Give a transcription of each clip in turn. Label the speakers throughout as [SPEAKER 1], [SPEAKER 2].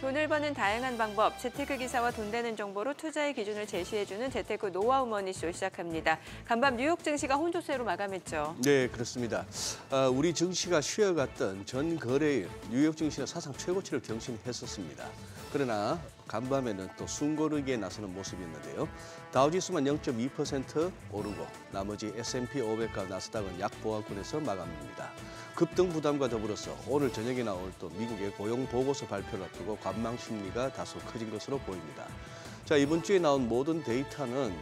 [SPEAKER 1] 돈을 버는 다양한 방법, 재테크 기사와 돈 되는 정보로 투자의 기준을 제시해주는 재테크 노하우 머니쇼 시작합니다. 간밤 뉴욕 증시가 혼조세로 마감했죠.
[SPEAKER 2] 네, 그렇습니다. 우리 증시가 쉬어갔던 전 거래일 뉴욕 증시는 사상 최고치를 경신했었습니다. 그러나 간밤에는 또 숨고르기에 나서는 모습이었는데요. 다우지수만 0.2% 오르고 나머지 S&P 500과 나스닥은 약보합권에서 마감입니다. 급등 부담과 더불어서 오늘 저녁에 나올 또 미국의 고용 보고서 발표를 앞두고 관망 심리가 다소 커진 것으로 보입니다. 자, 이번 주에 나온 모든 데이터는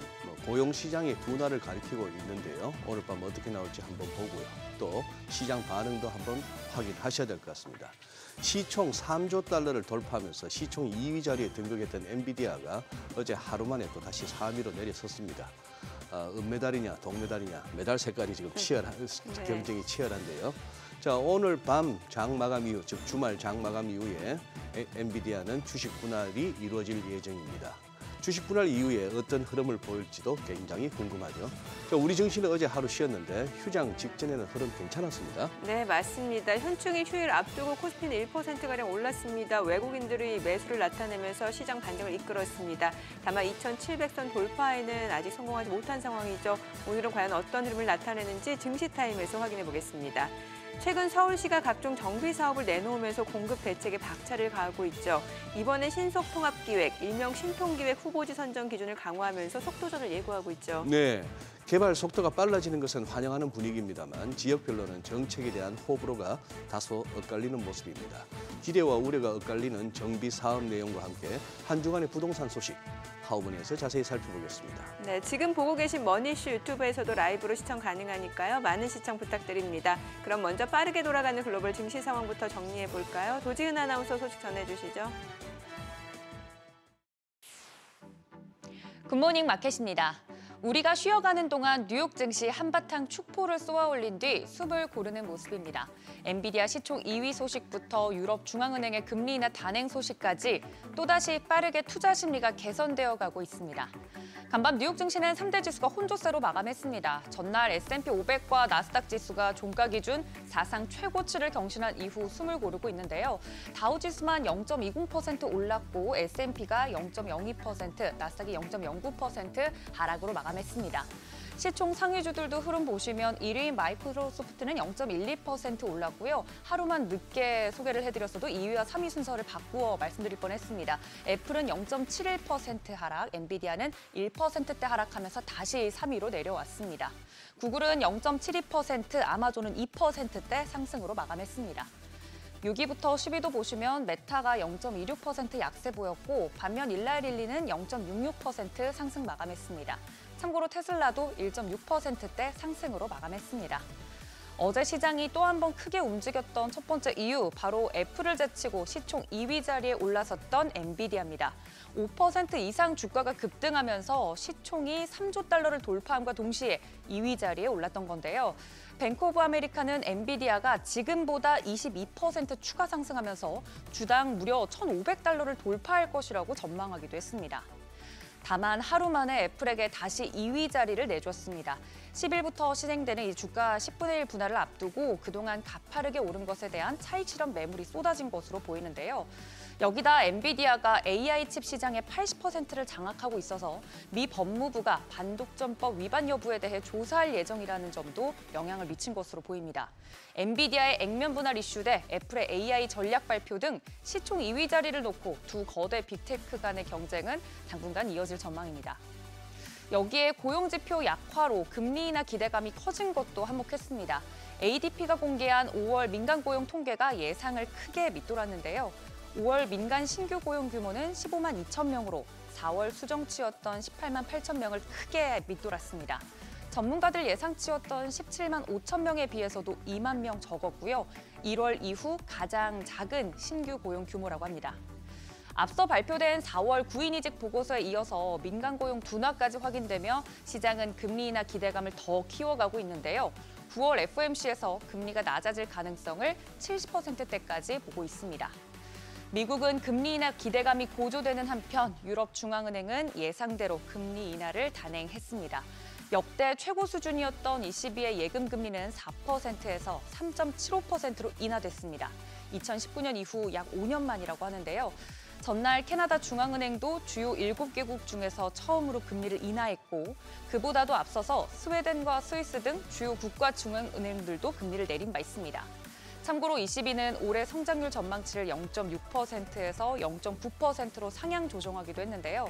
[SPEAKER 2] 고용 시장의 둔화를 가리키고 있는데요. 오늘 밤 어떻게 나올지 한번 보고요. 또 시장 반응도 한번 확인하셔야 될 것 같습니다. 시총 3조 달러를 돌파하면서 시총 2위 자리에 등극했던 엔비디아가 어제 하루 만에 또 다시 3위로 내려섰습니다. 은메달이냐 동메달이냐 메달 색깔이 지금 경쟁이 치열한데요. 자, 오늘 밤 장 마감 이후, 즉 주말 장 마감 이후에 엔비디아는 주식 분할이 이루어질 예정입니다. 주식 분할 이후에 어떤 흐름을 보일지도 굉장히 궁금하죠. 자, 우리 증시는 어제 하루 쉬었는데 휴장 직전에는 흐름 괜찮았습니다.
[SPEAKER 1] 네, 맞습니다. 현충일 휴일 앞두고 코스피는 1%가량 올랐습니다. 외국인들이 매수를 나타내면서 시장 반등을 이끌었습니다. 다만 2,700선 돌파에는 아직 성공하지 못한 상황이죠. 오늘은 과연 어떤 흐름을 나타내는지 증시타임에서 확인해 보겠습니다. 최근 서울시가 각종 정비 사업을 내놓으면서 공급 대책에 박차를 가하고 있죠. 이번에 신속통합기획, 일명 신통기획 후보지 선정 기준을 강화하면서 속도전을 예고하고 있죠.
[SPEAKER 2] 네, 개발 속도가 빨라지는 것은 환영하는 분위기입니다만 지역별로는 정책에 대한 호불호가 다소 엇갈리는 모습입니다. 기대와 우려가 엇갈리는 정비 사업 내용과 함께 한 주간의 부동산 소식, 하우머니에서 자세히 살펴보겠습니다.
[SPEAKER 1] 네, 지금 보고 계신 머니쇼 유튜브에서도 라이브로 시청 가능하니까요. 많은 시청 부탁드립니다. 그럼 먼저 빠르게 돌아가는 글로벌 증시 상황부터 정리해 볼까요? 도지은 아나운서 소식 전해주시죠.
[SPEAKER 3] 굿모닝 마켓입니다. 우리가 쉬어가는 동안 뉴욕 증시 한바탕 축포를 쏘아올린 뒤 숨을 고르는 모습입니다. 엔비디아 시총 2위 소식부터 유럽 중앙은행의 금리 인하 단행 소식까지 또다시 빠르게 투자 심리가 개선되어 가고 있습니다. 간밤 뉴욕 증시는 3대 지수가 혼조세로 마감했습니다. 전날 S&P 500과 나스닥 지수가 종가 기준 사상 최고치를 경신한 이후 숨을 고르고 있는데요. 다우 지수만 0.20% 올랐고 S&P가 0.02%, 나스닥이 0.09% 하락으로 마감했습니다. 시총 상위주들도 흐름 보시면 1위인 마이크로소프트는 0.12% 올랐고요. 하루만 늦게 소개를 해드렸어도 2위와 3위 순서를 바꾸어 말씀드릴 뻔했습니다. 애플은 0.71% 하락, 엔비디아는 1%대 하락하면서 다시 3위로 내려왔습니다. 구글은 0.72%, 아마존은 2%대 상승으로 마감했습니다. 6위부터 10위도 보시면 메타가 0.26% 약세 보였고 반면 일라일릴리는 0.66% 상승 마감했습니다. 참고로 테슬라도 1.6%대 상승으로 마감했습니다. 어제 시장이 또 한 번 크게 움직였던 첫 번째 이유, 바로 애플을 제치고 시총 2위 자리에 올라섰던 엔비디아입니다. 5% 이상 주가가 급등하면서 시총이 3조 달러를 돌파함과 동시에 2위 자리에 올랐던 건데요. 뱅크 오브 아메리카는 엔비디아가 지금보다 22% 추가 상승하면서 주당 무려 1,500달러를 돌파할 것이라고 전망하기도 했습니다. 다만 하루 만에 애플에게 다시 2위 자리를 내줬습니다. 10일부터 시행되는 이 주가 10분의 1 분할을 앞두고 그동안 가파르게 오른 것에 대한 차익 실현 매물이 쏟아진 것으로 보이는데요. 여기다 엔비디아가 AI 칩 시장의 80%를 장악하고 있어서 미 법무부가 반독점법 위반 여부에 대해 조사할 예정이라는 점도 영향을 미친 것으로 보입니다. 엔비디아의 액면 분할 이슈 대 애플의 AI 전략 발표 등 시총 2위 자리를 놓고 두 거대 빅테크 간의 경쟁은 당분간 이어질 전망입니다. 여기에 고용지표 약화로 금리 인하 기대감이 커진 것도 한몫했습니다. ADP가 공개한 5월 민간 고용 통계가 예상을 크게 밑돌았는데요. 5월 민간 신규 고용 규모는 15만 2천 명으로 4월 수정치였던 18만 8천 명을 크게 밑돌았습니다. 전문가들 예상치였던 17만 5천 명에 비해서도 2만 명 적었고요. 1월 이후 가장 작은 신규 고용 규모라고 합니다. 앞서 발표된 4월 구인이직 보고서에 이어서 민간 고용 둔화까지 확인되며 시장은 금리 인하 기대감을 더 키워가고 있는데요. 9월 FOMC에서 금리가 낮아질 가능성을 70%대까지 보고 있습니다. 미국은 금리 인하 기대감이 고조되는 한편 유럽 중앙은행은 예상대로 금리 인하를 단행했습니다. 역대 최고 수준이었던 ECB의 예금 금리는 4%에서 3.75%로 인하됐습니다. 2019년 이후 약 5년 만이라고 하는데요. 전날 캐나다 중앙은행도 주요 7개국 중에서 처음으로 금리를 인하했고 그보다도 앞서서 스웨덴과 스위스 등 주요 국가 중앙은행들도 금리를 내린 바 있습니다. 참고로 ECB는 올해 성장률 전망치를 0.6%에서 0.9%로 상향 조정하기도 했는데요.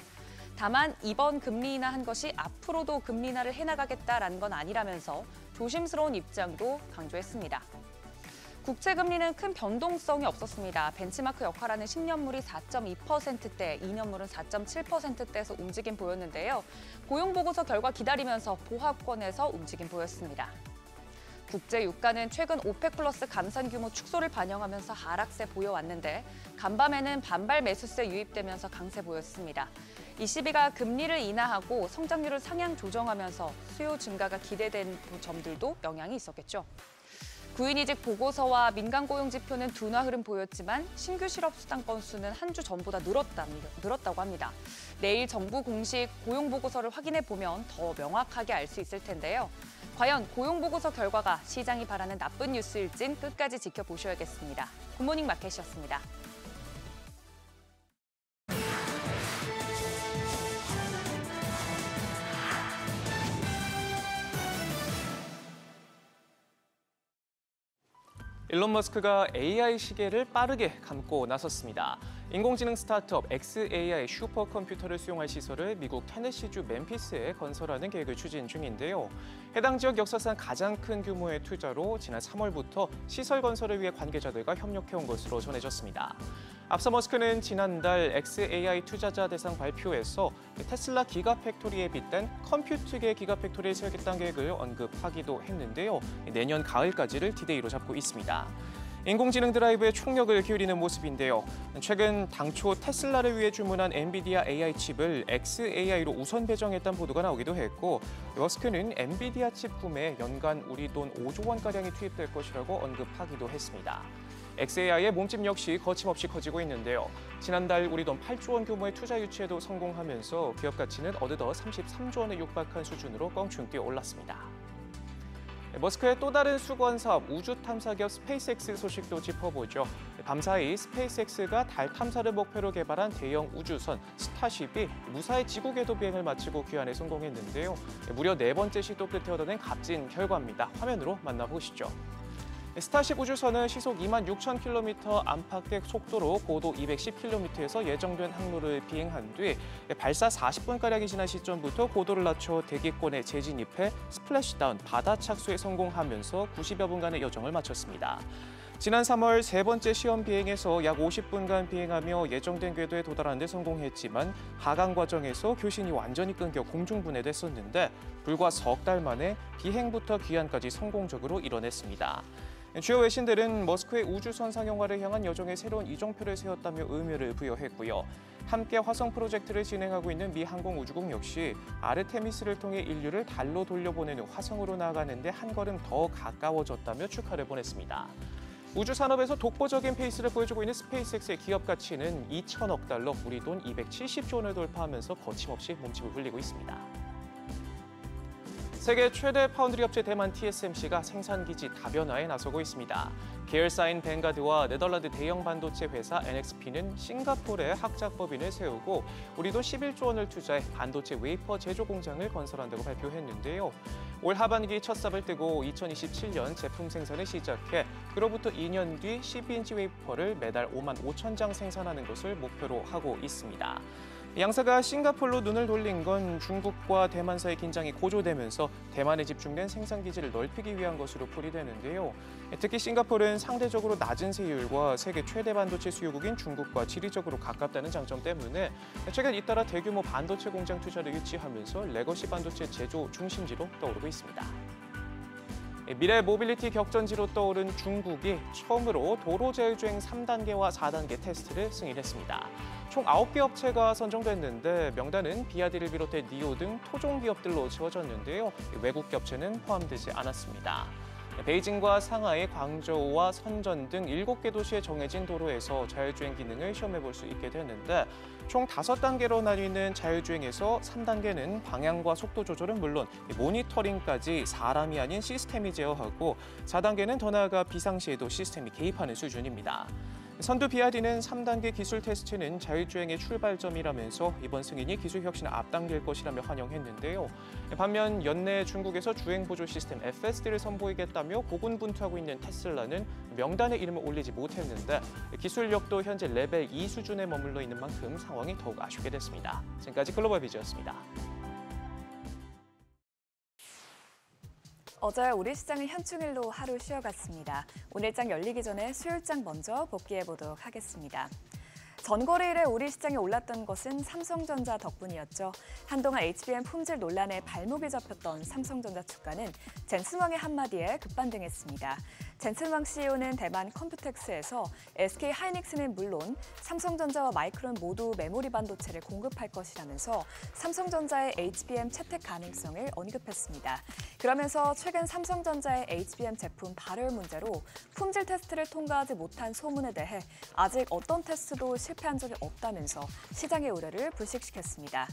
[SPEAKER 3] 다만 이번 금리 인하한 것이 앞으로도 금리 인하를 해나가겠다라는 건 아니라면서 조심스러운 입장도 강조했습니다. 국채 금리는 큰 변동성이 없었습니다. 벤치마크 역할하는 10년물이 4.2%대, 2년물은 4.7%대에서 움직임 보였는데요. 고용보고서 결과 기다리면서 보합권에서 움직임 보였습니다. 국제 유가는 최근 오펙 플러스 감산 규모 축소를 반영하면서 하락세 보여왔는데 간밤에는 반발 매수세 유입되면서 강세 보였습니다. ECB가 금리를 인하하고 성장률을 상향 조정하면서 수요 증가가 기대된 점들도 영향이 있었겠죠. 구인이직 보고서와 민간 고용 지표는 둔화 흐름 보였지만 신규 실업 수당 건수는 한 주 전보다 늘었다고 합니다. 내일 정부 공식 고용 보고서를 확인해 보면 더 명확하게 알 수 있을 텐데요. 과연 고용 보고서 결과가 시장이 바라는 나쁜 뉴스일진 끝까지 지켜보셔야겠습니다. 굿모닝 마켓이었습니다.
[SPEAKER 4] 일론 머스크가 AI 시계를 빠르게 감고 나섰습니다. 인공지능 스타트업 xAI 슈퍼컴퓨터를 수용할 시설을 미국 테네시주 멤피스에 건설하는 계획을 추진 중인데요. 해당 지역 역사상 가장 큰 규모의 투자로 지난 3월부터 시설 건설을 위해 관계자들과 협력해온 것으로 전해졌습니다. 앞서 머스크는 지난달 xAI 투자자 대상 발표에서 테슬라 기가팩토리에 빗댄 컴퓨트계 기가팩토리를 세우겠다는 계획을 언급하기도 했는데요. 내년 가을까지를 디데이로 잡고 있습니다. 인공지능 드라이브에 총력을 기울이는 모습인데요. 최근 당초 테슬라를 위해 주문한 엔비디아 AI 칩을 xAI로 우선 배정했다는 보도가 나오기도 했고 머스크는 엔비디아 칩 구매에 연간 우리 돈 5조 원가량이 투입될 것이라고 언급하기도 했습니다. xAI의 몸집 역시 거침없이 커지고 있는데요. 지난달 우리 돈 8조 원 규모의 투자 유치에도 성공하면서 기업 가치는 어느덧 33조 원에 육박한 수준으로 껑충 뛰어올랐습니다. 머스크의 또 다른 수건 사업 우주 탐사 기업 스페이스X 소식도 짚어보죠. 밤사이 스페이스X가 달 탐사를 목표로 개발한 대형 우주선 스타쉽이 무사히 지구 궤도 비행을 마치고 귀환에 성공했는데요. 무려 4번째 시도 끝에 얻어낸 값진 결과입니다. 화면으로 만나보시죠. 스타쉽 우주선은 시속 26,000km 안팎의 속도로 고도 210km에서 예정된 항로를 비행한 뒤 발사 40분가량이 지난 시점부터 고도를 낮춰 대기권에 재진입해 스플래시다운 바다 착수에 성공하면서 90여 분간의 여정을 마쳤습니다. 지난 3월 3번째 시험 비행에서 약 50분간 비행하며 예정된 궤도에 도달하는 데 성공했지만 하강 과정에서 교신이 완전히 끊겨 공중분해됐었는데 불과 석 달 만에 비행부터 귀환까지 성공적으로 이뤄냈습니다. 주요 외신들은 머스크의 우주선 상용화를 향한 여정에 새로운 이정표를 세웠다며 의미를 부여했고요. 함께 화성 프로젝트를 진행하고 있는 미 항공우주국 역시 아르테미스를 통해 인류를 달로 돌려보내는 화성으로 나아가는 데 한 걸음 더 가까워졌다며 축하를 보냈습니다. 우주 산업에서 독보적인 페이스를 보여주고 있는 스페이스X의 기업 가치는 2천억 달러, 우리 돈 270조 원을 돌파하면서 거침없이 몸집을 불리고 있습니다. 세계 최대 파운드리 업체 대만 TSMC가 생산기지 다변화에 나서고 있습니다. 계열사인 뱅가드와 네덜란드 대형 반도체 회사 NXP는 싱가포르에 학자법인을 세우고 우리 돈 11조 원을 투자해 반도체 웨이퍼 제조 공장을 건설한다고 발표했는데요. 올 하반기 첫 삽을 뜨고 2027년 제품 생산을 시작해 그로부터 2년 뒤 12인치 웨이퍼를 매달 5만 5천 장 생산하는 것을 목표로 하고 있습니다. 양사가 싱가포르로 눈을 돌린 건 중국과 대만 사이 긴장이 고조되면서 대만에 집중된 생산 기지를 넓히기 위한 것으로 풀이되는데요. 특히 싱가포르는 상대적으로 낮은 세율과 세계 최대 반도체 수요국인 중국과 지리적으로 가깝다는 장점 때문에 최근 잇따라 대규모 반도체 공장 투자를 유치하면서 레거시 반도체 제조 중심지로 떠오르고 있습니다. 미래 모빌리티 격전지로 떠오른 중국이 처음으로 도로 자율주행 3단계와 4단계 테스트를 승인했습니다. 총 9개 업체가 선정됐는데 명단은 비아디를 비롯해 니오 등 토종 기업들로 채워졌는데요. 외국 업체는 포함되지 않았습니다. 베이징과 상하이, 광저우와 선전 등 7개 도시에 정해진 도로에서 자율주행 기능을 시험해볼 수 있게 되는데 총 5단계로 나뉘는 자율주행에서 3단계는 방향과 속도 조절은 물론 모니터링까지 사람이 아닌 시스템이 제어하고 4단계는 더 나아가 비상시에도 시스템이 개입하는 수준입니다. 선두 BRD는 3단계 기술 테스트는 자율주행의 출발점이라면서 이번 승인이 기술 혁신을 앞당길 것이라며 환영했는데요. 반면 연내 중국에서 주행 보조 시스템 FSD를 선보이겠다며 고군분투하고 있는 테슬라는 명단에 이름을 올리지 못했는데 기술력도 현재 레벨 2 수준에 머물러 있는 만큼 상황이 더욱 아쉽게 됐습니다. 지금까지 글로벌 비즈였습니다.
[SPEAKER 5] 어제 우리 시장은 현충일로 하루 쉬어갔습니다. 오늘장 열리기 전에 수요일장 먼저 복귀해보도록 하겠습니다. 전거래일에 우리 시장에 올랐던 것은 삼성전자 덕분이었죠. 한동안 HBM 품질 논란에 발목이 잡혔던 삼성전자 주가는 젠슨 왕의 한마디에 급반등했습니다. 젠슨 왕 CEO는 대만 컴퓨텍스에서 SK 하이닉스는 물론 삼성전자와 마이크론 모두 메모리 반도체를 공급할 것이라면서 삼성전자의 HBM 채택 가능성을 언급했습니다. 그러면서 최근 삼성전자의 HBM 제품 발열 문제로 품질 테스트를 통과하지 못한 소문에 대해 아직 어떤 테스트도 실패한 적이 없다면서 시장의 우려를 불식시켰습니다.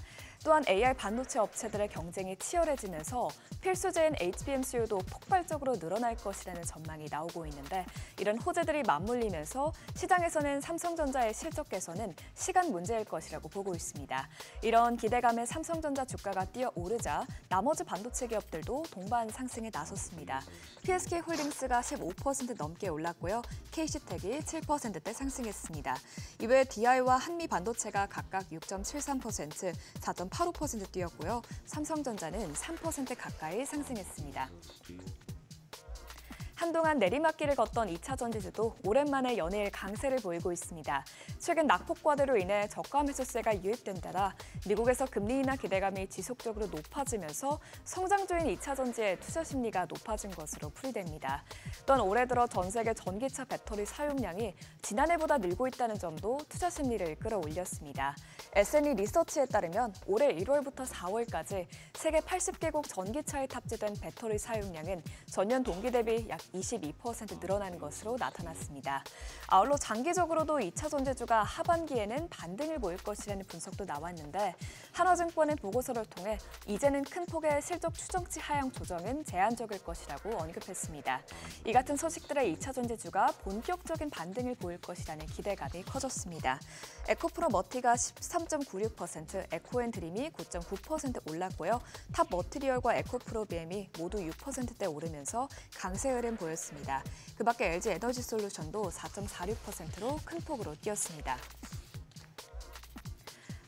[SPEAKER 5] 또한 AR 반도체 업체들의 경쟁이 치열해지면서 필수제인 HBM 수요도 폭발적으로 늘어날 것이라는 전망이 나오고 있는데 이런 호재들이 맞물리면서 시장에서는 삼성전자의 실적 개선은 시간 문제일 것이라고 보고 있습니다. 이런 기대감에 삼성전자 주가가 뛰어오르자 나머지 반도체 기업들도 동반 상승에 나섰습니다. PSK홀딩스가 15% 넘게 올랐고요. KC텍이 7%대 상승했습니다. 이외에 DI와 한미반도체가 각각 6.73%, 4.85% 뛰었고요. 삼성전자는 3% 가까이 상승했습니다. 한동안 내리막길을 걷던 2차 전지주도 오랜만에 연일 강세를 보이고 있습니다. 최근 낙폭과대로 인해 저가 매수세가 유입된 데다 미국에서 금리 인하 기대감이 지속적으로 높아지면서 성장주인 2차 전지의 투자 심리가 높아진 것으로 풀이됩니다. 또한 올해 들어 전 세계 전기차 배터리 사용량이 지난해보다 늘고 있다는 점도 투자 심리를 끌어올렸습니다. SNE 리서치에 따르면 올해 1월부터 4월까지 세계 80개국 전기차에 탑재된 배터리 사용량은 전년 동기 대비 약 22% 늘어난 것으로 나타났습니다. 아울러 장기적으로도 2차 전지주가 하반기에는 반등을 보일 것이라는 분석도 나왔는데 한화증권은 보고서를 통해 이제는 큰 폭의 실적 추정치 하향 조정은 제한적일 것이라고 언급했습니다. 이 같은 소식들의 2차 전지주가 본격적인 반등을 보일 것이라는 기대감이 커졌습니다. 에코프로 머티가 13.96%, 에코앤드림이 9.9% 올랐고요. 탑 머티리얼과 에코프로 BM이 모두 6%대 오르면서 강세 흐름 보였습니다. 그 밖에 LG 에너지 솔루션도 4.46%로 큰 폭으로 뛰었습니다.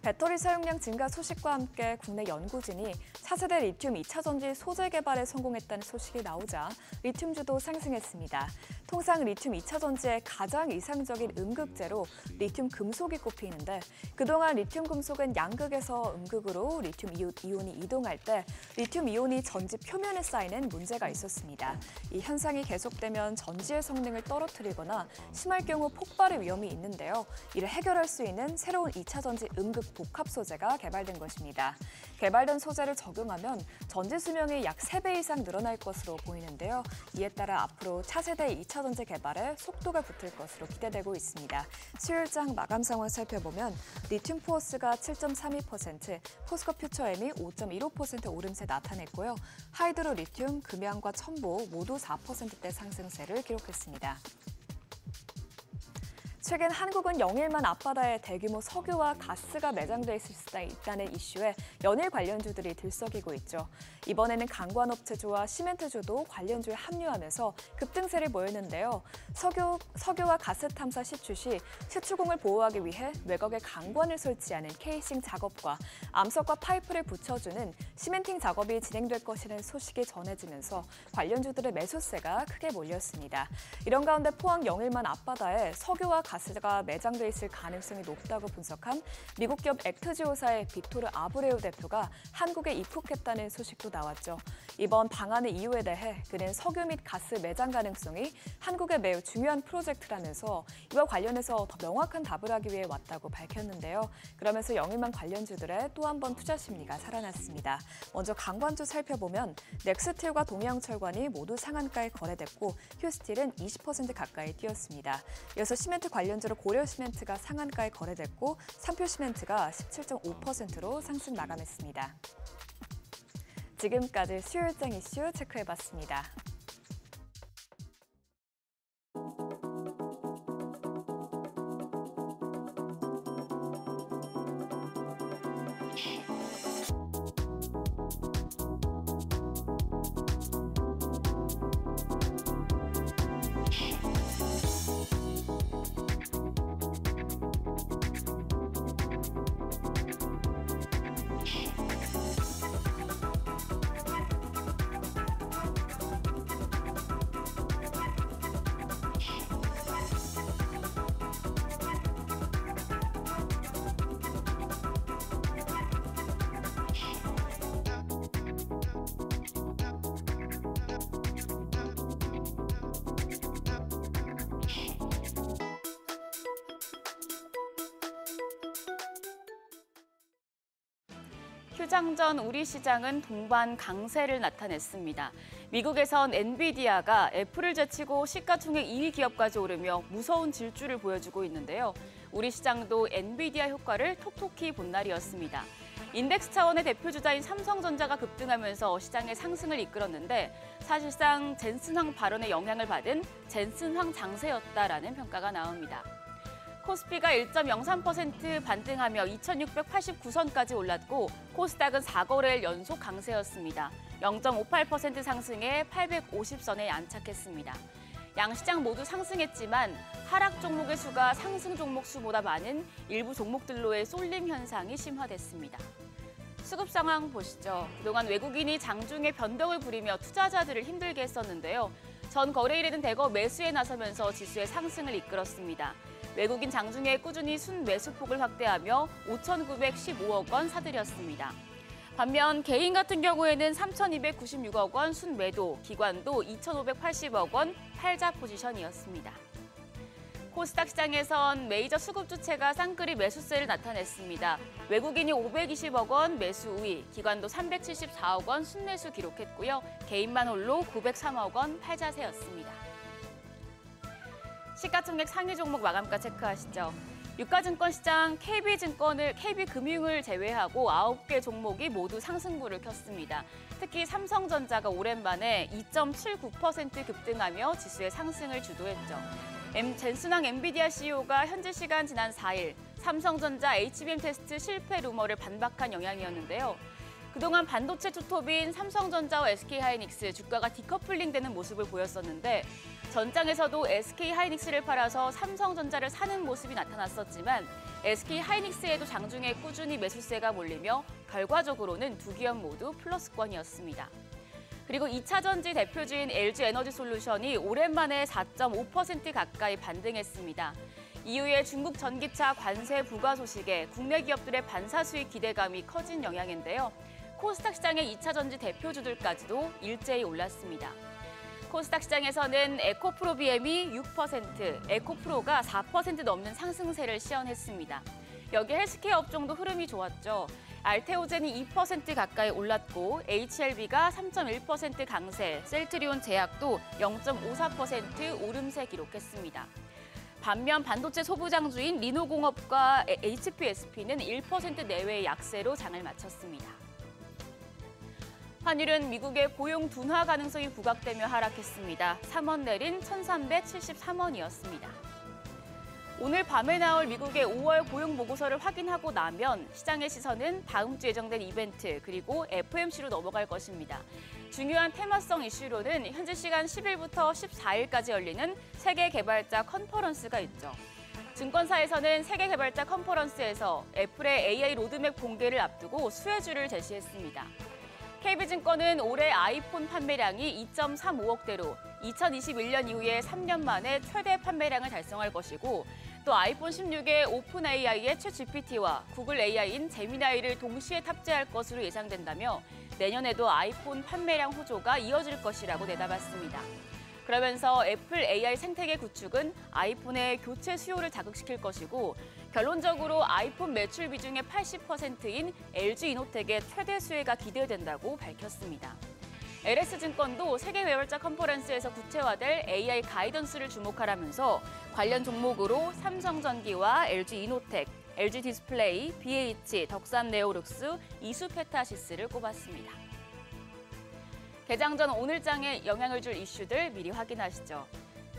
[SPEAKER 5] 배터리 사용량 증가 소식과 함께 국내 연구진이 차세대 리튬 2차 전지 소재 개발에 성공했다는 소식이 나오자 리튬주도 상승했습니다. 통상 리튬 2차 전지의 가장 이상적인 음극재로 리튬 금속이 꼽히는데 그동안 리튬 금속은 양극에서 음극으로 리튬 이온이 이동할 때 리튬 이온이 전지 표면에 쌓이는 문제가 있었습니다. 이 현상이 계속되면 전지의 성능을 떨어뜨리거나 심할 경우 폭발의 위험이 있는데요. 이를 해결할 수 있는 새로운 2차 전지 음극 복합 소재가 개발된 것입니다. 개발된 소재를 적용하면 전지 수명이 약 3배 이상 늘어날 것으로 보이는데요. 이에 따라 앞으로 차세대 2차 전지 개발에 속도가 붙을 것으로 기대되고 있습니다. 수요일장 마감 상황 살펴보면 리튬 포어스가 7.32%, 포스코 퓨처엠이 5.15% 오름세 나타냈고요. 하이드로 리튬, 금양과 첨보 모두 4%대 상승세를 기록했습니다. 최근 한국은 영일만 앞바다에 대규모 석유와 가스가 매장돼 있을 수도 있다는 이슈에 연일 관련주들이 들썩이고 있죠. 이번에는 강관업체주와 시멘트주도 관련주에 합류하면서 급등세를 보였는데요. 석유와 가스 탐사 시추 시 시추공을 보호하기 위해 외곽에 강관을 설치하는 케이싱 작업과 암석과 파이프를 붙여주는 시멘팅 작업이 진행될 것이라는 소식이 전해지면서 관련주들의 매수세가 크게 몰렸습니다. 이런 가운데 포항 영일만 앞바다에 석유와 가스가 매장돼 있을 가능성이 높다고 분석한 미국 기업 액트지오사의 빅토르 아브레우 대표가 한국에 입국했다는 소식도 나왔죠. 이번 방한의 이유에 대해 그는 석유 및 가스 매장 가능성이 한국에 매우 중요한 프로젝트라면서 이와 관련해서 더 명확한 답을 하기 위해 왔다고 밝혔는데요. 그러면서 영일만 관련주들의 또 한 번 투자 심리가 살아났습니다. 먼저 강관주 살펴보면 넥스틸과 동양철관이 모두 상한가에 거래됐고 휴스틸은 20% 가까이 뛰었습니다. 이어서 시멘트 관련주로 고려시멘트가 상한가에 거래됐고 삼표시멘트가 17.5%로 상승 마감했습니다. 지금까지 수요일장 이슈 체크해봤습니다.
[SPEAKER 3] 휴장 전 우리 시장은 동반 강세를 나타냈습니다. 미국에선 엔비디아가 애플을 제치고 시가총액 2위 기업까지 오르며 무서운 질주를 보여주고 있는데요. 우리 시장도 엔비디아 효과를 톡톡히 본 날이었습니다. 인덱스 차원의 대표주자인 삼성전자가 급등하면서 시장의 상승을 이끌었는데 사실상 젠슨황 발언의 영향을 받은 젠슨황 장세였다라는 평가가 나옵니다. 코스피가 1.03% 반등하며 2,689선까지 올랐고 코스닥은 4거래일 연속 강세였습니다. 0.58% 상승해 850선에 안착했습니다. 양시장 모두 상승했지만 하락 종목의 수가 상승 종목 수보다 많은 일부 종목들로의 쏠림 현상이 심화됐습니다. 수급 상황 보시죠. 그동안 외국인이 장중에 변동을 부리며 투자자들을 힘들게 했었는데요. 전 거래일에는 대거 매수에 나서면서 지수의 상승을 이끌었습니다. 외국인 장중에 꾸준히 순매수폭을 확대하며 5,915억 원 사들였습니다. 반면 개인 같은 경우에는 3,296억 원 순매도, 기관도 2,580억 원 팔자 포지션이었습니다. 코스닥 시장에선 메이저 수급주체가 쌍끌이 매수세를 나타냈습니다. 외국인이 520억 원 매수 우위, 기관도 374억 원 순매수 기록했고요. 개인만 홀로 903억 원 팔자세였습니다. 시가총액 상위 종목 마감가 체크하시죠. 유가증권 시장 KB금융을 제외하고 9개 종목이 모두 상승부를 켰습니다. 특히 삼성전자가 오랜만에 2.79% 급등하며 지수의 상승을 주도했죠. 젠슨황 엔비디아 CEO가 현지 시간 지난 4일 삼성전자 HBM 테스트 실패 루머를 반박한 영향이었는데요. 그동안 반도체 투톱인 삼성전자와 SK하이닉스 주가가 디커플링되는 모습을 보였었는데 전장에서도 SK하이닉스를 팔아서 삼성전자를 사는 모습이 나타났었지만 SK하이닉스에도 장중에 꾸준히 매수세가 몰리며 결과적으로는 두 기업 모두 플러스권이었습니다. 그리고 2차 전지 대표주인 LG에너지솔루션이 오랜만에 4.5% 가까이 반등했습니다. 이후에 중국 전기차 관세 부과 소식에 국내 기업들의 반사 수익 기대감이 커진 영향인데요. 코스닥 시장의 2차 전지 대표주들까지도 일제히 올랐습니다. 코스닥 시장에서는 에코프로 BM이 6%, 에코프로가 4% 넘는 상승세를 시현했습니다. 여기 헬스케어 업종도 흐름이 좋았죠. 알테오젠이 2% 가까이 올랐고 HLB가 3.1% 강세, 셀트리온 제약도 0.54% 오름세 기록했습니다. 반면 반도체 소부장주인 리노공업과 HPSP는 1% 내외의 약세로 장을 마쳤습니다. 환율은 미국의 고용 둔화 가능성이 부각되며 하락했습니다. 3원 내린 1,373원이었습니다. 오늘 밤에 나올 미국의 5월 고용 보고서를 확인하고 나면 시장의 시선은 다음 주 예정된 이벤트 그리고 FOMC로 넘어갈 것입니다. 중요한 테마성 이슈로는 현지 시간 10일부터 14일까지 열리는 세계 개발자 컨퍼런스가 있죠. 증권사에서는 세계 개발자 컨퍼런스에서 애플의 AI 로드맵 공개를 앞두고 수혜주를 제시했습니다. KB증권은 올해 아이폰 판매량이 2.35억대로 2021년 이후에 3년 만에 최대 판매량을 달성할 것이고 또 아이폰 16에 오픈 AI의 챗GPT와 구글 AI인 제미나이를 동시에 탑재할 것으로 예상된다며 내년에도 아이폰 판매량 호조가 이어질 것이라고 내다봤습니다. 그러면서 애플 AI 생태계 구축은 아이폰의 교체 수요를 자극시킬 것이고 결론적으로 아이폰 매출 비중의 80%인 LG이노텍의 최대 수혜가 기대된다고 밝혔습니다. LS증권도 세계 개발자 컨퍼런스에서 구체화될 AI 가이던스를 주목하라면서 관련 종목으로 삼성전기와 LG이노텍, LG디스플레이, BH, 덕산네오룩스, 이수페타시스를 꼽았습니다. 개장 전 오늘장에 영향을 줄 이슈들 미리 확인하시죠.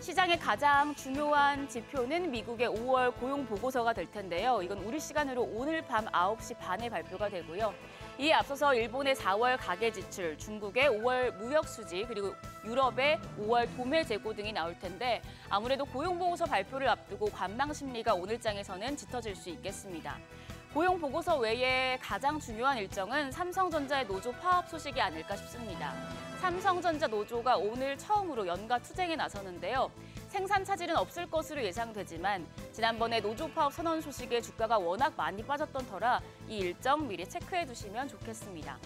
[SPEAKER 6] 시장의 가장 중요한 지표는 미국의 5월 고용 보고서가 될 텐데요. 이건 우리 시간으로 오늘 밤 9시 반에 발표가 되고요. 이에 앞서서 일본의 4월 가계 지출, 중국의 5월 무역 수지, 그리고 유럽의 5월 도매 재고 등이 나올 텐데 아무래도 고용 보고서 발표를 앞두고 관망 심리가 오늘장에서는 짙어질 수 있겠습니다. 고용 보고서 외에 가장 중요한 일정은 삼성전자의 노조 파업 소식이 아닐까 싶습니다. 삼성전자 노조가 오늘 처음으로 연가 투쟁에 나서는데요. 생산 차질은 없을 것으로 예상되지만 지난번에 노조 파업 선언 소식에 주가가 워낙 많이 빠졌던 터라 이 일정 미리 체크해 두시면 좋겠습니다.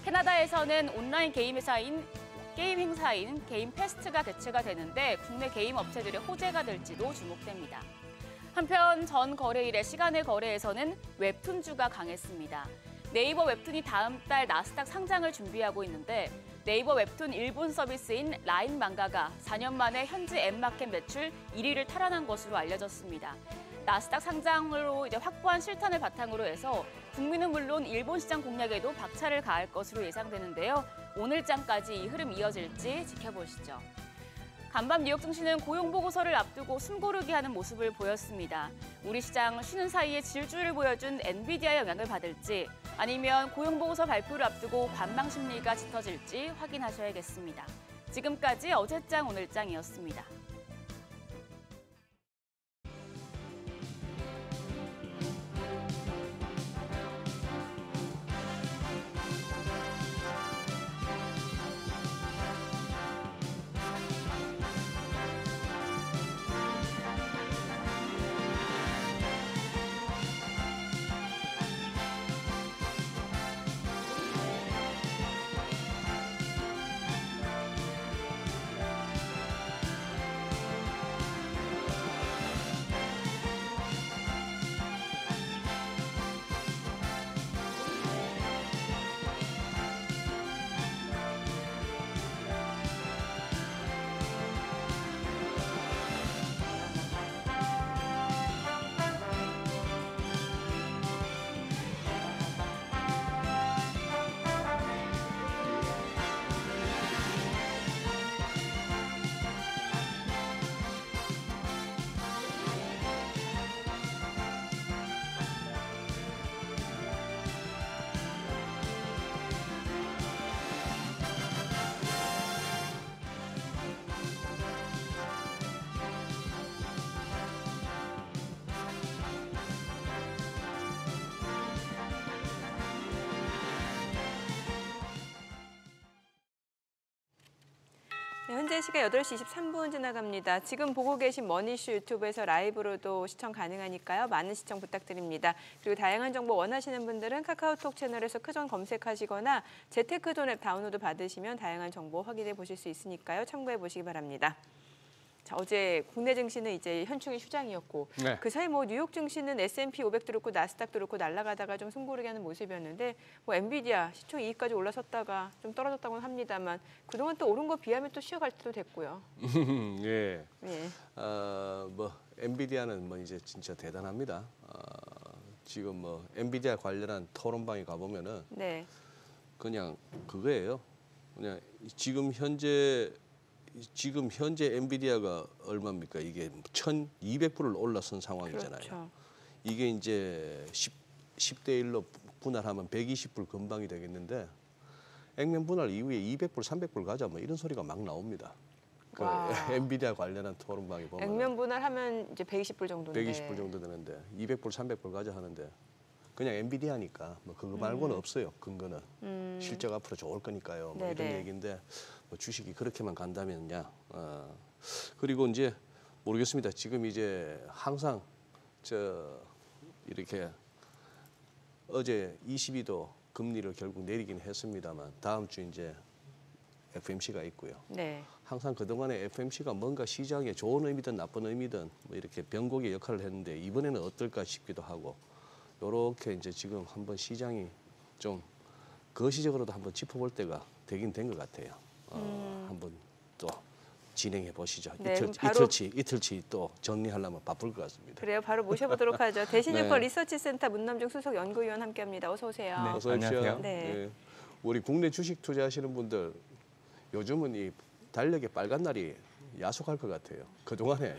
[SPEAKER 6] 캐나다에서는 온라인 게임 행사인 게임 페스트가 개최가 되는데 국내 게임 업체들의 호재가 될지도 주목됩니다. 한편 전 거래일의 시간의 거래에서는 웹툰주가 강했습니다. 네이버 웹툰이 다음 달 나스닥 상장을 준비하고 있는데 네이버 웹툰 일본 서비스인 라인 망가가 4년 만에 현지 앱마켓 매출 1위를 탈환한 것으로 알려졌습니다. 나스닥 상장으로 확보한 실탄을 바탕으로 해서 국민은 물론 일본 시장 공략에도 박차를 가할 것으로 예상되는데요. 오늘장까지 이 흐름 이어질지 지켜보시죠. 간밤 뉴욕 증시는 고용 보고서를 앞두고 숨고르기 하는 모습을 보였습니다. 우리 시장 쉬는 사이에 질주를 보여준 엔비디아의 영향을 받을지 아니면 고용 보고서 발표를 앞두고 관망 심리가 짙어질지 확인하셔야겠습니다. 지금까지 어제장 오늘장이었습니다.
[SPEAKER 1] 네, 현재 시각 8시 23분 지나갑니다. 지금 보고 계신 머니슈 유튜브에서 라이브로도 시청 가능하니까요. 많은 시청 부탁드립니다. 그리고 다양한 정보 원하시는 분들은 카카오톡 채널에서 크존 검색하시거나 재테크존 앱 다운로드 받으시면 다양한 정보 확인해 보실 수 있으니까요. 참고해 보시기 바랍니다. 자, 어제 국내 증시는 이제 현충일 휴장이었고
[SPEAKER 2] 네.
[SPEAKER 1] 그 사이 뉴욕 증시는 S&P 500도 그렇고 나스닥도 그렇고 날아가다가 좀 숨고르게 하는 모습이었는데 엔비디아 시총 2위까지 올라섰다가 좀 떨어졌다고는 합니다만 그동안 또 오른 거 비하면 또 쉬어갈 때도 됐고요.
[SPEAKER 2] 예.
[SPEAKER 1] 예.
[SPEAKER 2] 엔비디아는 이제 진짜 대단합니다. 지금 엔비디아 관련한 토론방에 가보면은
[SPEAKER 1] 네.
[SPEAKER 2] 그냥 그거예요. 그냥 지금 현재 엔비디아가 얼마입니까? 이게 1,200불을 올라선 상황이잖아요.
[SPEAKER 1] 그렇죠.
[SPEAKER 2] 이게 이제 10대 1로 분할하면 120불 근방이 되겠는데 액면 분할 이후에 200불, 300불 가자 이런 소리가 막 나옵니다. 그 엔비디아 관련한 토론방에 보면
[SPEAKER 1] 액면 분할하면 이제 120불 정도인데.
[SPEAKER 2] 120불 정도 되는데 200불, 300불 가자 하는데 그냥 엔비디아니까 그거 말고는 없어요. 근거는 실적 앞으로 좋을 거니까요. 이런 얘기인데 주식이 그렇게만 간다면야. 그리고 이제 모르겠습니다. 지금 이제 항상 이렇게 어제 22도 금리를 결국 내리긴 했습니다만 다음 주 이제 FMC가 있고요.
[SPEAKER 1] 네.
[SPEAKER 2] 항상 그동안에 FMC가 뭔가 시장에 좋은 의미든 나쁜 의미든 이렇게 변곡의 역할을 했는데 이번에는 어떨까 싶기도 하고 요렇게 이제 지금 한번 시장이 좀 거시적으로도 한번 짚어볼 때가 되긴 된 것 같아요. 한번 또 진행해 보시죠.
[SPEAKER 1] 네,
[SPEAKER 2] 이틀치 또 정리하려면 바쁠 것 같습니다.
[SPEAKER 1] 그래요. 바로 모셔보도록 하죠. 대신유퍼 리서치센터 문남중 수석 연구위원 함께합니다. 어서 오세요.
[SPEAKER 2] 네, 어서 오십시오.
[SPEAKER 4] 안녕하세요.
[SPEAKER 1] 네.
[SPEAKER 2] 우리 국내 주식 투자하시는 분들 요즘은 이 달력에 빨간 날이 야속할 것 같아요. 그동안에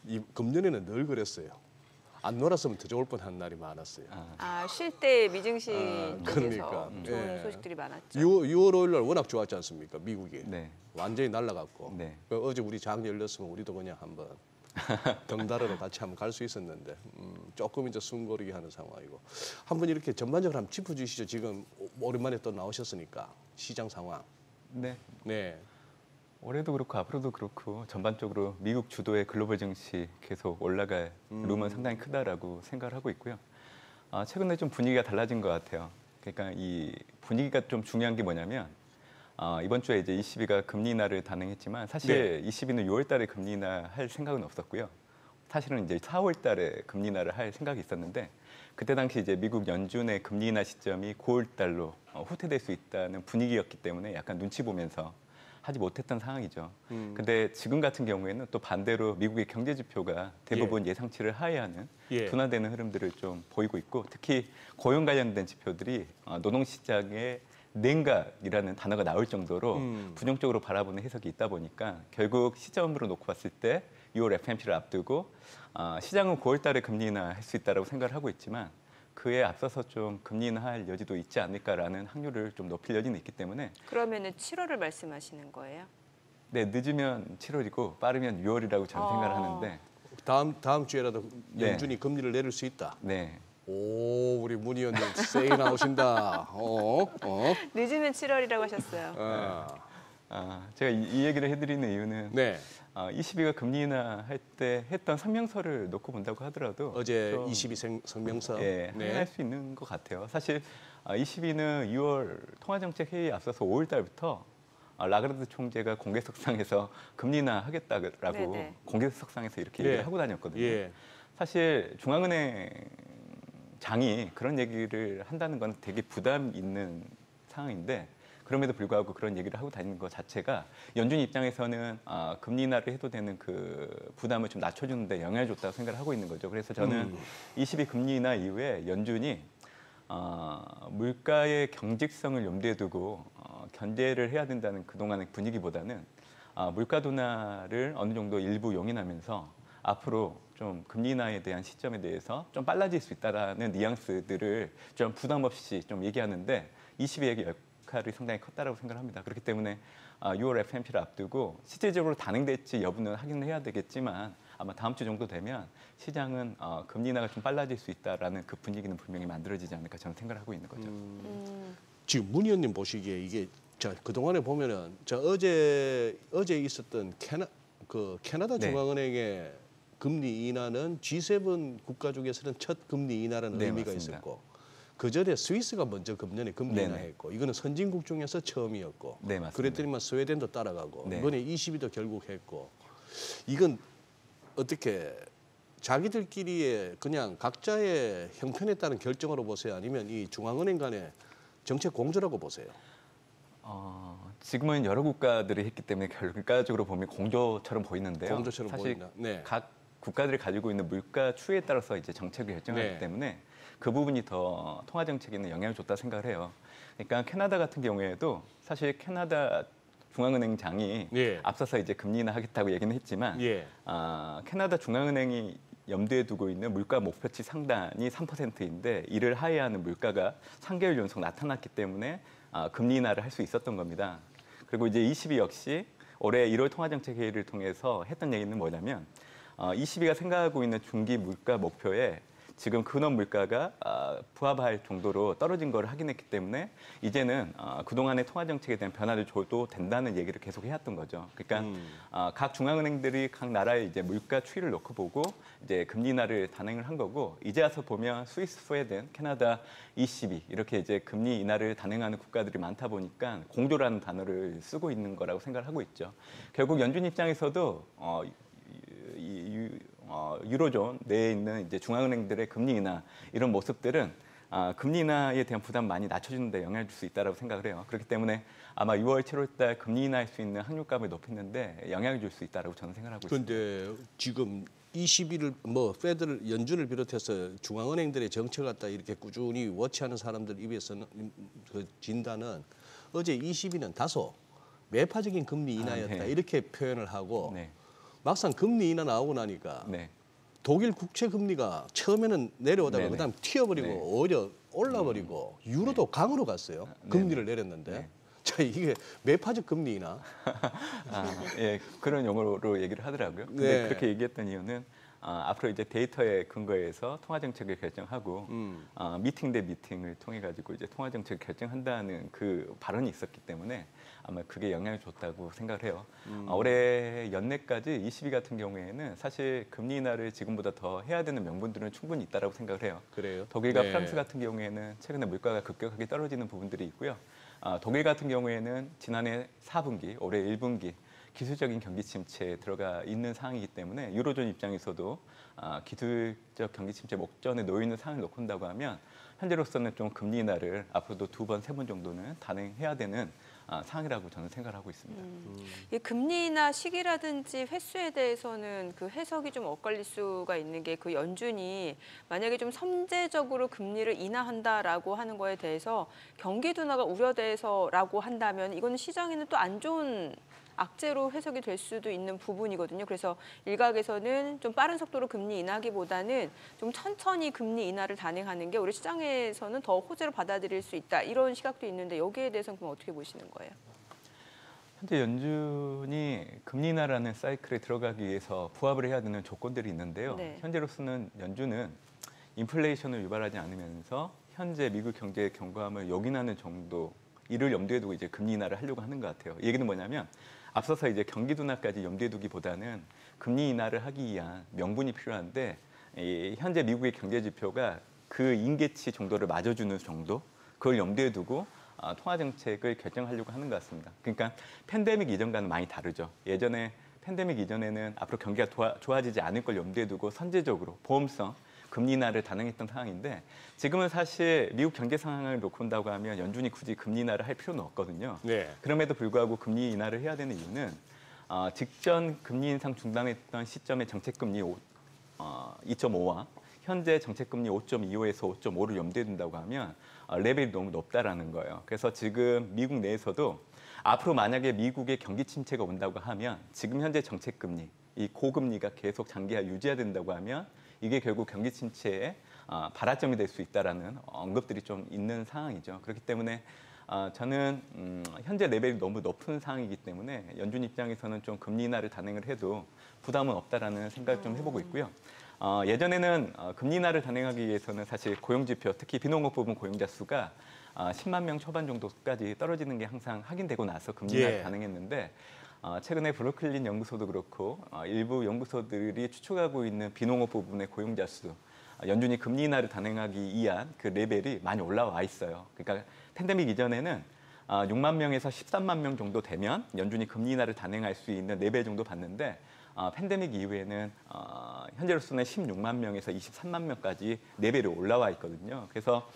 [SPEAKER 2] 이 금년에는 늘 그랬어요. 안 놀았으면 더 좋을 뻔한 날이 많았어요.
[SPEAKER 1] 쉴 때 미증시 쪽에서
[SPEAKER 2] 그러니까.
[SPEAKER 1] 좋은
[SPEAKER 2] 예.
[SPEAKER 1] 소식들이 많았죠.
[SPEAKER 2] 6월 5일 날 워낙 좋았지 않습니까? 미국이.
[SPEAKER 7] 네.
[SPEAKER 2] 완전히 날아갔고.
[SPEAKER 7] 네.
[SPEAKER 2] 어제 우리 장 열렸으면 우리도 그냥 한번 덩달아로 같이 한번 갈 수 있었는데 조금 이제 숨고르기 하는 상황이고. 한번 이렇게 전반적으로 한번 짚어주시죠. 지금 오랜만에 또 나오셨으니까 시장 상황.
[SPEAKER 7] 네.
[SPEAKER 2] 네.
[SPEAKER 7] 올해도 그렇고 앞으로도 그렇고 전반적으로 미국 주도의 글로벌 증시 계속 올라갈 룸은 상당히 크다라고 생각을 하고 있고요. 최근에 좀 분위기가 달라진 것 같아요. 그러니까 이 분위기가 좀 중요한 게 뭐냐면 이번 주에 이제 ECB가 금리 인하를 단행했지만 사실 ECB는 6월 달에 금리 인하 할 생각은 없었고요. 사실은 이제 4월 달에 금리 인하를 할 생각이 있었는데 그때 당시 이제 미국 연준의 금리 인하 시점이 9월 달로 후퇴될 수 있다는 분위기였기 때문에 약간 눈치 보면서 하지 못했던 상황이죠. 근데 지금 같은 경우에는 또 반대로 미국의 경제 지표가 대부분 예상치를 하회하는 둔화되는 흐름들을 좀 보이고 있고 특히 고용 관련된 지표들이 노동시장의 냉각이라는 단어가 나올 정도로 부정적으로 바라보는 해석이 있다 보니까 결국 시점으로 놓고 봤을 때 6월 FOMC를 앞두고 시장은 9월 달에 금리 인하할 수 있다고 생각을 하고 있지만 그에 앞서서 좀 금리 인하할 여지도 있지 않을까라는 확률을 좀 높일 여지는 있기 때문에
[SPEAKER 1] 그러면은 7월을 말씀하시는 거예요?
[SPEAKER 7] 네, 늦으면 7월이고 빠르면 6월이라고 저는 생각을 하는데
[SPEAKER 2] 다음 주에라도 연준이 금리를 내릴 수 있다.
[SPEAKER 7] 네.
[SPEAKER 2] 오, 우리 문 의원님 세게 나오신다.
[SPEAKER 1] 늦으면 7월이라고 하셨어요.
[SPEAKER 7] 제가 이 얘기를 해드리는 이유는
[SPEAKER 2] 네.
[SPEAKER 7] ECB가 금리 인하할 때 했던 성명서를 놓고 본다고 하더라도
[SPEAKER 2] 어제
[SPEAKER 7] 좀,
[SPEAKER 2] 22 성명서.
[SPEAKER 7] 예, 할 수 있는 것 같아요. 사실 ECB는 2월 통화정책 회의에 앞서서 5월 달부터 라가르드 총재가 공개석상에서 금리 인하 하겠다라고
[SPEAKER 1] 네네.
[SPEAKER 7] 공개석상에서 이렇게 얘기를 하고 다녔거든요.
[SPEAKER 2] 예.
[SPEAKER 7] 사실 중앙은행 장이 그런 얘기를 한다는 건 되게 부담 있는 상황인데 그럼에도 불구하고 그런 얘기를 하고 다니는 것 자체가 연준 입장에서는 금리 인하를 해도 되는 그 부담을 좀 낮춰주는 데 영향을 줬다고 생각을 하고 있는 거죠. 그래서 저는 22 금리 인하 이후에 연준이 물가의 경직성을 염두에 두고 견제를 해야 된다는 그동안의 분위기보다는 물가 둔화를 어느 정도 일부 용인하면서 앞으로 좀 금리 인하에 대한 시점에 대해서 좀 빨라질 수 있다라는 뉘앙스들을 좀 부담 없이 좀 얘기하는데 22의 역할이 상당히 컸다라고 생각합니다. 그렇기 때문에 6월 FOMC를 앞두고 실질적으로 단행될지 여부는 확인해야 되겠지만 아마 다음 주 정도 되면 시장은 금리 인하가 좀 빨라질 수 있다라는 그 분위기는 분명히 만들어지지 않을까 저는 생각을 하고 있는 거죠.
[SPEAKER 2] 지금 문 의원님 보시기에 이게 그동안에 보면은 어제 있었던 캐나다 중앙은행의 금리 인하는 G7 국가 중에서는 첫 금리 인하라는 의미가
[SPEAKER 7] 맞습니다.
[SPEAKER 2] 있었고 그 전에 스위스가 먼저 금년에 금리
[SPEAKER 7] 네네.
[SPEAKER 2] 인하했고 이거는 선진국 중에서 처음이었고
[SPEAKER 7] 네, 맞습니다.
[SPEAKER 2] 그랬더니만 스웨덴도 따라가고
[SPEAKER 7] 네.
[SPEAKER 2] 이번에 22도 결국 했고 이건 어떻게 자기들끼리의 그냥 각자의 형편에 따른 결정으로 보세요? 아니면 이 중앙은행 간의 정책 공조라고 보세요?
[SPEAKER 7] 지금은 여러 국가들이 했기 때문에 결과적으로 보면 공조처럼 보이는데요.
[SPEAKER 2] 공조처럼
[SPEAKER 7] 사실
[SPEAKER 2] 보인다. 네.
[SPEAKER 7] 각 국가들이 가지고 있는 물가 추이에 따라서 이제 정책을 결정하기
[SPEAKER 2] 네.
[SPEAKER 7] 때문에 그 부분이 더 통화 정책에는 영향을 줬다 생각을 해요. 그러니까 캐나다 같은 경우에도 사실 캐나다 중앙은행장이
[SPEAKER 2] 예.
[SPEAKER 7] 앞서서 이제 금리 인하 하겠다고 얘기는 했지만
[SPEAKER 2] 예.
[SPEAKER 7] 캐나다 중앙은행이 염두에 두고 있는 물가 목표치 상단이 3%인데 이를 하회하는 물가가 3개월 연속 나타났기 때문에 금리 인하를 할 수 있었던 겁니다. 그리고 이제 ECB 역시 올해 1월 통화정책 회의를 통해서 했던 얘기는 뭐냐면 ECB가 생각하고 있는 중기 물가 목표에 지금 근원 물가가 부합할 정도로 떨어진 걸 확인했기 때문에 이제는 그동안의 통화 정책에 대한 변화를 줘도 된다는 얘기를 계속 해왔던 거죠. 그러니까 각 중앙은행들이 각 나라의 이제 물가 추이를 놓고 보고 이제 금리 인하를 단행을 한 거고 이제 와서 보면 스위스, 스웨덴, 캐나다, ECB 이렇게 이제 금리 인하를 단행하는 국가들이 많다 보니까 공조라는 단어를 쓰고 있는 거라고 생각을 하고 있죠. 결국 연준 입장에서도 유로존 내에 있는 이제 중앙은행들의 금리 인하 이런 모습들은 금리 인하에 대한 부담 많이 낮춰주는 데 영향을 줄 수 있다고 생각을 해요. 그렇기 때문에 아마 6월, 7월 달 금리 인하할 수 있는 확률감을 높이는데 영향을 줄 수 있다고 저는 생각하고 있습니다.
[SPEAKER 2] 그런데 지금 20일을 페드를 연준을 비롯해서 중앙은행들의 정책 갖다 이렇게 꾸준히 워치하는 사람들 입에서는 그 진단은 어제 20일은 다소 매파적인 금리 인하였다
[SPEAKER 7] 네.
[SPEAKER 2] 이렇게 표현을 하고
[SPEAKER 7] 네.
[SPEAKER 2] 막상 금리 인하 나오고 나니까
[SPEAKER 7] 네.
[SPEAKER 2] 독일 국채 금리가 처음에는 내려오다가
[SPEAKER 7] 네네.
[SPEAKER 2] 그다음 튀어버리고
[SPEAKER 7] 네.
[SPEAKER 2] 오히려 올라버리고 유로도 강으로 갔어요. 금리를 내렸는데
[SPEAKER 7] 네.
[SPEAKER 2] 자 이게 매파적 금리 인하
[SPEAKER 7] 예, 그런 용어로 얘기를 하더라고요. 근데
[SPEAKER 2] 네.
[SPEAKER 7] 그렇게 얘기했던 이유는 앞으로 이제 데이터에 근거해서 통화 정책을 결정하고 미팅 대 미팅을 통해 가지고 이제 통화 정책을 결정한다는 그 발언이 있었기 때문에 아마 그게 영향을 줬다고 생각을 해요. 올해 연내까지 ECB 같은 경우에는 사실 금리 인하를 지금보다 더 해야 되는 명분들은 충분히 있다라고 생각을 해요.
[SPEAKER 2] 그래요.
[SPEAKER 7] 독일과
[SPEAKER 2] 네.
[SPEAKER 7] 프랑스 같은 경우에는 최근에 물가가 급격하게 떨어지는 부분들이 있고요. 독일 같은 경우에는 지난해 4분기, 올해 1분기 기술적인 경기 침체에 들어가 있는 상황이기 때문에 유로존 입장에서도 기술적 경기 침체 목전에 놓여 있는 상황을 놓고 본다고 하면 현재로서는 좀 금리 인하를 앞으로도 2번, 3번 정도는 단행해야 되는 상황이라고 저는 생각을 하고 있습니다.
[SPEAKER 1] 이 금리 인하 시기라든지 횟수에 대해서는 그 해석이 좀 엇갈릴 수가 있는 게 그 연준이 만약에 좀 선제적으로 금리를 인하한다라고 하는 거에 대해서 경기 둔화가 우려돼서라고 한다면 이거는 시장에는 또 안 좋은 악재로 해석이 될 수도 있는 부분이거든요. 그래서 일각에서는 좀 빠른 속도로 금리 인하기보다는 좀 천천히 금리 인하를 단행하는 게 우리 시장에서는 더 호재로 받아들일 수 있다. 이런 시각도 있는데 여기에 대해서는 그럼 어떻게 보시는 거예요?
[SPEAKER 7] 현재 연준이 금리 인하라는 사이클에 들어가기 위해서 부합을 해야 되는 조건들이 있는데요.
[SPEAKER 1] 네.
[SPEAKER 7] 현재로서는 연준은 인플레이션을 유발하지 않으면서 현재 미국 경제의 경감을 요긴하는 정도 이를 염두에 두고 이제 금리 인하를 하려고 하는 것 같아요. 얘기는 뭐냐면 앞서서 이제 경기 둔화까지 염두에 두기보다는 금리 인하를 하기 위한 명분이 필요한데 현재 미국의 경제 지표가 그 임계치 정도를 맞아주는 정도 그걸 염두에 두고 통화 정책을 결정하려고 하는 것 같습니다. 그러니까 팬데믹 이전과는 많이 다르죠. 예전에 팬데믹 이전에는 앞으로 경기가 좋아지지 않을 걸 염두에 두고 선제적으로 보험성 금리 인하를 단행했던 상황인데 지금은 사실 미국 경제 상황을 놓고 본다고 하면 연준이 굳이 금리 인하를 할 필요는 없거든요.
[SPEAKER 2] 네.
[SPEAKER 7] 그럼에도 불구하고 금리 인하를 해야 되는 이유는 직전 금리 인상 중단했던 시점의 정책금리 2.5와 현재 정책금리 5.25에서 5.5를 염두에 둔다고 하면 레벨이 너무 높다라는 거예요. 그래서 지금 미국 내에서도 앞으로 만약에 미국의 경기 침체가 온다고 하면 지금 현재 정책금리, 이 고금리가 계속 장기화 유지해야 된다고 하면 이게 결국 경기 침체의 발화점이 될 수 있다라는 언급들이 좀 있는 상황이죠. 그렇기 때문에 저는 현재 레벨이 너무 높은 상황이기 때문에 연준 입장에서는 좀 금리 인하를 단행을 해도 부담은 없다라는 생각을 좀 해보고 있고요. 예전에는 금리 인하를 단행하기 위해서는 사실 고용지표, 특히 비농업 부분 고용자 수가 10만 명 초반 정도까지 떨어지는 게 항상 확인되고 나서 금리 인하를 단행했는데 최근에 브루클린 연구소도 그렇고 일부 연구소들이 추측하고 있는 비농업 부분의 고용자 수, 연준이 금리 인하를 단행하기 위한 그 레벨이 많이 올라와 있어요. 그러니까 팬데믹 이전에는 6만 명에서 13만 명 정도 되면 연준이 금리 인하를 단행할 수 있는 레벨 정도 봤는데 팬데믹 이후에는 현재로서는 16만 명에서 23만 명까지 레벨이 올라와 있거든요. 그래서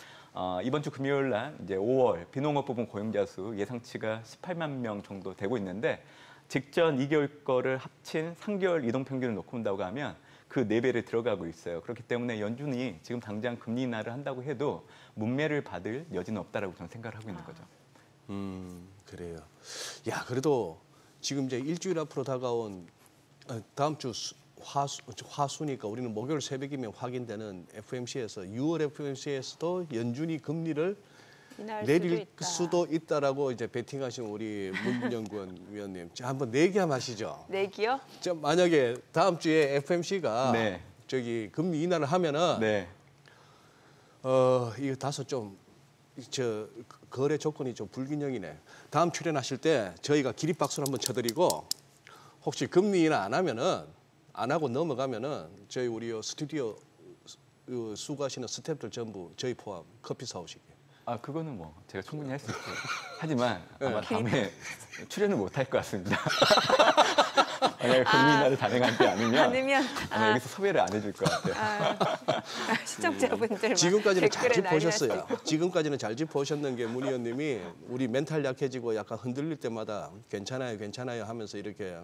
[SPEAKER 7] 이번 주 금요일 날 이제 5월 비농업 부분 고용자 수 예상치가 18만 명 정도 되고 있는데 직전 2개월 거를 합친 3개월 이동 평균을 놓고 본다고 하면 그 레벨에 들어가고 있어요. 그렇기 때문에 연준이 지금 당장 금리 인하를 한다고 해도 문매를 받을 여지는 없다라고 저는 생각을 하고 있는 거죠.
[SPEAKER 2] 그래요. 야, 그래도 지금 이제 일주일 앞으로 다가온 다음 주 화수니까 우리는 목요일 새벽이면 확인되는 FMC에서 6월 FMC에서도 연준이 금리를 내릴 수도 있다라고 이제 베팅하신 우리 문연구원 위원님, 자, 한번 내기함 하시죠.
[SPEAKER 1] 내기요?
[SPEAKER 2] 자, 만약에 다음 주에 FMC가 저기 금리 인하를 하면은 이거 다소 좀 거래 조건이 좀 불균형이네. 다음 출연하실 때 저희가 기립박수를 한번 쳐드리고 혹시 금리 인하 안 하고 넘어가면은 저희 우리 스튜디오 수고하시는 스태프들 전부 저희 포함 커피 사오시게.
[SPEAKER 7] 그거는 뭐 제가 충분히 할 수 있어요. 하지만 아마 다음에 출연을 못 할 것 같습니다. 만약에 금리 인하를 단행하지 않으면 아마 여기서 섭외를 안 해줄 것 같아요.
[SPEAKER 1] 시청자분들
[SPEAKER 2] 지금까지는 잘 짚어오셨어요. 지금까지는 잘 짚어오셨는 게 문 의원님이 우리 멘탈 약해지고 약간 흔들릴 때마다 괜찮아요 하면서 이렇게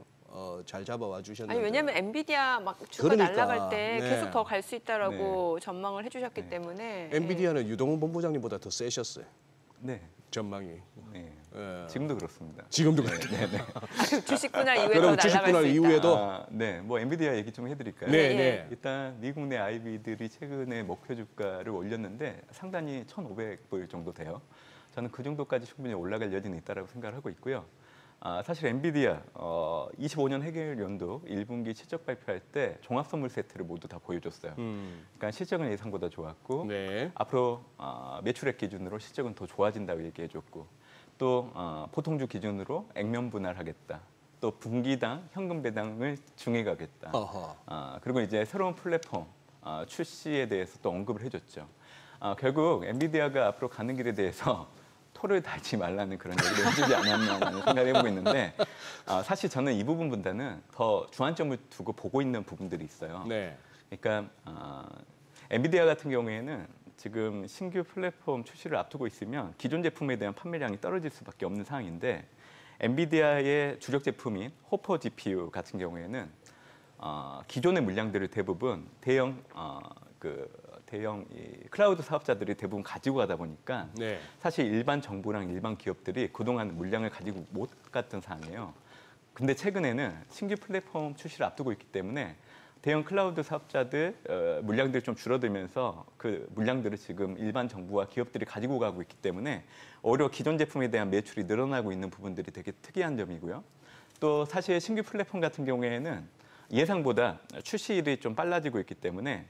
[SPEAKER 2] 잘 잡아와 주셨는데.
[SPEAKER 1] 아니 왜냐하면 엔비디아 막 주가 날아갈 때 계속 더 갈 수 있다라고 전망을 해주셨기 때문에.
[SPEAKER 2] 엔비디아는 유동훈 본부장님보다 더 세셨어요.
[SPEAKER 7] 네.
[SPEAKER 2] 전망이.
[SPEAKER 7] 네.
[SPEAKER 2] 예.
[SPEAKER 7] 지금도 그렇습니다.
[SPEAKER 2] 지금도 그렇죠.
[SPEAKER 7] 네, 네.
[SPEAKER 1] 그럼 주식 분할 이후에 더
[SPEAKER 2] 그럼
[SPEAKER 1] 날아갈
[SPEAKER 2] 주식 분할
[SPEAKER 1] 수 있다.
[SPEAKER 2] 이후에도
[SPEAKER 7] 네, 뭐 엔비디아 얘기 좀 해드릴까요?
[SPEAKER 2] 네,
[SPEAKER 1] 예.
[SPEAKER 2] 네.
[SPEAKER 7] 일단 미국 내 IB들이 최근에 목표 주가를 올렸는데 상단이 1,500불 정도 돼요. 저는 그 정도까지 충분히 올라갈 여지는 있다고 생각을 하고 있고요. 사실 엔비디아 25년 해결 연도 1분기 실적 발표할 때 종합 선물 세트를 모두 다 보여줬어요. 그러니까 실적은 예상보다 좋았고
[SPEAKER 2] 네.
[SPEAKER 7] 앞으로 매출액 기준으로 실적은 더 좋아진다고 얘기해줬고 또 보통주 기준으로 액면 분할하겠다. 또 분기당 현금 배당을 중회가겠다.
[SPEAKER 2] 어허.
[SPEAKER 7] 그리고 이제 새로운 플랫폼 출시에 대해서 또 언급을 해줬죠. 결국 엔비디아가 앞으로 가는 길에 대해서 토를 달지 말라는 그런 얘기를 해주지 않았나라는 생각을 해보고 있는데 사실 저는 이 부분보다는 더 주안점을 두고 보고 있는 부분들이 있어요.
[SPEAKER 2] 네.
[SPEAKER 7] 그러니까 엔비디아 같은 경우에는 지금 신규 플랫폼 출시를 앞두고 있으면 기존 제품에 대한 판매량이 떨어질 수밖에 없는 상황인데 엔비디아의 주력 제품인 호퍼 GPU 같은 경우에는 기존의 물량들을 대부분 대형 클라우드 사업자들이 대부분 가지고 가다 보니까
[SPEAKER 2] 네.
[SPEAKER 7] 사실 일반 정부랑 일반 기업들이 그동안 물량을 가지고 못 갔던 상황이에요. 근데 최근에는 신규 플랫폼 출시를 앞두고 있기 때문에 대형 클라우드 사업자들 물량들이 좀 줄어들면서 그 물량들을 지금 일반 정부와 기업들이 가지고 가고 있기 때문에 오히려 기존 제품에 대한 매출이 늘어나고 있는 부분들이 되게 특이한 점이고요. 또 사실 신규 플랫폼 같은 경우에는 예상보다 출시일이 좀 빨라지고 있기 때문에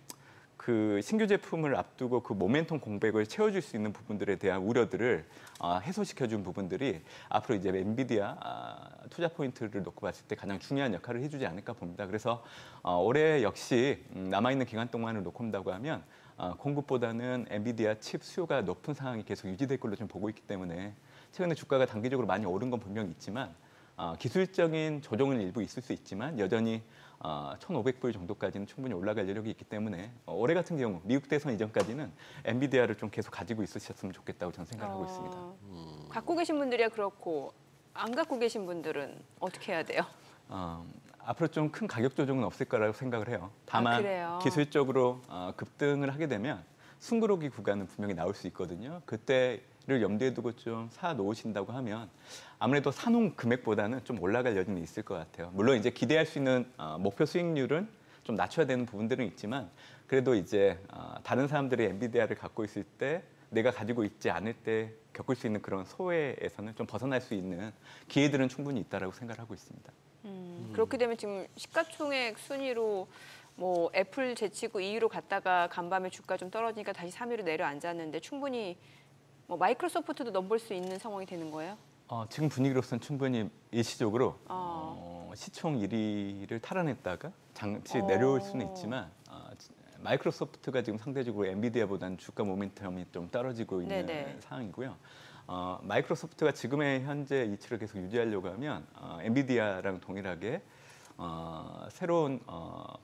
[SPEAKER 7] 그 신규 제품을 앞두고 그 모멘텀 공백을 채워줄 수 있는 부분들에 대한 우려들을 해소시켜준 부분들이 앞으로 이제 엔비디아 투자 포인트를 놓고 봤을 때 가장 중요한 역할을 해주지 않을까 봅니다. 그래서 올해 역시 남아있는 기간 동안을 놓고 본다고 하면 공급보다는 엔비디아 칩 수요가 높은 상황이 계속 유지될 걸로 좀 보고 있기 때문에 최근에 주가가 단기적으로 많이 오른 건 분명히 있지만 기술적인 조정은 일부 있을 수 있지만 여전히 1,500불 정도까지는 충분히 올라갈 여력이 있기 때문에 올해 같은 경우 미국 대선 이전까지는 엔비디아를 좀 계속 가지고 있으셨으면 좋겠다고 저는 생각하고 있습니다.
[SPEAKER 1] 갖고 계신 분들이야 그렇고 안 갖고 계신 분들은 어떻게 해야 돼요?
[SPEAKER 7] 앞으로 좀 큰 가격 조정은 없을 거라고 생각을 해요. 다만
[SPEAKER 1] 그래요?
[SPEAKER 7] 기술적으로 급등을 하게 되면 숨고르기 구간은 분명히 나올 수 있거든요. 그때를 염두에 두고 좀 사 놓으신다고 하면 아무래도 사놓은 금액보다는 좀 올라갈 여지는 있을 것 같아요. 물론 이제 기대할 수 있는 목표 수익률은 좀 낮춰야 되는 부분들은 있지만 그래도 이제 다른 사람들이 엔비디아를 갖고 있을 때 내가 가지고 있지 않을 때 겪을 수 있는 그런 소외에서는 좀 벗어날 수 있는 기회들은 충분히 있다라고 생각을 하고 있습니다.
[SPEAKER 1] 그렇게 되면 지금 시가총액 순위로 뭐 애플 제치고 2위로 갔다가 간밤에 주가 좀 떨어지니까 다시 3위로 내려앉았는데 충분히 뭐 마이크로소프트도 넘볼 수 있는 상황이 되는 거예요?
[SPEAKER 7] 지금 분위기로서는 충분히 일시적으로 시총 1위를 탈환했다가 잠시 내려올 수는 있지만 마이크로소프트가 지금 상대적으로 엔비디아보다는 주가 모멘텀이 좀 떨어지고 있는
[SPEAKER 1] 네네.
[SPEAKER 7] 상황이고요. 마이크로소프트가 지금의 현재 이치를 계속 유지하려고 하면 엔비디아랑 동일하게 새로운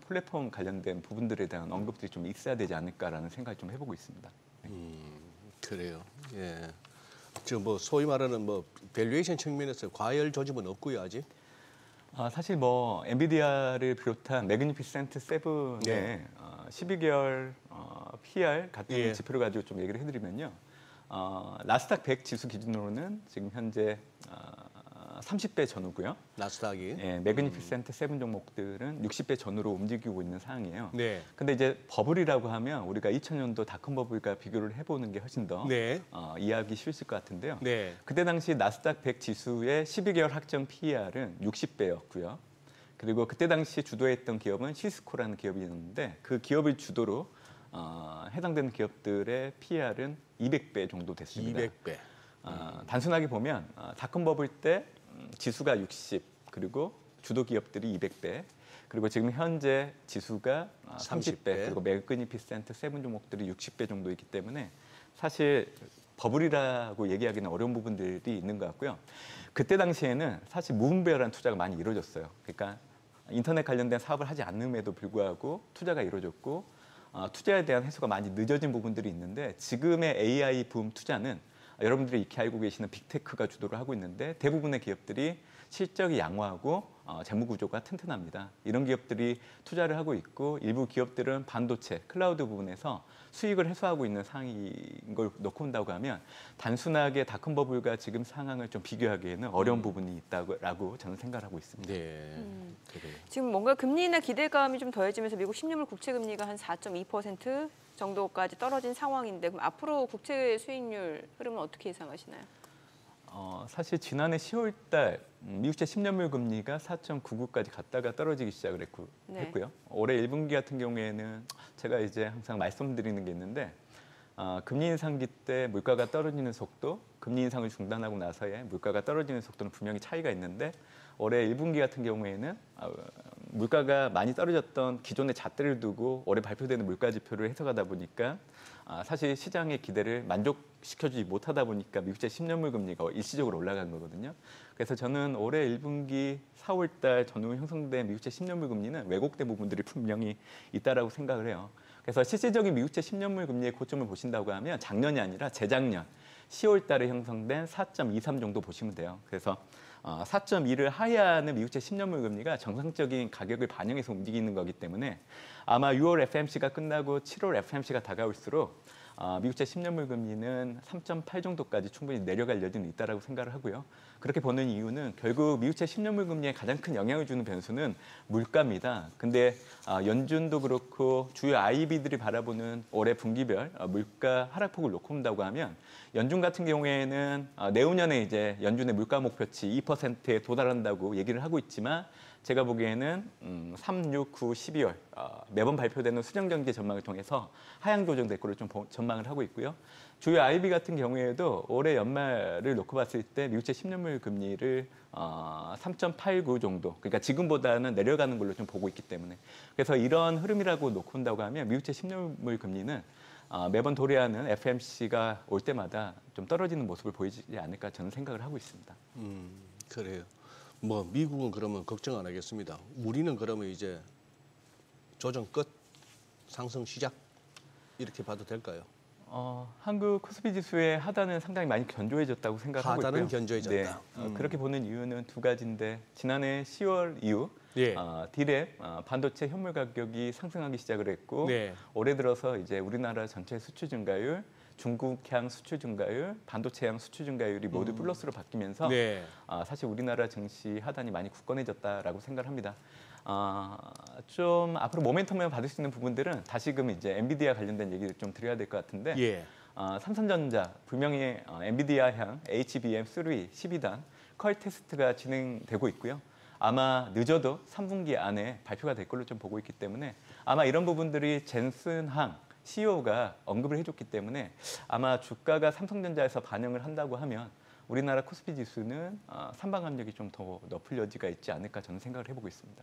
[SPEAKER 7] 플랫폼 관련된 부분들에 대한 언급들이 좀 있어야 되지 않을까라는 생각을 좀 해보고 있습니다.
[SPEAKER 2] 그래요. 예. 지금 뭐 소위 말하는 뭐 밸류에이션 측면에서 과열 조짐은 없고요, 아직.
[SPEAKER 7] 사실 뭐 엔비디아를 비롯한 매그니피센트 7의
[SPEAKER 2] 네.
[SPEAKER 7] 12개월 PR 같은
[SPEAKER 2] 예.
[SPEAKER 7] 지표를 가지고 좀 얘기를 해드리면요. 나스닥 100 지수 기준으로는 지금 현재 30배 전후고요.
[SPEAKER 2] 나스닥이.
[SPEAKER 7] 예, 매그니피센트 7 종목들은 60배 전후로 움직이고 있는 상황이에요.
[SPEAKER 2] 네.
[SPEAKER 7] 근데 이제 버블이라고 하면 우리가 2000년도 닷컴 버블과 비교를 해보는 게 훨씬 더
[SPEAKER 2] 네.
[SPEAKER 7] 이해하기 쉬우실 것 같은데요.
[SPEAKER 2] 네.
[SPEAKER 7] 그때 당시 나스닥 100 지수의 12개월 확정 PER은 60배였고요. 그리고 그때 당시 주도했던 기업은 시스코라는 기업이었는데 그 기업을 주도로 해당되는 기업들의 PER은 200배 정도 됐습니다.
[SPEAKER 2] 200배.
[SPEAKER 7] 단순하게 보면 닷컴 버블 때 지수가 60 그리고 주도 기업들이 200배 그리고 지금 현재 지수가 30배 그리고 매그니피센트 7 종목들이 60배 정도 있기 때문에 사실 버블이라고 얘기하기는 어려운 부분들이 있는 것 같고요. 그때 당시에는 사실 무분별한 투자가 많이 이루어졌어요. 그러니까 인터넷 관련된 사업을 하지 않음에도 불구하고 투자가 이루어졌고 투자에 대한 해소가 많이 늦어진 부분들이 있는데 지금의 AI 붐 투자는 여러분들이 익히 알고 계시는 빅테크가 주도를 하고 있는데 대부분의 기업들이 실적이 양호하고 재무 구조가 튼튼합니다. 이런 기업들이 투자를 하고 있고 일부 기업들은 반도체, 클라우드 부분에서 수익을 해소하고 있는 상황인 걸 놓고 온다고 하면 단순하게 닷컴 버블과 지금 상황을 좀 비교하기에는 어려운 부분이 있다고 저는 생각하고 있습니다.
[SPEAKER 2] 네. 그래요.
[SPEAKER 1] 지금 뭔가 금리 인하 기대감이 좀 더해지면서 미국 10년물 국채 금리가 한 4.2% 정도까지 떨어진 상황인데 그럼 앞으로 국채 수익률 흐름은 어떻게 예상하시나요?
[SPEAKER 7] 사실 지난해 10월 달 미국채 10년물 금리가 4.99까지 갔다가 떨어지기 시작을 했고요. 올해 1분기 같은 경우에는 제가 이제 항상 말씀드리는 게 있는데 금리 인상기 때 물가가 떨어지는 속도, 금리 인상을 중단하고 나서의 물가가 떨어지는 속도는 분명히 차이가 있는데 올해 1분기 같은 경우에는 물가가 많이 떨어졌던 기존의 잣대를 두고 올해 발표되는 물가 지표를 해석하다 보니까 사실 시장의 기대를 만족시켜주지 못하다 보니까 미국채 10년물 금리가 일시적으로 올라간 거거든요. 그래서 저는 올해 1분기 4월 달 전후 형성된 미국채 10년물 금리는 왜곡된 부분들이 분명히 있다라고 생각을 해요. 그래서 실질적인 미국채 10년물 금리의 고점을 보신다고 하면 작년이 아니라 재작년 10월 달에 형성된 4.23 정도 보시면 돼요. 그래서 4.2를 하회하는 미국채 10년물 금리가 정상적인 가격을 반영해서 움직이는 거기 때문에 아마 6월 FMC가 끝나고 7월 FMC가 다가올수록 미국채 10년물 금리는 3.8 정도까지 충분히 내려갈 여지는 있다라고 생각을 하고요. 그렇게 보는 이유는 결국 미국채 10년물 금리에 가장 큰 영향을 주는 변수는 물가입니다. 근데 연준도 그렇고 주요 IB들이 바라보는 올해 분기별 물가 하락폭을 놓고 본다고 하면 연준 같은 경우에는 내후년에 이제 연준의 물가 목표치 2%에 도달한다고 얘기를 하고 있지만 제가 보기에는 3, 6, 9, 12월 매번 발표되는 수정경제 전망을 통해서 하향 조정될 거로 좀 전망을 하고 있고요. 주요 IB 같은 경우에도 올해 연말을 놓고 봤을 때 미국채 10년물 금리를 3.89 정도, 그러니까 지금보다는 내려가는 걸로 좀 보고 있기 때문에 그래서 이런 흐름이라고 놓고 온다고 하면 미국채 10년물 금리는 매번 도래하는 FMC가 올 때마다 좀 떨어지는 모습을 보이지 않을까 저는 생각을 하고 있습니다.
[SPEAKER 2] 그래요. 뭐 미국은 그러면 걱정 안 하겠습니다. 우리는 그러면 이제 조정 끝, 상승 시작 이렇게 봐도 될까요?
[SPEAKER 7] 한국 코스피 지수의 하단은 상당히 많이 견조해졌다고 생각하고 있고요.
[SPEAKER 2] 하단은 견조해졌다.
[SPEAKER 7] 네, 그렇게 보는 이유는 두 가지인데 지난해 10월 이후 디램 반도체 현물 가격이 상승하기 시작을 했고 올해 들어서 이제 우리나라 전체 수출 증가율, 중국향 수출 증가율, 반도체향 수출 증가율이 모두 플러스로 바뀌면서 사실 우리나라 증시 하단이 많이 굳건해졌다라고 생각을 합니다. 좀 앞으로 모멘텀을 받을 수 있는 부분들은 다시금 이제 엔비디아 관련된 얘기를 좀 드려야 될 것 같은데 삼성전자 분명히 엔비디아향 HBM3 12단 컬 테스트가 진행되고 있고요. 아마 늦어도 3분기 안에 발표가 될 걸로 좀 보고 있기 때문에 아마 이런 부분들이 젠슨항 CEO가 언급을 해줬기 때문에 아마 주가가 삼성전자에서 반영을 한다고 하면 우리나라 코스피 지수는 상방 압력이 좀 더 높을 여지가 있지 않을까 저는 생각을 해보고 있습니다.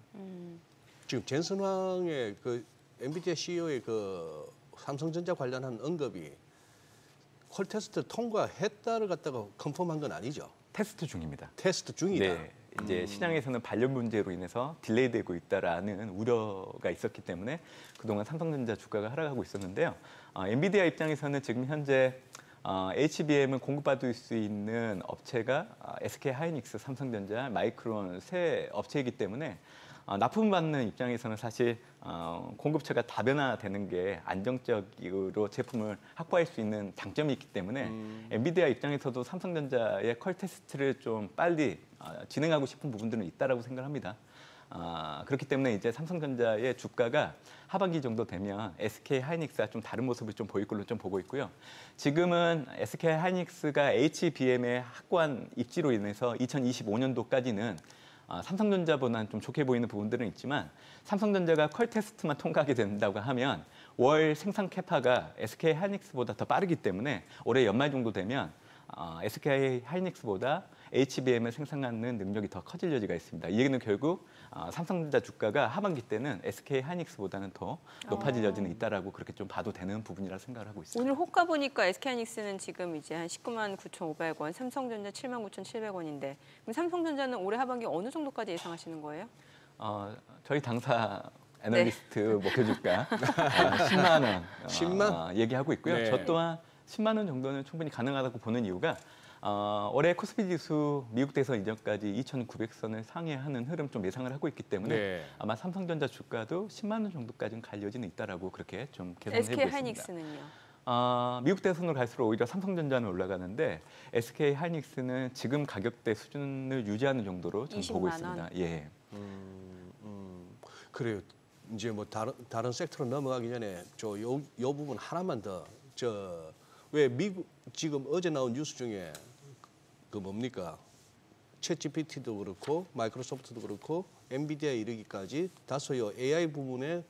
[SPEAKER 2] 지금 젠슨황의 그 엔비디아 CEO의 그 삼성전자 관련한 언급이 콜 테스트 통과했다를 갖다가 컨펌한 건 아니죠?
[SPEAKER 7] 테스트 중입니다.
[SPEAKER 2] 테스트 중이다.
[SPEAKER 7] 네. 이제 시장에서는 관련 문제로 인해서 딜레이되고 있다라는 우려가 있었기 때문에 그동안 삼성전자 주가가 하락하고 있었는데요. 엔비디아 입장에서는 지금 현재 HBM을 공급받을 수 있는 업체가 SK 하이닉스, 삼성전자, 마이크론 세 업체이기 때문에 납품받는 입장에서는 사실 공급처가 다변화되는 게 안정적으로 제품을 확보할 수 있는 장점이 있기 때문에 엔비디아 입장에서도 삼성전자의 컬 테스트를 좀 빨리 진행하고 싶은 부분들은 있다라고 생각합니다. 그렇기 때문에 이제 삼성전자의 주가가 하반기 정도 되면 SK 하이닉스가 좀 다른 모습을 좀 보일 걸로 좀 보고 있고요. 지금은 SK 하이닉스가 HBM의 확고한 입지로 인해서 2025년도까지는 삼성전자보다는 좀 좋게 보이는 부분들은 있지만 삼성전자가 컬 테스트만 통과하게 된다고 하면 월 생산 캐파가 SK 하이닉스보다 더 빠르기 때문에 올해 연말 정도 되면 SK 하이닉스보다 HBM을 생산하는 능력이 더 커질 여지가 있습니다. 이 얘기는 결국 삼성전자 주가가 하반기 때는 SK 하이닉스보다는 더 높아질 여지는 있다라고 그렇게 좀 봐도 되는 부분이라 생각을 하고 있습니다.
[SPEAKER 1] 오늘 호가 보니까 SK 하이닉스는 지금 이제 한 19만 9,500원, 삼성전자 7만 9,700원인데 그럼 삼성전자는 올해 하반기 어느 정도까지 예상하시는 거예요?
[SPEAKER 7] 저희 당사 애널리스트 목표 주가 10만 원
[SPEAKER 2] 10만?
[SPEAKER 7] 얘기하고 있고요.
[SPEAKER 2] 네.
[SPEAKER 7] 저 또한 10만 원 정도는 충분히 가능하다고 보는 이유가 올해 코스피 지수 미국 대선 이전까지 2,900선을 상회하는 흐름 좀 예상을 하고 있기 때문에
[SPEAKER 2] 네.
[SPEAKER 7] 아마 삼성전자 주가도 10만 원 정도까지는 갈 여지는 있다라고 그렇게 좀 계산해 보고
[SPEAKER 1] SK
[SPEAKER 7] 있습니다.
[SPEAKER 1] 하이닉스는요?
[SPEAKER 7] 미국 대선으로 갈수록 오히려 삼성전자는 올라가는데 SK 하이닉스는 지금 가격대 수준을 유지하는 정도로 좀 보고
[SPEAKER 1] 20만
[SPEAKER 7] 있습니다.
[SPEAKER 1] 원.
[SPEAKER 7] 예.
[SPEAKER 2] 그래요. 이제 뭐 다른 섹터로 넘어가기 전에 요 부분 하나만 더 왜 미국 지금 어제 나온 뉴스 중에 그 뭡니까? 챗GPT도 그렇고 마이크로소프트도 그렇고 엔비디아에 이르기까지 다소 요 AI 부분의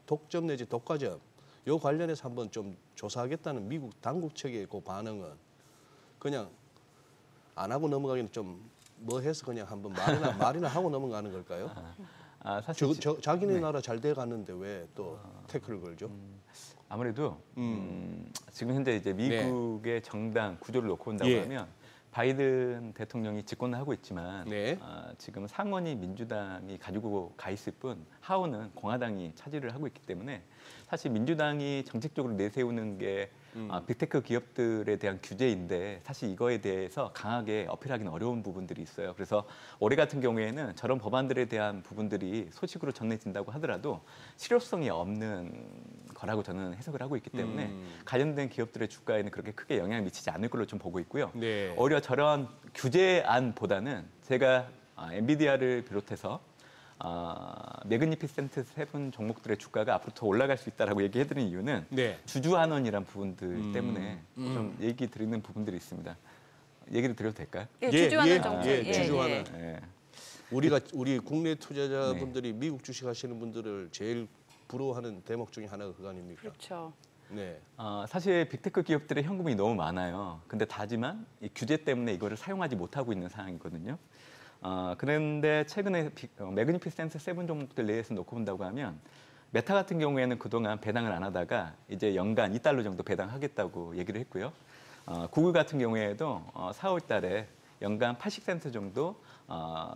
[SPEAKER 2] 독점 내지 독과점 요 관련해서 한번 좀 조사하겠다는 미국 당국 측의 그 반응은 그냥 안 하고 넘어가기는 좀 뭐 해서 그냥 한번 말이나 하고 넘어가는 걸까요?
[SPEAKER 7] 사실
[SPEAKER 2] 자기네
[SPEAKER 7] 네.
[SPEAKER 2] 나라 잘 돼 갔는데 왜 또 태클을 걸죠?
[SPEAKER 7] 아무래도 지금 현재 이제 미국의 정당 구조를 놓고 본다고
[SPEAKER 2] 예.
[SPEAKER 7] 하면 바이든 대통령이 집권을 하고 있지만
[SPEAKER 2] 네.
[SPEAKER 7] 지금 상원이 민주당이 가지고 가 있을 뿐 하원은 공화당이 차지를 하고 있기 때문에 사실 민주당이 정책적으로 내세우는 게 빅테크 기업들에 대한 규제인데 사실 이거에 대해서 강하게 어필하기는 어려운 부분들이 있어요. 그래서 올해 같은 경우에는 저런 법안들에 대한 부분들이 소식으로 전해진다고 하더라도 실효성이 없는 거라고 저는 해석을 하고 있기 때문에 관련된 기업들의 주가에는 그렇게 크게 영향을 미치지 않을 걸로 좀 보고 있고요.
[SPEAKER 2] 네.
[SPEAKER 7] 오히려 저런 규제안보다는 제가 엔비디아를 비롯해서 매그니피센트 7 종목들의 주가가 앞으로 더 올라갈 수 있다라고 얘기해드린 이유는
[SPEAKER 2] 네.
[SPEAKER 7] 주주환원이란 부분들 때문에 좀 얘기 드리는 부분들이 있습니다. 얘기를 드려도 될까요?
[SPEAKER 1] 예, 주주환원 정책.
[SPEAKER 2] 예, 주주환원.
[SPEAKER 7] 예.
[SPEAKER 2] 우리 국내 투자자분들이 미국 주식하시는 분들을 제일 부러워하는 대목 중에 하나가 그거 아닙니까?
[SPEAKER 1] 그렇죠.
[SPEAKER 2] 네.
[SPEAKER 7] 사실 빅테크 기업들의 현금이 너무 많아요. 근데 다지만 이 규제 때문에 이거를 사용하지 못하고 있는 상황이거든요. 그런데 최근에 매그니피센트 7 종목들 내에서 놓고 본다고 하면 메타 같은 경우에는 그동안 배당을 안 하다가 이제 연간 $2 정도 배당하겠다고 얘기를 했고요. 구글 같은 경우에도 4월 달에 연간 80센트 정도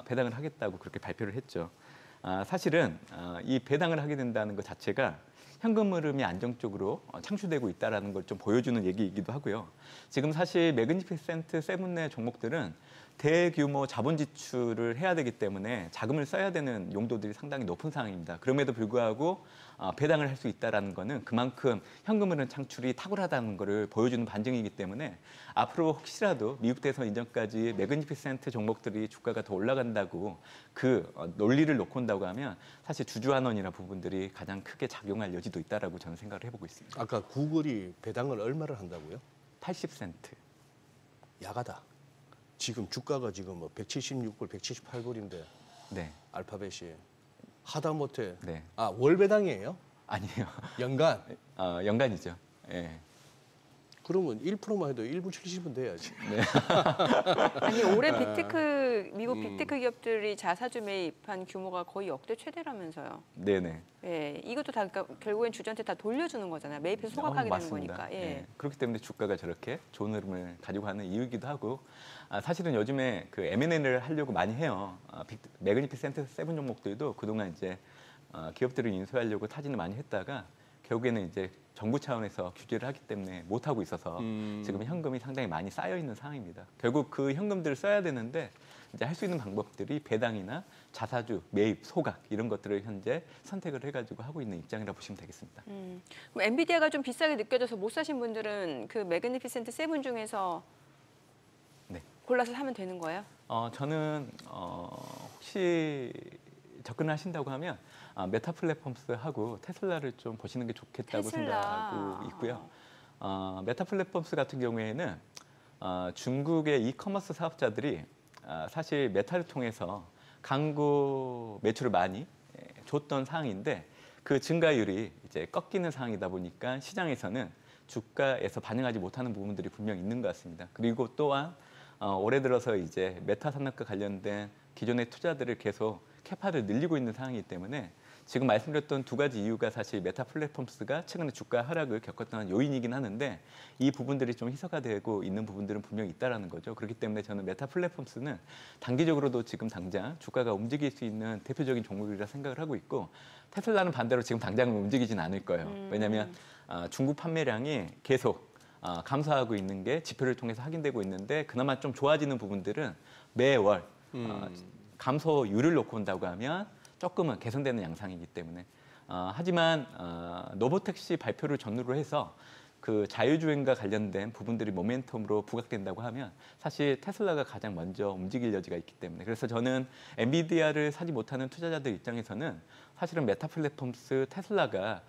[SPEAKER 7] 배당을 하겠다고 그렇게 발표를 했죠. 사실은 이 배당을 하게 된다는 것 자체가 현금 흐름이 안정적으로 창출되고 있다는 걸 좀 보여주는 얘기이기도 하고요. 지금 사실 매그니피센트 7의 종목들은 대규모 자본 지출을 해야 되기 때문에 자금을 써야 되는 용도들이 상당히 높은 상황입니다. 그럼에도 불구하고 배당을 할 수 있다는 것은 그만큼 현금 흐름 창출이 탁월하다는 것을 보여주는 반증이기 때문에 앞으로 혹시라도 미국 대선 이전까지 매그니피센트 종목들이 주가가 더 올라간다고 그 논리를 놓고 온다고 하면 사실 주주환원이나 부분들이 가장 크게 작용할 여지도 있다라고 저는 생각을 해보고 있습니다.
[SPEAKER 2] 아까 구글이 배당을 얼마를 한다고요?
[SPEAKER 7] 80센트.
[SPEAKER 2] 야가다. 지금 주가가 지금 뭐 176불, 178불인데
[SPEAKER 7] 네.
[SPEAKER 2] 알파벳이 하다못해
[SPEAKER 7] 네.
[SPEAKER 2] 월 배당이에요?
[SPEAKER 7] 아니에요.
[SPEAKER 2] 연간?
[SPEAKER 7] 연간이죠. 예.
[SPEAKER 2] 그러면 1%만 해도 1분 70분 돼야지.
[SPEAKER 1] 아니 올해 미국 빅테크 기업들이 자사주 매입한 규모가 거의 역대 최대라면서요.
[SPEAKER 7] 네네.
[SPEAKER 1] 예, 이것도 다 그러니까 결국엔 주주한테 다 돌려주는 거잖아요. 매입해서 소각하게 되는
[SPEAKER 7] 맞습니다.
[SPEAKER 1] 거니까. 예.
[SPEAKER 7] 네. 그렇기 때문에 주가가 저렇게 좋은 흐름을 가지고 가는 이유이기도 하고 사실은 요즘에 그 M&A를 하려고 많이 해요. 매그니피센트 7 종목들도 그동안 이제 기업들을 인수하려고 타진을 많이 했다가 결국에는 이제 정부 차원에서 규제를 하기 때문에 못 하고 있어서 지금 현금이 상당히 많이 쌓여 있는 상황입니다. 결국 그 현금들을 써야 되는데 이제 할 수 있는 방법들이 배당이나 자사주, 매입, 소각 이런 것들을 현재 선택을 해가지고 하고 있는 입장이라 보시면 되겠습니다.
[SPEAKER 1] 그럼 엔비디아가 좀 비싸게 느껴져서 못 사신 분들은 그 매그니피센트 7 중에서
[SPEAKER 7] 네.
[SPEAKER 1] 골라서 사면 되는 거예요?
[SPEAKER 7] 저는 혹시 접근하신다고 하면 메타 플랫폼스하고 테슬라를 좀 보시는 게 좋겠다고 생각하고 있고요. 메타 플랫폼스 같은 경우에는 중국의 이커머스 사업자들이 사실 메타를 통해서 광고 매출을 많이 줬던 상황인데 그 증가율이 이제 꺾이는 상황이다 보니까 시장에서는 주가에서 반영하지 못하는 부분들이 분명 있는 것 같습니다. 그리고 또한 올해 들어서 이제 메타 산업과 관련된 기존의 투자들을 계속 캐파를 늘리고 있는 상황이기 때문에 지금 말씀드렸던 두 가지 이유가 사실 메타 플랫폼스가 최근에 주가 하락을 겪었던 요인이긴 하는데 이 부분들이 좀 희석화 되고 있는 부분들은 분명히 있다라는 거죠. 그렇기 때문에 저는 메타 플랫폼스는 단기적으로도 지금 당장 주가가 움직일 수 있는 대표적인 종목이라 생각을 하고 있고 테슬라는 반대로 지금 당장은 움직이진 않을 거예요. 왜냐하면 중국 판매량이 계속 감소하고 있는 게 지표를 통해서 확인되고 있는데 그나마 좀 좋아지는 부분들은 매월 감소율을 놓고 온다고 하면 조금은 개선되는 양상이기 때문에 하지만 로보택시 발표를 전후로 해서 그 자율주행과 관련된 부분들이 모멘텀으로 부각된다고 하면 사실 테슬라가 가장 먼저 움직일 여지가 있기 때문에 그래서 저는 엔비디아를 사지 못하는 투자자들 입장에서는 사실은 메타 플랫폼스 테슬라가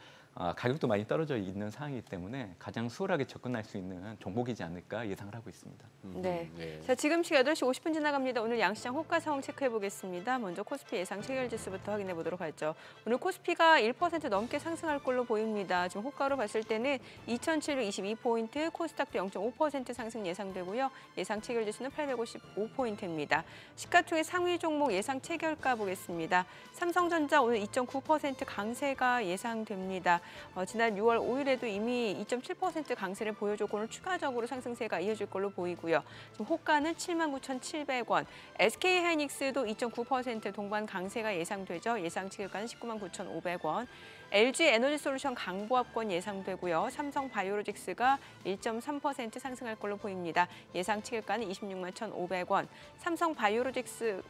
[SPEAKER 7] 가격도 많이 떨어져 있는 상황이기 때문에 가장 수월하게 접근할 수 있는 종목이지 않을까 예상을 하고 있습니다.
[SPEAKER 1] 네.
[SPEAKER 2] 네.
[SPEAKER 1] 자, 지금 시각 8시 50분 지나갑니다. 오늘 양시장 호가 상황 체크해 보겠습니다. 먼저 코스피 예상 체결 지수부터 확인해 보도록 하죠. 오늘 코스피가 1% 넘게 상승할 걸로 보입니다. 지금 호가로 봤을 때는 2,722포인트, 코스닥도 0.5% 상승 예상되고요. 예상 체결 지수는 855포인트입니다. 시가총액 상위 종목 예상 체결가 보겠습니다. 삼성전자 오늘 2.9% 강세가 예상됩니다. 지난 6월 5일에도 이미 2.7% 강세를 보여줬고 오늘 추가적으로 상승세가 이어질 걸로 보이고요. 지금 호가는 79,700원. SK하이닉스도 2.9% 동반 강세가 예상되죠. 예상 체결가는 199,500원. LG에너지솔루션 강보합권 예상되고요. 삼성바이오로직스가 1.3% 상승할 걸로 보입니다. 예상 체결가는 261,500원. 삼성바이오로직스가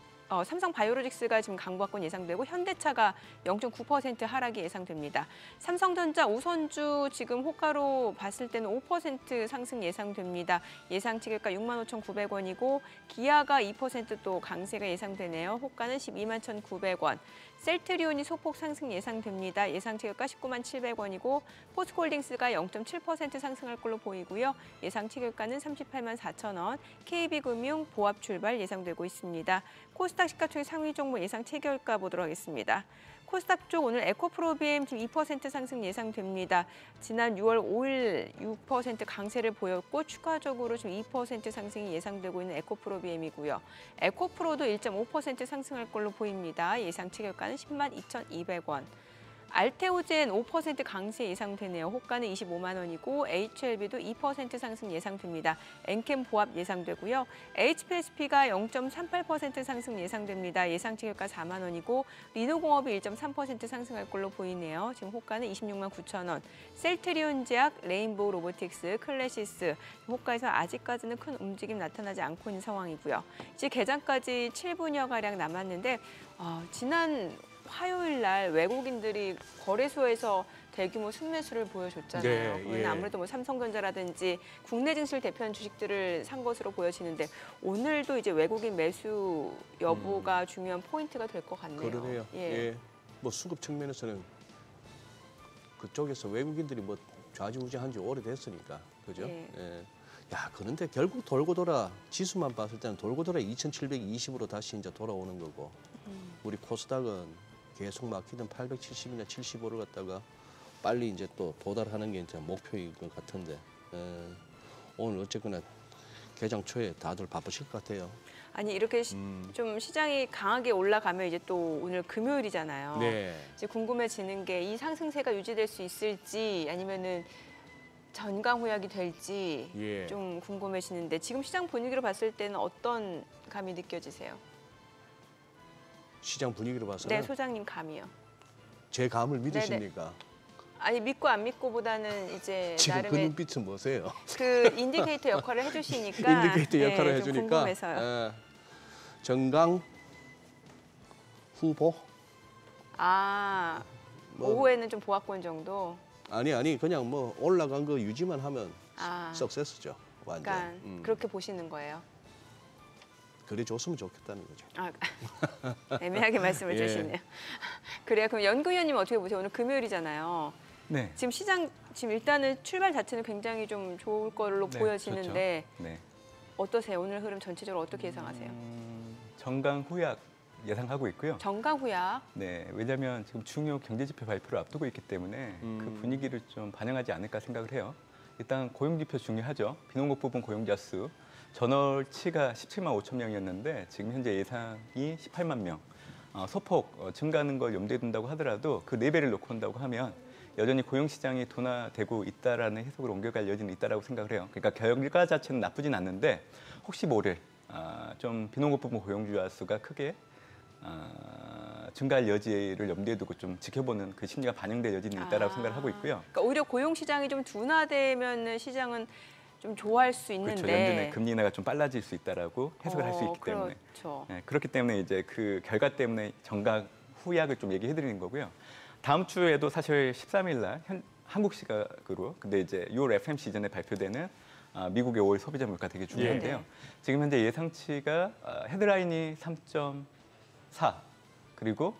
[SPEAKER 1] 지금 강보합권 예상되고 현대차가 0.9% 하락이 예상됩니다. 삼성전자 우선주 지금 호가로 봤을 때는 5% 상승 예상됩니다. 예상 체결가 65,900원이고 기아가 2% 강세가 예상되네요. 호가는 121,900원. 셀트리온이 소폭 상승 예상됩니다. 예상 체결가 197,700원이고 포스코홀딩스가 0.7% 상승할 걸로 보이고요. 예상 체결가는 384,000원. KB금융 보합 출발 예상되고 있습니다. 코스닥 시가총액 상위 종목 예상 체결가 보도록 하겠습니다. 코스닥 쪽 오늘 에코프로비엠 지금 2% 상승 예상됩니다. 지난 6월 5일 6% 강세를 보였고 추가적으로 지금 2% 상승이 예상되고 있는 에코프로비엠이고요. 에코프로도 1.5% 상승할 걸로 보입니다. 예상 체결가는 102,200원. 알테오젠 5% 강세 예상되네요. 호가는 25만 원이고 HLB도 2% 상승 예상됩니다. 엔캠 보합 예상되고요. HPSP가 0.38% 상승 예상됩니다. 예상 체결가 4만 원이고 리노공업이 1.3% 상승할 걸로 보이네요. 지금 호가는 26만 9천 원. 셀트리온 제약, 레인보우 로보틱스, 클래시스 호가에서 아직까지는 큰 움직임 나타나지 않고 있는 상황이고요. 이제 개장까지 7분여가량 남았는데 지난 화요일 날 외국인들이 거래소에서 대규모 순매수를 보여줬잖아요.
[SPEAKER 2] 네,
[SPEAKER 1] 그러면
[SPEAKER 2] 예.
[SPEAKER 1] 아무래도 뭐 삼성전자라든지 국내 증시를 대표하는 주식들을 산 것으로 보여지는데 오늘도 이제 외국인 매수 여부가 중요한 포인트가 될 것 같네요.
[SPEAKER 2] 그러네요. 예. 뭐 수급 측면에서는 그쪽에서 외국인들이 뭐 좌지우지한 지 오래됐으니까. 그죠?
[SPEAKER 1] 예.
[SPEAKER 2] 예. 야, 그런데 결국 돌고 돌아 지수만 봤을 때는 돌고 돌아 2,720으로 다시 이제 돌아오는 거고. 우리 코스닥은 계속 막히던 870이나 75를 갖다가 빨리 이제 또 도달하는 게 이제 목표인 것 같은데 오늘 어쨌거나 개장 초에 다들 바쁘실 것 같아요.
[SPEAKER 1] 아니 이렇게 좀 시장이 강하게 올라가면 이제 또 오늘 금요일이잖아요.
[SPEAKER 2] 네.
[SPEAKER 1] 이제 궁금해지는 게 이 상승세가 유지될 수 있을지 아니면은 전강호약이 될지
[SPEAKER 2] 예.
[SPEAKER 1] 좀 궁금해지는데 지금 시장 분위기로 봤을 때는 어떤 감이 느껴지세요?
[SPEAKER 2] 시장 분위기로 봐서는
[SPEAKER 1] 네, 소장님 감이요.
[SPEAKER 2] 제 감을 믿으십니까?
[SPEAKER 1] 아니 믿고 안 믿고보다는 이제
[SPEAKER 2] 지금 그
[SPEAKER 1] 나름의
[SPEAKER 2] 눈빛은 뭐세요?
[SPEAKER 1] 그 인디케이터 역할을 해주시니까
[SPEAKER 2] 인디케이터 역할을
[SPEAKER 1] 좀
[SPEAKER 2] 해주니까
[SPEAKER 1] 궁금해서요.
[SPEAKER 2] 정강 후보? 뭐,
[SPEAKER 1] 오후에는 좀 보합권 정도.
[SPEAKER 2] 아니 그냥 뭐 올라간 거 유지만 하면 석세스죠. 완전.
[SPEAKER 1] 그러니까 그렇게 보시는 거예요.
[SPEAKER 2] 그래 줬으면 좋겠다는 거죠.
[SPEAKER 1] 애매하게 말씀을
[SPEAKER 2] 예.
[SPEAKER 1] 주시네요. 그래요. 그럼 연구위원님 어떻게 보세요? 오늘 금요일이잖아요.
[SPEAKER 7] 네.
[SPEAKER 1] 지금 시장 지금 일단은 출발 자체는 굉장히 좀 좋을 걸로
[SPEAKER 7] 네,
[SPEAKER 1] 보여지는데
[SPEAKER 7] 좋죠. 네.
[SPEAKER 1] 어떠세요? 오늘 흐름 전체적으로 어떻게 예상하세요?
[SPEAKER 7] 정강 후약 예상하고 있고요.
[SPEAKER 1] 정가후약.
[SPEAKER 7] 네, 왜냐하면 지금 중요 경제 지표 발표를 앞두고 있기 때문에 그 분위기를 좀 반영하지 않을까 생각을 해요. 일단 고용 지표 중요하죠. 비농업 부분 고용자 수 전월치가 17만 5천 명이었는데 지금 현재 예상이 18만 명. 소폭 증가하는 걸 염두에 둔다고 하더라도 그 4배를 놓고 온다고 하면 여전히 고용 시장이 둔화되고 있다라는 해석으로 옮겨갈 여지는 있다라고 생각을 해요. 그러니까 결과 자체는 나쁘진 않는데 혹시 모를 좀 비농업 부분 고용주자 수가 크게 증가할 여지를 염두에 두고 좀 지켜보는 그 심리가 반영될 여지는 있다라고 생각을 하고 있고요.
[SPEAKER 1] 그러니까 오히려 고용 시장이 좀 둔화되면 시장은 좀 좋아할 수 있는데
[SPEAKER 7] 그렇죠. 연준의 금리 인하가 좀 빨라질 수 있다라고 해석을 할 수 있기 때문에
[SPEAKER 1] 그렇죠.
[SPEAKER 7] 그렇기 때문에 이제 그 결과 때문에 정각 후약을 좀 얘기해드리는 거고요. 다음 주에도 사실 13일 날 한국 시각으로 근데 이제 6월 FMC 이전에 발표되는 미국의 5월 소비자 물가 되게 중요한데요. 지금 현재 예상치가 헤드라인이 3.4 그리고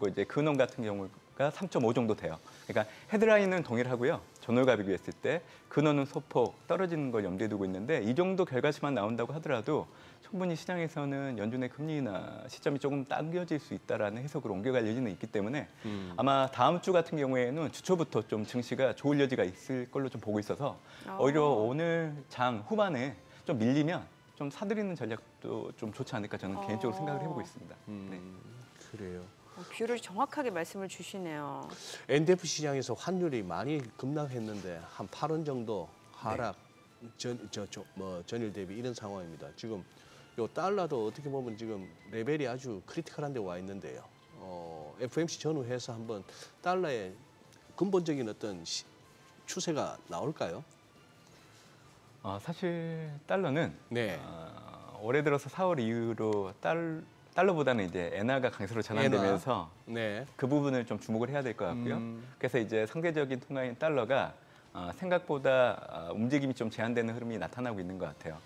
[SPEAKER 7] 이제 근원 같은 경우가 3.5 정도 돼요. 그러니까 헤드라인은 동일하고요. 전월과 비교했을 때 근원은 소폭 떨어지는 걸 염두에 두고 있는데 이 정도 결과치만 나온다고 하더라도 충분히 시장에서는 연준의 금리 인하 시점이 조금 당겨질 수 있다라는 해석으로 옮겨갈 여지는 있기 때문에 아마 다음 주 같은 경우에는 주초부터 좀 증시가 좋을 여지가 있을 걸로 좀 보고 있어서 오히려 오늘 장 후반에 좀 밀리면 좀 사들이는 전략도 좀 좋지 않을까 저는 개인적으로 생각을 해보고 있습니다. 네.
[SPEAKER 2] 그래요.
[SPEAKER 1] 뷰를 정확하게 말씀을 주시네요.
[SPEAKER 2] NDF 시장에서 환율이 많이 급락했는데 한 8원 정도 하락 전일 대비 이런 상황입니다. 지금 요 달러도 어떻게 보면 지금 레벨이 아주 크리티컬한 데 와 있는데요. FMC 전후해서 한번 달러의 근본적인 어떤 추세가 나올까요?
[SPEAKER 7] 사실 달러는
[SPEAKER 2] 네.
[SPEAKER 7] 올해 들어서 4월 이후로 달러보다는 이제 엔화가 강세로 전환되면서
[SPEAKER 2] 네.
[SPEAKER 7] 그 부분을 좀 주목을 해야 될 것 같고요. 그래서 이제 상대적인 통화인 달러가 생각보다 움직임이 좀 제한되는 흐름이 나타나고 있는 것 같아요.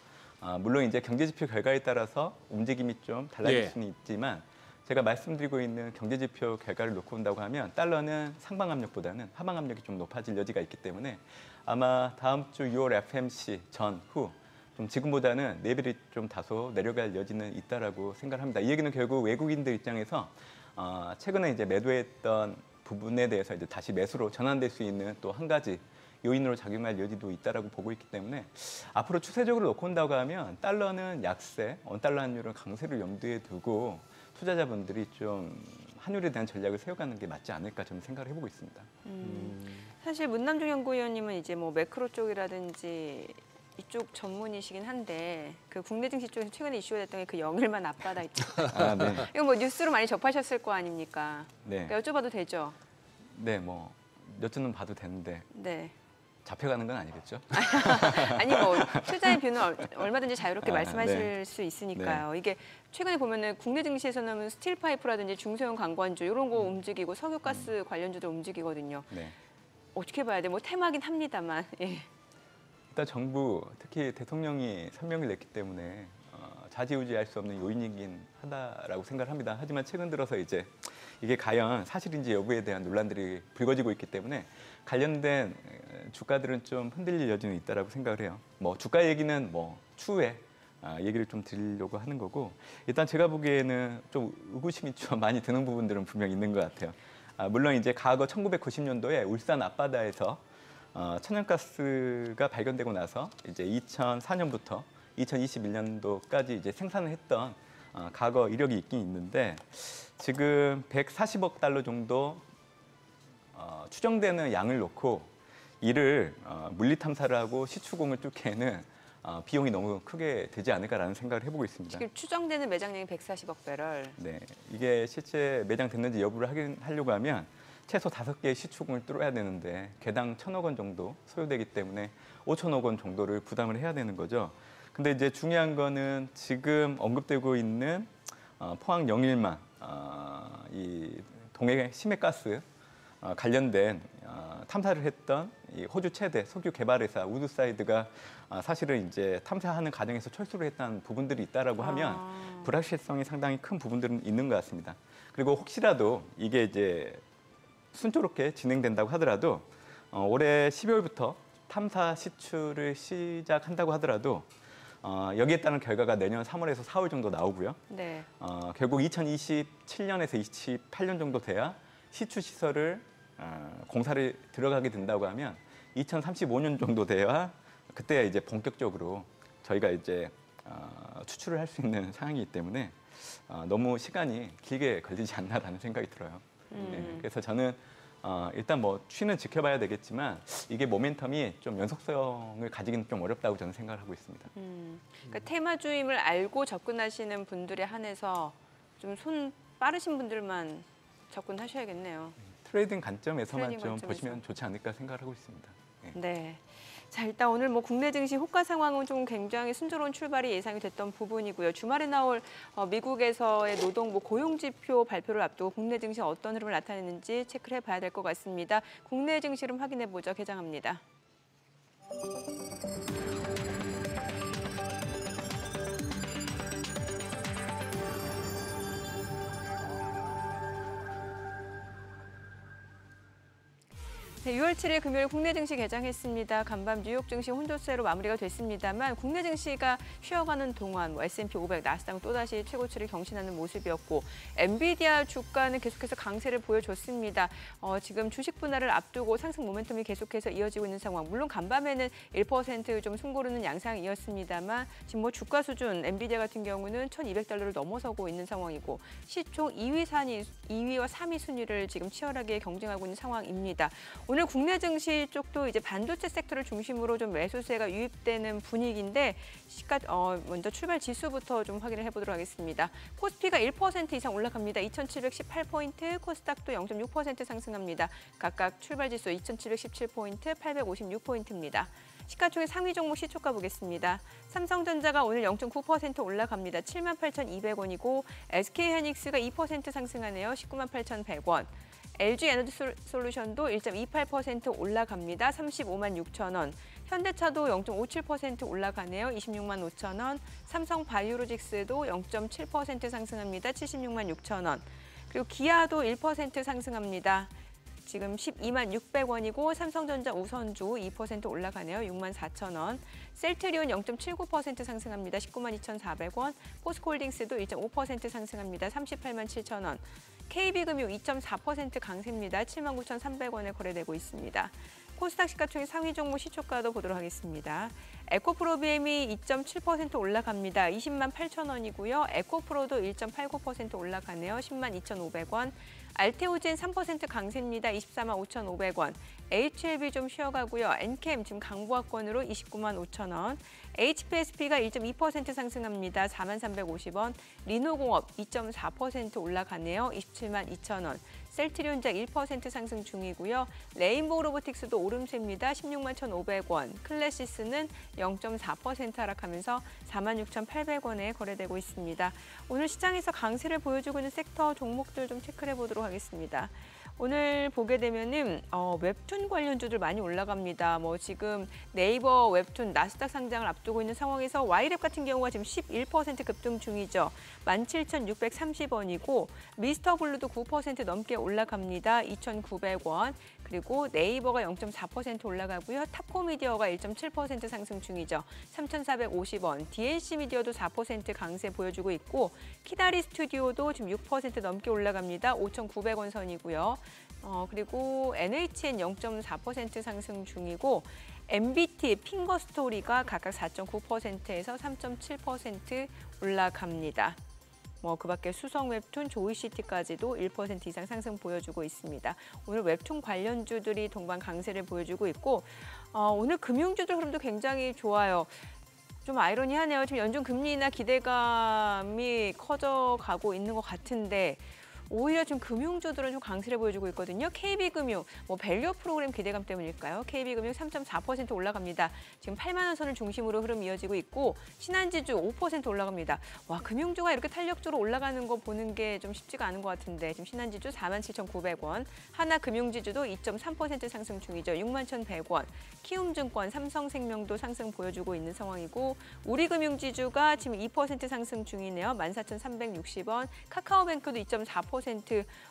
[SPEAKER 7] 물론 이제 경제지표 결과에 따라서 움직임이 좀 달라질 수는 있지만 제가 말씀드리고 있는 경제지표 결과를 놓고 본다고 하면 달러는 상방 압력보다는 하방 압력이 좀 높아질 여지가 있기 때문에 아마 다음 주 6월 FMC 전후 좀 지금보다는 레벨이 좀 다소 내려갈 여지는 있다라고 생각합니다. 이 얘기는 결국 외국인들 입장에서 최근에 이제 매도했던 부분에 대해서 이제 다시 매수로 전환될 수 있는 또 한 가지 요인으로 작용할 여지도 있다라고 보고 있기 때문에 앞으로 추세적으로 놓고 온다고 하면 달러는 약세, 원달러 환율을 강세로 염두에 두고 투자자분들이 좀 환율에 대한 전략을 세워가는 게 맞지 않을까 저는 생각을 해보고 있습니다.
[SPEAKER 1] 사실 문남중 연구위원님은 이제 뭐 매크로 쪽이라든지 이쪽 전문이시긴 한데 그 국내 증시 쪽에서 최근에 이슈가 됐던 게 그 영일만 앞바다 있죠.
[SPEAKER 7] 네.
[SPEAKER 1] 이거 뭐 뉴스로 많이 접하셨을 거 아닙니까?
[SPEAKER 7] 네.
[SPEAKER 1] 그러니까 여쭤봐도 되죠?
[SPEAKER 7] 네, 뭐 여쭈는 봐도 되는데
[SPEAKER 1] 네.
[SPEAKER 7] 잡혀가는 건 아니겠죠?
[SPEAKER 1] 아니 뭐 투자의 뷰는 얼마든지 자유롭게 말씀하실
[SPEAKER 7] 네.
[SPEAKER 1] 수 있으니까요. 이게 최근에 보면은 국내 증시에서는 스틸 파이프라든지 중소형 관광주 이런 거 움직이고 석유가스 관련주도 움직이거든요.
[SPEAKER 7] 네.
[SPEAKER 1] 어떻게 봐야 돼? 뭐 테마긴 합니다만. 예.
[SPEAKER 7] 일단 정부, 특히 대통령이 설명을 냈기 때문에 좌지우지할 수 없는 요인이긴 하다라고 생각을 합니다. 하지만 최근 들어서 이제 이게 과연 사실인지 여부에 대한 논란들이 불거지고 있기 때문에 관련된 주가들은 좀 흔들릴 여지는 있다라고 생각을 해요. 뭐 주가 얘기는 뭐 추후에 얘기를 좀 드리려고 하는 거고 일단 제가 보기에는 좀 의구심이 좀 많이 드는 부분들은 분명히 있는 것 같아요. 물론 이제 과거 1990년도에 울산 앞바다에서 천연가스가 발견되고 나서 이제 2004년부터 2021년도까지 이제 생산을 했던 과거 이력이 있긴 있는데 지금 140억 달러 정도 추정되는 양을 놓고 이를 물리 탐사를 하고 시추공을 뚫기에는 비용이 너무 크게 되지 않을까라는 생각을 해보고 있습니다.
[SPEAKER 1] 지금 추정되는 매장량이 140억 배럴.
[SPEAKER 7] 네, 이게 실제 매장됐는지 여부를 확인하려고 하면 최소 5개의 시추공을 뚫어야 되는데 개당 1,000억 원 정도 소요되기 때문에 5천억 원 정도를 부담을 해야 되는 거죠. 근데 이제 중요한 거는 지금 언급되고 있는 포항 영일만 이 동해 심해가스 관련된 탐사를 했던 이 호주 최대 석유 개발회사 우드사이드가 사실은 이제 탐사하는 과정에서 철수를 했다는 부분들이 있다라고 하면 불확실성이 상당히 큰 부분들은 있는 것 같습니다. 그리고 혹시라도 이게 이제 순조롭게 진행된다고 하더라도 올해 12월부터 탐사 시추를 시작한다고 하더라도 여기에 따른 결과가 내년 3월에서 4월 정도 나오고요.
[SPEAKER 1] 네.
[SPEAKER 7] 결국 2027년에서 28년 정도 돼야 시추 시설을 공사를 들어가게 된다고 하면 2035년 정도 돼야 그때 이제 본격적으로 저희가 이제 추출을 할 수 있는 상황이기 때문에 너무 시간이 길게 걸리지 않나라는 생각이 들어요. 네, 그래서 저는 일단 뭐 추이는 지켜봐야 되겠지만 이게 모멘텀이 좀 연속성을 가지기는 좀 어렵다고 저는 생각을 하고 있습니다.
[SPEAKER 1] 그러니까 테마주임을 알고 접근하시는 분들에 한해서 좀 손 빠르신 분들만 접근하셔야겠네요.
[SPEAKER 7] 트레이딩 관점에서만
[SPEAKER 1] 트레이딩
[SPEAKER 7] 좀
[SPEAKER 1] 관점에서.
[SPEAKER 7] 보시면 좋지 않을까 생각을 하고 있습니다. 네.
[SPEAKER 1] 네. 자, 일단 오늘 뭐 국내 증시 호가 상황은 좀 굉장히 순조로운 출발이 예상이 됐던 부분이고요. 주말에 나올 미국에서의 노동 고용 지표 발표를 앞두고 국내 증시 어떤 흐름을 나타내는지 체크를 해봐야 될 것 같습니다. 국내 증시 흐름 확인해 보죠. 개장합니다. 네, 6월 7일 금요일 국내 증시 개장했습니다. 간밤 뉴욕 증시 혼조세로 마무리가 됐습니다만 국내 증시가 쉬어가는 동안 S&P 500, 나스닥 또다시 최고치를 경신하는 모습이었고 엔비디아 주가는 계속해서 강세를 보여줬습니다. 지금 주식 분할을 앞두고 상승 모멘텀이 계속해서 이어지고 있는 상황. 물론 간밤에는 1% 좀 숨고르는 양상이었습니다만 지금 뭐 주가 수준 엔비디아 같은 경우는 $1,200를 넘어서고 있는 상황이고 시총 2위와 3위 순위를 지금 치열하게 경쟁하고 있는 상황입니다. 오늘 국내 증시 쪽도 이제 반도체 섹터를 중심으로 좀 매수세가 유입되는 분위기인데 먼저 출발 지수부터 좀 확인을 해보도록 하겠습니다. 코스피가 1% 이상 올라갑니다. 2,718포인트, 코스닥도 0.6% 상승합니다. 각각 출발 지수 2,717포인트, 856포인트입니다. 시가총액 상위 종목 시초가 보겠습니다. 삼성전자가 오늘 0.9% 올라갑니다. 78,200원이고 SK하이닉스가 2% 상승하네요. 198,100원. LG에너지솔루션도 1.28% 올라갑니다. 35만 6천 원. 현대차도 0.57% 올라가네요. 26만 5천 원. 삼성바이오로직스도 0.7% 상승합니다. 76만 6천 원. 그리고 기아도 1% 상승합니다. 지금 12만 600원이고 삼성전자 우선주 2% 올라가네요. 6만 4천 원. 셀트리온 0.79% 상승합니다. 19만 2,400원. 포스코홀딩스도 1.5% 상승합니다. 38만 7천 원. KB금융 2.4% 강세입니다. 7만 9,300원에 거래되고 있습니다. 코스닥 시가총액 상위 종목 시초가도 보도록 하겠습니다. 에코프로비엠이 2.7% 올라갑니다. 20만 8천 원이고요. 에코프로도 1.89% 올라가네요. 10만 2,500원. 알테오젠 3% 강세입니다. 24만 5,500원. HLB 좀 쉬어가고요. 엔캠 지금 강보합권으로 29만 5천 원. HPSP가 1.2% 상승합니다. 4만 350원. 리노공업 2.4% 올라가네요. 27만 2천 원. 셀트리온작 1% 상승 중이고요. 레인보우 로보틱스도 오름세입니다. 16만 1,500원. 클래시스는 0.4% 하락하면서 46,800원에 거래되고 있습니다. 오늘 시장에서 강세를 보여주고 있는 섹터 종목들 좀 체크를 해보도록 하겠습니다. 오늘 보게 되면은 웹툰 관련주들 많이 올라갑니다. 지금 네이버 웹툰 나스닥 상장을 앞두고 있는 상황에서 와이랩 같은 경우가 지금 11% 급등 중이죠. 17,630원이고 미스터블루도 9% 넘게 올라갑니다. 2,900원. 그리고 네이버가 0.4% 올라가고요. 탑코미디어가 1.7% 상승 중이죠. 3,450원. DNC 미디어도 4% 강세 보여주고 있고 키다리 스튜디오도 지금 6% 넘게 올라갑니다. 5,900원 선이고요. 그리고 NHN 0.4% 상승 중이고 MBT, 핑거스토리가 각각 4.9%에서 3.7% 올라갑니다. 그 밖에 수성 웹툰, 조이시티까지도 1% 이상 상승 보여주고 있습니다. 오늘 웹툰 관련주들이 동반 강세를 보여주고 있고 오늘 금융주들 흐름도 굉장히 좋아요. 좀 아이러니하네요. 지금 연준 금리나 기대감이 커져가고 있는 것 같은데 오히려 지금 금융주들은 좀 강세를 보여주고 있거든요. KB금융, 밸류 프로그램 기대감 때문일까요? KB금융 3.4% 올라갑니다. 지금 8만 원 선을 중심으로 흐름 이어지고 있고 신한지주 5% 올라갑니다. 와, 금융주가 이렇게 탄력주로 올라가는 거 보는 게 좀 쉽지가 않은 것 같은데 지금 신한지주 47,900원, 하나금융지주도 2.3% 상승 중이죠. 61,100원. 키움증권, 삼성생명도 상승 보여주고 있는 상황이고 우리금융지주가 지금 2% 상승 중이네요. 14,360원. 카카오뱅크도 2.4%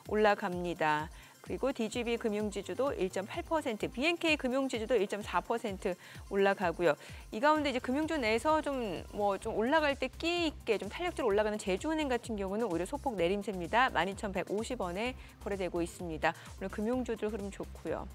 [SPEAKER 1] 올라갑니다. 그리고 DGB 금융지주도 1.8%, BNK 금융지주도 1.4% 올라가고요. 이 가운데 이제 금융주 내에서 좀 올라갈 때 끼 있게 좀 탄력적으로 올라가는 제주은행 같은 경우는 오히려 소폭 내림세입니다. 12,150원에 거래되고 있습니다. 오늘 금융주들 흐름 좋고요.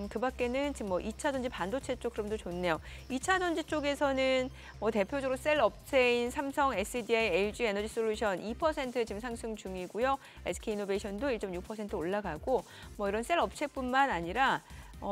[SPEAKER 1] 그 밖에는 지금 2차 전지 반도체 쪽 흐름도 좋네요. 2차 전지 쪽에서는 대표적으로 셀 업체인 삼성, SDI, LG 에너지솔루션 2% 지금 상승 중이고요. SK이노베이션도 1.6% 올라가고 이런 셀 업체뿐만 아니라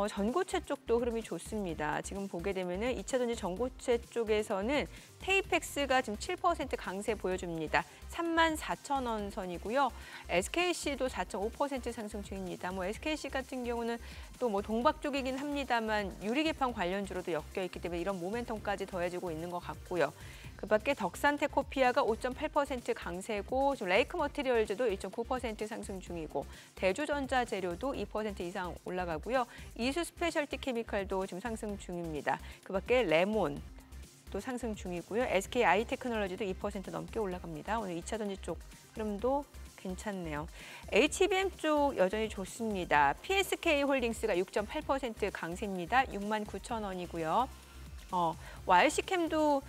[SPEAKER 1] 전고체 쪽도 흐름이 좋습니다. 지금 보게 되면은 2차 전지 전고체 쪽에서는 테이펙스가 지금 7% 강세 보여줍니다. 34,000원 선이고요. SKC도 4.5% 상승 중입니다. SKC 같은 경우는 또 동박 쪽이긴 합니다만 유리개판 관련주로도 엮여 있기 때문에 이런 모멘텀까지 더해지고 있는 것 같고요. 그밖에 덕산테코피아가 5.8% 강세고 지금 레이크 머티리얼즈도 1.9% 상승 중이고 대주전자재료도 2% 이상 올라가고요. 이수 스페셜티 케미칼도 지금 상승 중입니다. 그밖에 레몬 또 상승 중이고요. SK 아이테크놀로지도 2% 넘게 올라갑니다. 오늘 2차 전지 쪽 흐름도 괜찮네요. HBM 쪽 여전히 좋습니다. PSK 홀딩스가 6.8% 강세입니다. 69,000원이고요. YC캠도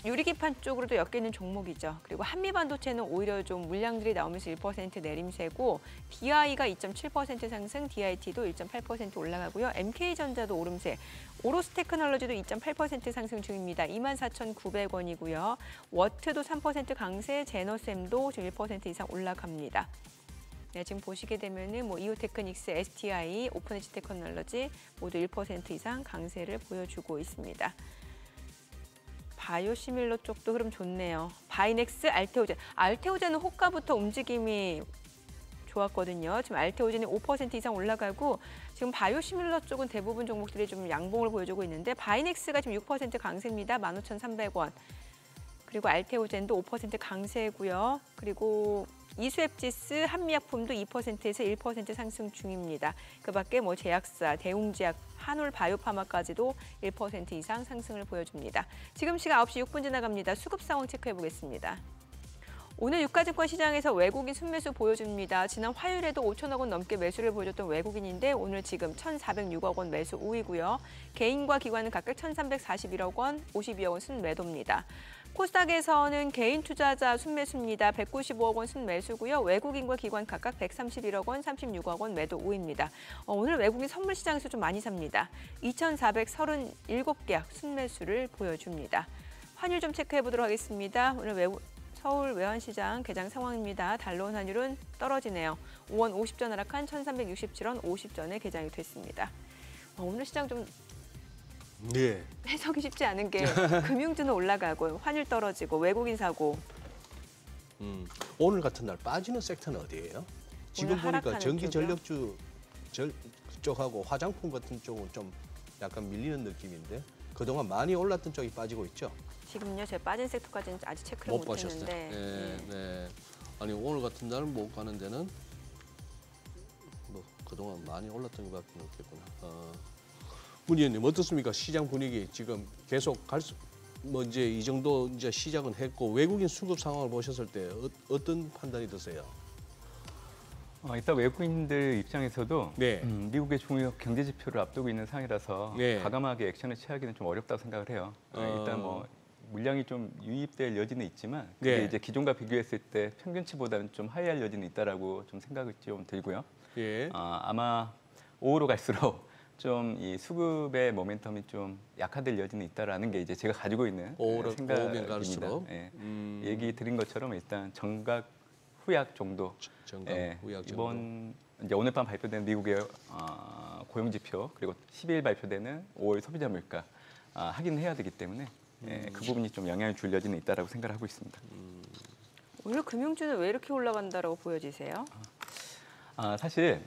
[SPEAKER 1] 유리기판 쪽으로도 엮여 있는 종목이죠. 그리고 한미반도체는 오히려 좀 물량들이 나오면서 1% 내림세고 DI가 2.7% 상승, DIT도 1.8% 올라가고요. MK전자도 오름세, 오로스테크놀로지도 2.8% 상승 중입니다. 24,900원이고요. 워트도 3% 강세, 제너셈도 지금 1% 이상 올라갑니다. 네, 지금 보시게 되면은 이오테크닉스, STI, 오픈엣지 테크놀로지 모두 1% 이상 강세를 보여주고 있습니다. 바이오시밀러 쪽도 흐름 좋네요. 바이넥스, 알테오젠. 알테오젠은 호가부터 움직임이 좋았거든요. 지금 알테오젠이 5% 이상 올라가고 지금 바이오시밀러 쪽은 대부분 종목들이 좀 양봉을 보여주고 있는데 바이넥스가 지금 6% 강세입니다. 15,300원. 그리고 알테오젠도 5% 강세고요. 그리고 이수앱지스, 한미약품도 2%에서 1% 상승 중입니다. 그밖에 제약사, 대웅제약, 한올바이오파마까지도 1% 이상 상승을 보여줍니다. 지금 시각 9시 6분 지나갑니다. 수급 상황 체크해 보겠습니다. 오늘 유가증권 시장에서 외국인 순매수 보여줍니다. 지난 화요일에도 5천억 원 넘게 매수를 보여줬던 외국인인데 오늘 지금 1,406억 원 매수 우위고요. 개인과 기관은 각각 1,341억 원, 52억 원 순매도입니다. 코스닥에서는 개인 투자자 순매수입니다. 195억 원 순매수고요. 외국인과 기관 각각 131억 원, 36억 원 매도 우위입니다. 오늘 외국인 선물 시장에서 좀 많이 삽니다. 2,437개약 순매수를 보여줍니다. 환율 좀 체크해 보도록 하겠습니다. 오늘 서울 외환시장 개장 상황입니다. 달러원 환율은 떨어지네요. 5원 50전 하락한 1,367원 50전에 개장이 됐습니다. 오늘 시장 좀
[SPEAKER 2] 네.
[SPEAKER 1] 해석이 쉽지 않은 게 금융주는 올라가고 환율 떨어지고 외국인 사고.
[SPEAKER 2] 오늘 같은 날 빠지는 섹터는 어디예요? 지금 보니까 전기 전력주 쪽하고 화장품 같은 쪽은 좀 약간 밀리는 느낌인데 그동안 많이 올랐던 쪽이 빠지고 있죠? 지금요,
[SPEAKER 1] 제가 빠진 섹터까지는 아직 체크를 못 했는데.
[SPEAKER 2] 네. 아니 오늘 같은 날은 못 가는 데는 그동안 많이 올랐던 것밖에 없겠구나. 문 의원님 어떻습니까? 시장 분위기 지금 계속 이제 이 정도 이제 시작은 했고 외국인 수급 상황을 보셨을 때 어떤 판단이 드세요?
[SPEAKER 7] 일단 외국인들 입장에서도
[SPEAKER 2] 네.
[SPEAKER 7] 미국의 중요 경제 지표를 앞두고 있는 상황이라서
[SPEAKER 2] 네.
[SPEAKER 7] 과감하게 액션을 취하기는 좀 어렵다고 생각을 해요. 일단 물량이 좀 유입될 여지는 있지만 그게
[SPEAKER 2] 네.
[SPEAKER 7] 이제 기존과 비교했을 때 평균치보다는 좀 하회할 여지는 있다라고 좀 생각이 좀 들고요.
[SPEAKER 2] 예.
[SPEAKER 7] 아마 오후로 갈수록 좀 이 수급의 모멘텀이 좀 약화될 여지는 있다라는 게 이제 제가 가지고 있는 생각입니다.
[SPEAKER 2] 갈수록.
[SPEAKER 7] 예. 얘기 드린 것처럼 일단 정각 후약 정도.
[SPEAKER 2] 후약 정도.
[SPEAKER 7] 이번 이제 오늘 밤 발표된 미국의 고용 지표 그리고 10일 발표되는 5월 소비자 물가 확인해야 되기 때문에 그 부분이 좀 영향을 줄 여지는 있다라고 생각을 하고 있습니다.
[SPEAKER 1] 오늘 금융주는 왜 이렇게 올라간다라고 보여지세요?
[SPEAKER 7] 사실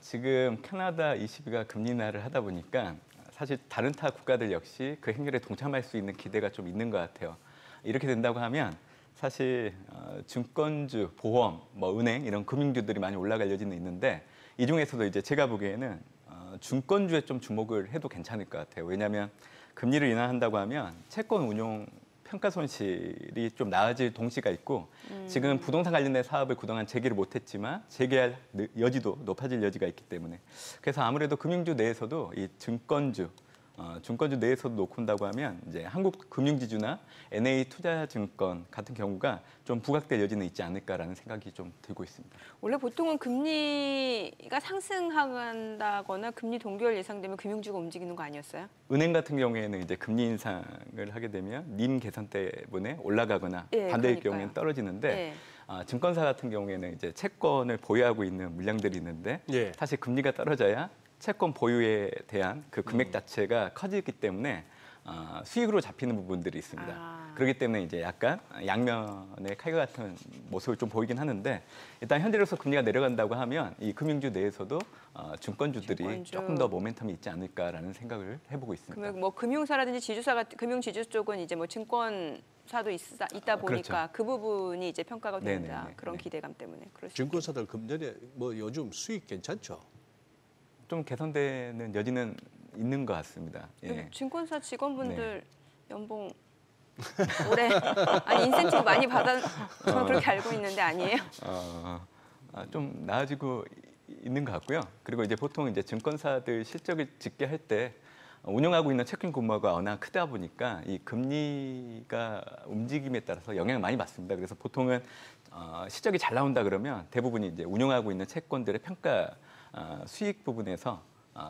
[SPEAKER 7] 지금 캐나다 ECB가 금리 인하를 하다 보니까 사실 다른 타 국가들 역시 그 행렬에 동참할 수 있는 기대가 좀 있는 것 같아요. 이렇게 된다고 하면 사실 증권주, 보험, 은행 이런 금융주들이 많이 올라갈 여지는 있는데 이 중에서도 이제 제가 보기에는 증권주에 좀 주목을 해도 괜찮을 것 같아요. 왜냐하면 금리를 인하한다고 하면 채권 운용 평가 손실이 좀 나아질 동시가 있고 지금 부동산 관련된 사업을 그동안 재개를 못했지만 재개할 여지도 높아질 여지가 있기 때문에 그래서 아무래도 금융주 내에서도 이 증권주 내에서도 놓고 온다고 하면 이제 한국금융지주나 NA투자증권 같은 경우가 좀 부각될 여지는 있지 않을까라는 생각이 좀 들고 있습니다.
[SPEAKER 1] 원래 보통은 금리가 상승한다거나 금리 동결 예상되면 금융주가 움직이는 거 아니었어요?
[SPEAKER 7] 은행 같은 경우에는 이제 금리 인상을 하게 되면 님 개선 때문에 올라가거나 반대일 경우에는 떨어지는데 증권사 같은 경우에는 이제 채권을 보유하고 있는 물량들이 있는데 사실 금리가 떨어져야 채권 보유에 대한 그 금액 자체가 커지기 때문에 수익으로 잡히는 부분들이 있습니다. 그렇기 때문에 이제 약간 양면의 칼과 같은 모습을 좀 보이긴 하는데 일단 현재로서 금리가 내려간다고 하면 이 금융주 내에서도 증권주들이 조금 더 모멘텀이 있지 않을까라는 생각을 해보고 있습니다.
[SPEAKER 1] 그러면 뭐 금융사라든지 지주사 금융지주 쪽은 이제 뭐 증권사도 있다 보니까
[SPEAKER 7] 그렇죠.
[SPEAKER 1] 그 부분이 이제 평가가 된다.
[SPEAKER 7] 네네네.
[SPEAKER 1] 그런
[SPEAKER 7] 네.
[SPEAKER 1] 기대감 때문에. 그럴 수
[SPEAKER 2] 증권사들 금전에 뭐 요즘 수익 괜찮죠?
[SPEAKER 7] 좀 개선되는 여지는 있는 것 같습니다. 예.
[SPEAKER 1] 증권사 직원분들 연봉 올해 아니 인센티브 많이 받아 저는 그렇게 알고 있는데 아니에요?
[SPEAKER 7] 좀 나아지고 있는 것 같고요. 그리고 이제 보통 이제 증권사들 실적을 집계할 때 운영하고 있는 채권 규모가 워낙 크다 보니까 이 금리가 움직임에 따라서 영향을 많이 받습니다. 그래서 보통은 실적이 잘 나온다 그러면 대부분이 이제 운영하고 있는 채권들의 평가 수익 부분에서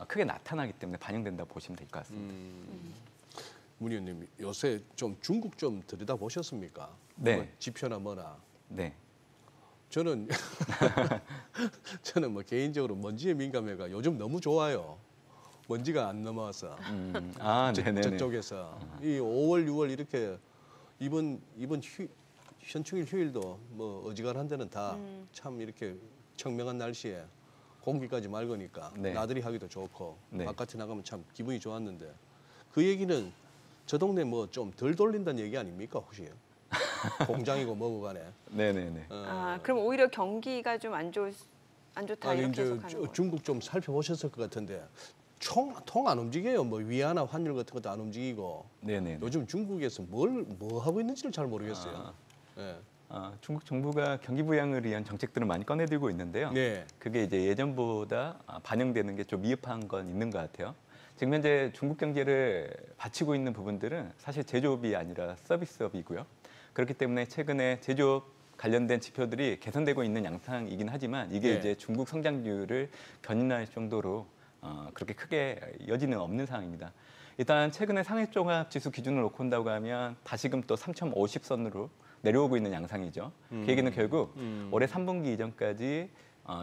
[SPEAKER 7] 크게 나타나기 때문에 반영된다고 보시면 될 것 같습니다.
[SPEAKER 2] 문 의원님 요새 좀 중국 좀 들여다 보셨습니까?
[SPEAKER 7] 네.
[SPEAKER 2] 뭐 지표나 뭐나.
[SPEAKER 7] 네.
[SPEAKER 2] 저는 뭐 개인적으로 먼지에 민감해가 요즘 너무 좋아요. 먼지가 안 넘어와서
[SPEAKER 7] 네네네.
[SPEAKER 2] 저쪽에서 이 5월, 6월 이렇게 이번 현충일 휴일도 뭐 어지간한 데는 다 참 이렇게 청명한 날씨에 공기까지 맑으니까
[SPEAKER 7] 네.
[SPEAKER 2] 나들이 하기도 좋고
[SPEAKER 7] 네.
[SPEAKER 2] 바깥에 나가면 참 기분이 좋았는데 그 얘기는 저 동네 뭐 좀 덜 돌린다는 얘기 아닙니까 혹시? 공장이고 뭐고 간에.
[SPEAKER 7] 네네네.
[SPEAKER 1] 그럼 오히려 경기가 좀 안 좋다
[SPEAKER 2] 아니
[SPEAKER 1] 이렇게
[SPEAKER 2] 이제
[SPEAKER 1] 해석하는 거예요.
[SPEAKER 2] 중국 좀 살펴보셨을 것 같은데 통 안 움직여요. 뭐 위안화 환율 같은 것도 안 움직이고.
[SPEAKER 7] 네네.
[SPEAKER 2] 요즘 중국에서 뭐 하고 있는지를 잘 모르겠어요. 네.
[SPEAKER 7] 중국 정부가 경기 부양을 위한 정책들을 많이 꺼내들고 있는데요.
[SPEAKER 2] 네.
[SPEAKER 7] 그게 이제 예전보다 반영되는 게 좀 미흡한 건 있는 것 같아요. 지금 현재 중국 경제를 받치고 있는 부분들은 사실 제조업이 아니라 서비스업이고요. 그렇기 때문에 최근에 제조업 관련된 지표들이 개선되고 있는 양상이긴 하지만 이게
[SPEAKER 2] 네.
[SPEAKER 7] 이제 중국 성장률을 견인할 정도로 그렇게 크게 여지는 없는 상황입니다. 일단 최근에 상해종합지수 기준을 놓고 본다고 하면 다시금 또 3,050선으로 내려오고 있는 양상이죠. 그 얘기는 결국 올해 3분기 이전까지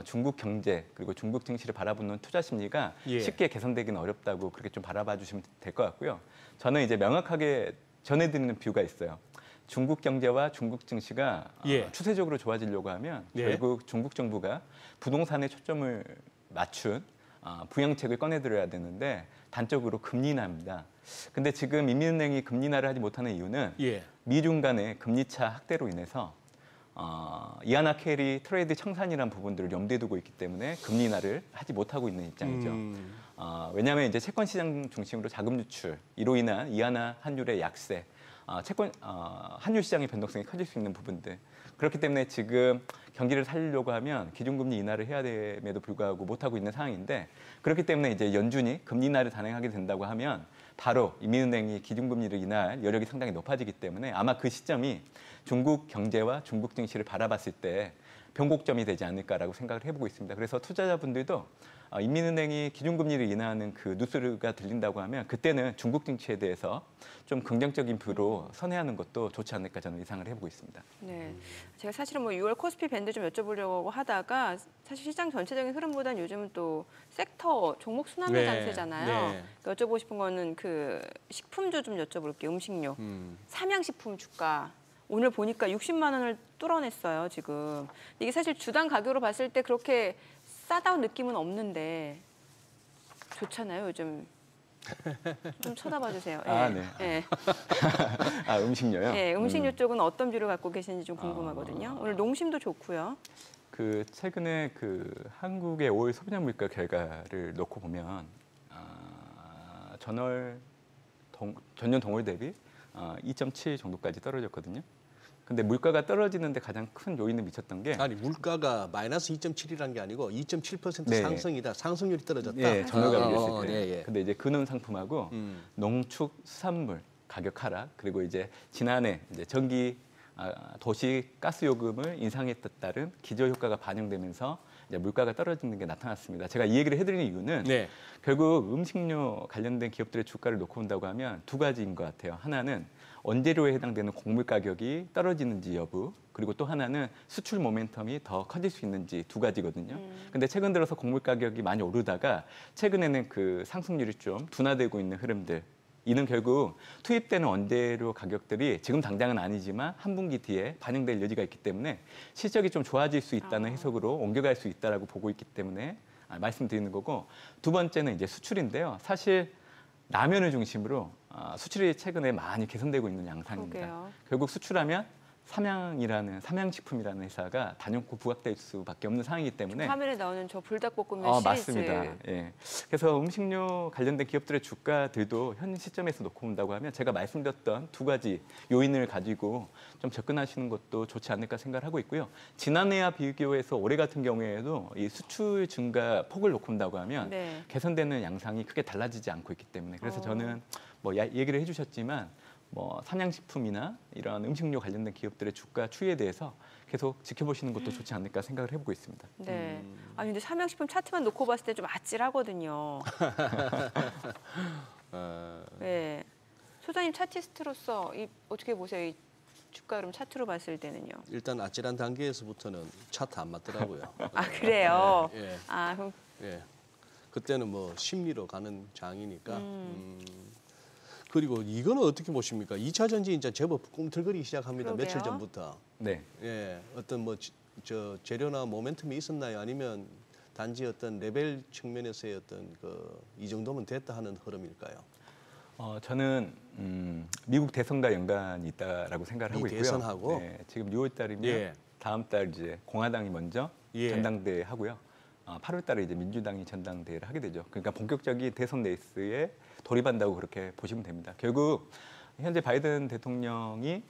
[SPEAKER 7] 중국 경제 그리고 중국 증시를 바라보는 투자 심리가
[SPEAKER 2] 예.
[SPEAKER 7] 쉽게 개선되기는 어렵다고 그렇게 좀 바라봐 주시면 될 것 같고요. 저는 이제 명확하게 전해드리는 뷰가 있어요. 중국 경제와 중국 증시가
[SPEAKER 2] 예.
[SPEAKER 7] 추세적으로 좋아지려고 하면
[SPEAKER 2] 예.
[SPEAKER 7] 결국 중국 정부가 부동산에 초점을 맞춘 부양책을 꺼내들어야 되는데 단적으로 금리 인하입니다. 근데 지금 인민은행이 금리 인하를 하지 못하는 이유는
[SPEAKER 2] 예.
[SPEAKER 7] 미중 간의 금리차 확대로 인해서 이하나 캐리 트레이드 청산이라는 부분들을 염두에 두고 있기 때문에 금리 인하를 하지 못하고 있는 입장이죠. 왜냐하면 이제 채권 시장 중심으로 자금 유출, 이로 인한 이하나 환율의 약세, 환율 시장의 변동성이 커질 수 있는 부분들. 그렇기 때문에 지금 경기를 살리려고 하면 기준금리 인하를 해야 됨에도 불구하고 못하고 있는 상황인데 그렇기 때문에 이제 연준이 금리 인하를 단행하게 된다고 하면 바로 인민은행이 기준금리를 인하할 여력이 상당히 높아지기 때문에 아마 그 시점이 중국 경제와 중국 증시를 바라봤을 때 변곡점이 되지 않을까라고 생각을 해보고 있습니다. 그래서 투자자분들도 인민은행이 기준금리를 인하하는 그 뉴스가 들린다고 하면 그때는 중국 증시에 대해서 좀 긍정적인 뷰로 선회하는 것도 좋지 않을까 저는 예상을 해보고 있습니다.
[SPEAKER 1] 네, 제가 사실은 뭐 6월 코스피 밴드 좀 여쭤보려고 하다가 사실 시장 전체적인 흐름보다는 요즘은 또 섹터 종목 순환매
[SPEAKER 2] 네.
[SPEAKER 1] 장세잖아요.
[SPEAKER 2] 네.
[SPEAKER 1] 여쭤보고 싶은 거는 그 식품주 좀 여쭤볼게요. 음식료, 삼양식품 주가. 오늘 보니까 60만 원을 뚫어냈어요, 지금. 이게 사실 주당 가격으로 봤을 때 그렇게 싸다운 느낌은 없는데 좋잖아요, 요즘. 좀 쳐다봐 주세요.
[SPEAKER 7] 네.
[SPEAKER 1] 네.
[SPEAKER 7] 음식료요?
[SPEAKER 1] 네, 음식료 쪽은 어떤 뷰를 갖고 계시는지 좀 궁금하거든요. 오늘 농심도 좋고요.
[SPEAKER 7] 그 최근에 그 한국의 5월 소비자 물가 결과를 놓고 보면 전년 동월 대비 2.7 정도까지 떨어졌거든요. 근데 물가가 떨어지는데 가장 큰 요인을 미쳤던 게
[SPEAKER 2] 아니 물가가 마이너스 2.7이라는 게 아니고 2.7%
[SPEAKER 7] 네.
[SPEAKER 2] 상승이다. 상승률이 떨어졌다.
[SPEAKER 7] 네, 전후가 비교했을 때.
[SPEAKER 2] 네, 예.
[SPEAKER 7] 근데 이제 근원 상품하고 농축 수산물 가격 하락 그리고 이제 지난해 이제 전기 도시 가스 요금을 인상에 따른 기저 효과가 반영되면서 이제 물가가 떨어지는 게 나타났습니다. 제가 이 얘기를 해드리는 이유는
[SPEAKER 2] 네.
[SPEAKER 7] 결국 음식료 관련된 기업들의 주가를 놓고 본다고 하면 두 가지인 것 같아요. 하나는 원재료에 해당되는 곡물 가격이 떨어지는지 여부, 그리고 또 하나는 수출 모멘텀이 더 커질 수 있는지 두 가지거든요. 근데 최근 들어서 곡물 가격이 많이 오르다가 최근에는 그 상승률이 좀 둔화되고 있는 흐름들, 이는 결국 투입되는 원재료 가격들이 지금 당장은 아니지만 한 분기 뒤에 반영될 여지가 있기 때문에 실적이 좀 좋아질 수 있다는 해석으로 옮겨갈 수 있다라고 보고 있기 때문에 말씀드리는 거고, 두 번째는 이제 수출인데요. 사실 라면을 중심으로 수출이 최근에 많이 개선되고 있는 양상입니다.
[SPEAKER 1] 그러게요.
[SPEAKER 7] 결국 수출하면 삼양식품이라는 회사가 단연코 부각될 수밖에 없는 상황이기 때문에
[SPEAKER 1] 화면에 나오는 저 불닭볶음면 시리즈.
[SPEAKER 7] 맞습니다. 예. 그래서 음식료 관련된 기업들의 주가들도 현 시점에서 놓고 본다고 하면 제가 말씀드렸던 두 가지 요인을 가지고 좀 접근하시는 것도 좋지 않을까 생각을 하고 있고요. 지난해와 비교해서 올해 같은 경우에도 이 수출 증가 폭을 놓고 본다고 하면
[SPEAKER 1] 네.
[SPEAKER 7] 개선되는 양상이 크게 달라지지 않고 있기 때문에 그래서 저는 뭐 얘기를 해주셨지만 삼양식품이나 이런 음식료 관련된 기업들의 주가 추이에 대해서 계속 지켜보시는 것도 좋지 않을까 생각을 해보고 있습니다.
[SPEAKER 1] 네. 아니 근데 삼양식품 차트만 놓고 봤을 때 좀 아찔하거든요. 네. 소장님 차티스트로서 어떻게 보세요? 이 주가 그럼 차트로 봤을 때는요.
[SPEAKER 2] 일단 아찔한 단계에서부터는 차트 안 맞더라고요.
[SPEAKER 1] 아 그래요.
[SPEAKER 2] 예.
[SPEAKER 1] 아 그럼
[SPEAKER 2] 예. 그때는 뭐 심리로 가는 장이니까. 그리고 이거는 어떻게 보십니까? 2차 전지 이제 제법 꿈틀거리기 시작합니다.
[SPEAKER 1] 그러게요.
[SPEAKER 2] 며칠 전부터.
[SPEAKER 7] 네.
[SPEAKER 2] 예. 어떤 뭐 저 재료나 모멘텀이 있었나요? 아니면 단지 어떤 레벨 측면에서의 어떤 이 정도면 됐다 하는 흐름일까요?
[SPEAKER 7] 저는 미국 대선과 연관이 있다라고 생각을 하고 있고요.
[SPEAKER 2] 대선하고?
[SPEAKER 7] 네, 지금 6월 달이면
[SPEAKER 2] 예.
[SPEAKER 7] 다음 달 이제 공화당이 먼저
[SPEAKER 2] 예.
[SPEAKER 7] 전당대회 하고요. 8월 달에 이제 민주당이 전당대회를 하게 되죠. 그러니까 본격적인 대선 레이스에 돌입한다고 그렇게 보시면 됩니다. 결국 현재 바이든 대통령이